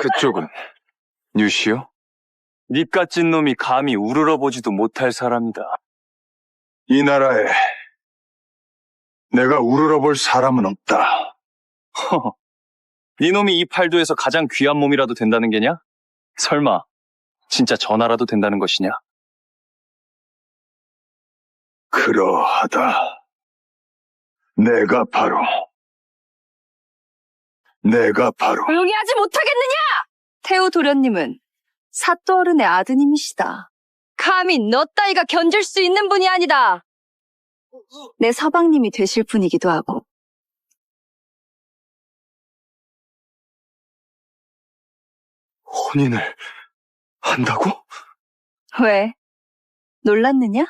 그쪽은 뉴시요? 닙같은 놈이 감히 우러러보지도 못할 사람이다. 이 나라에 내가 우러러볼 사람은 없다. 네 놈이 이 팔도에서 가장 귀한 몸이라도 된다는 게냐? 설마 진짜 전하라도 된다는 것이냐? 그러하다. 내가 바로 조용히 하지 못하겠느냐? 태우 도련님은 사또 어른의 아드님이시다. 감히 너 따위가 견딜 수 있는 분이 아니다. 내 서방님이 되실 분이기도 하고. 혼인을 한다고? 왜? 놀랐느냐?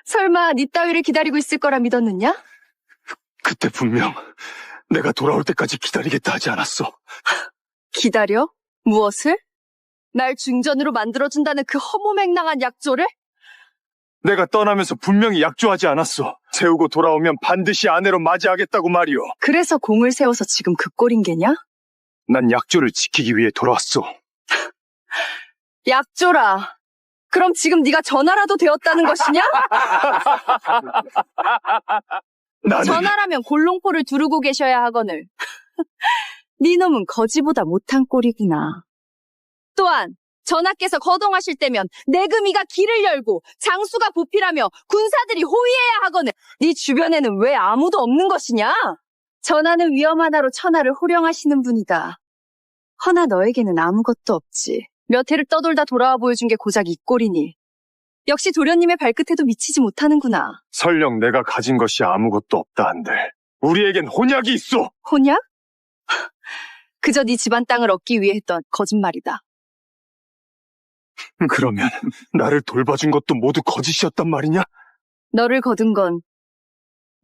설마 네 따위를 기다리고 있을 거라 믿었느냐? 그때 분명 내가 돌아올 때까지 기다리겠다 하지 않았어. 기다려? 무엇을? 날 중전으로 만들어준다는 그 허무맹랑한 약조를? 내가 떠나면서 분명히 약조하지 않았어. 세우고 돌아오면 반드시 아내로 맞이하겠다고 말이오. 그래서 공을 세워서 지금 그 꼴인 게냐? 난 약조를 지키기 위해 돌아왔어. 약조라. 그럼 지금 네가 전하라도 되었다는 것이냐? 나는 전하라면 골롱포를 두르고 계셔야 하거늘. 네 놈은 거지보다 못한 꼴이구나. 또한 전하께서 거동하실 때면 내금이가 길을 열고 장수가 보필하며 군사들이 호위해야 하거늘. 네 주변에는 왜 아무도 없는 것이냐? 전하는 위험 하나로 천하를 호령하시는 분이다. 허나 너에게는 아무것도 없지. 몇 해를 떠돌다 돌아와 보여준 게 고작 이 꼴이니. 역시 도련님의 발끝에도 미치지 못하는구나. 설령 내가 가진 것이 아무것도 없다 한들 우리에겐 혼약이 있어. 혼약? 그저 네 집안 땅을 얻기 위해 했던 거짓말이다. 그러면 나를 돌봐준 것도 모두 거짓이었단 말이냐? 너를 거둔 건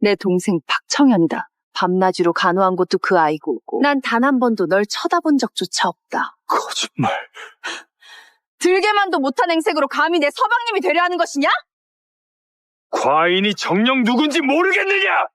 내 동생 박청현이다. 밤낮으로 간호한 것도 그 아이고, 난 단 한 번도 널 쳐다본 적조차 없다. 거짓말. 들게만도 못한 행색으로 감히 내 서방님이 되려 하는 것이냐? 과인이 정녕 누군지 모르겠느냐?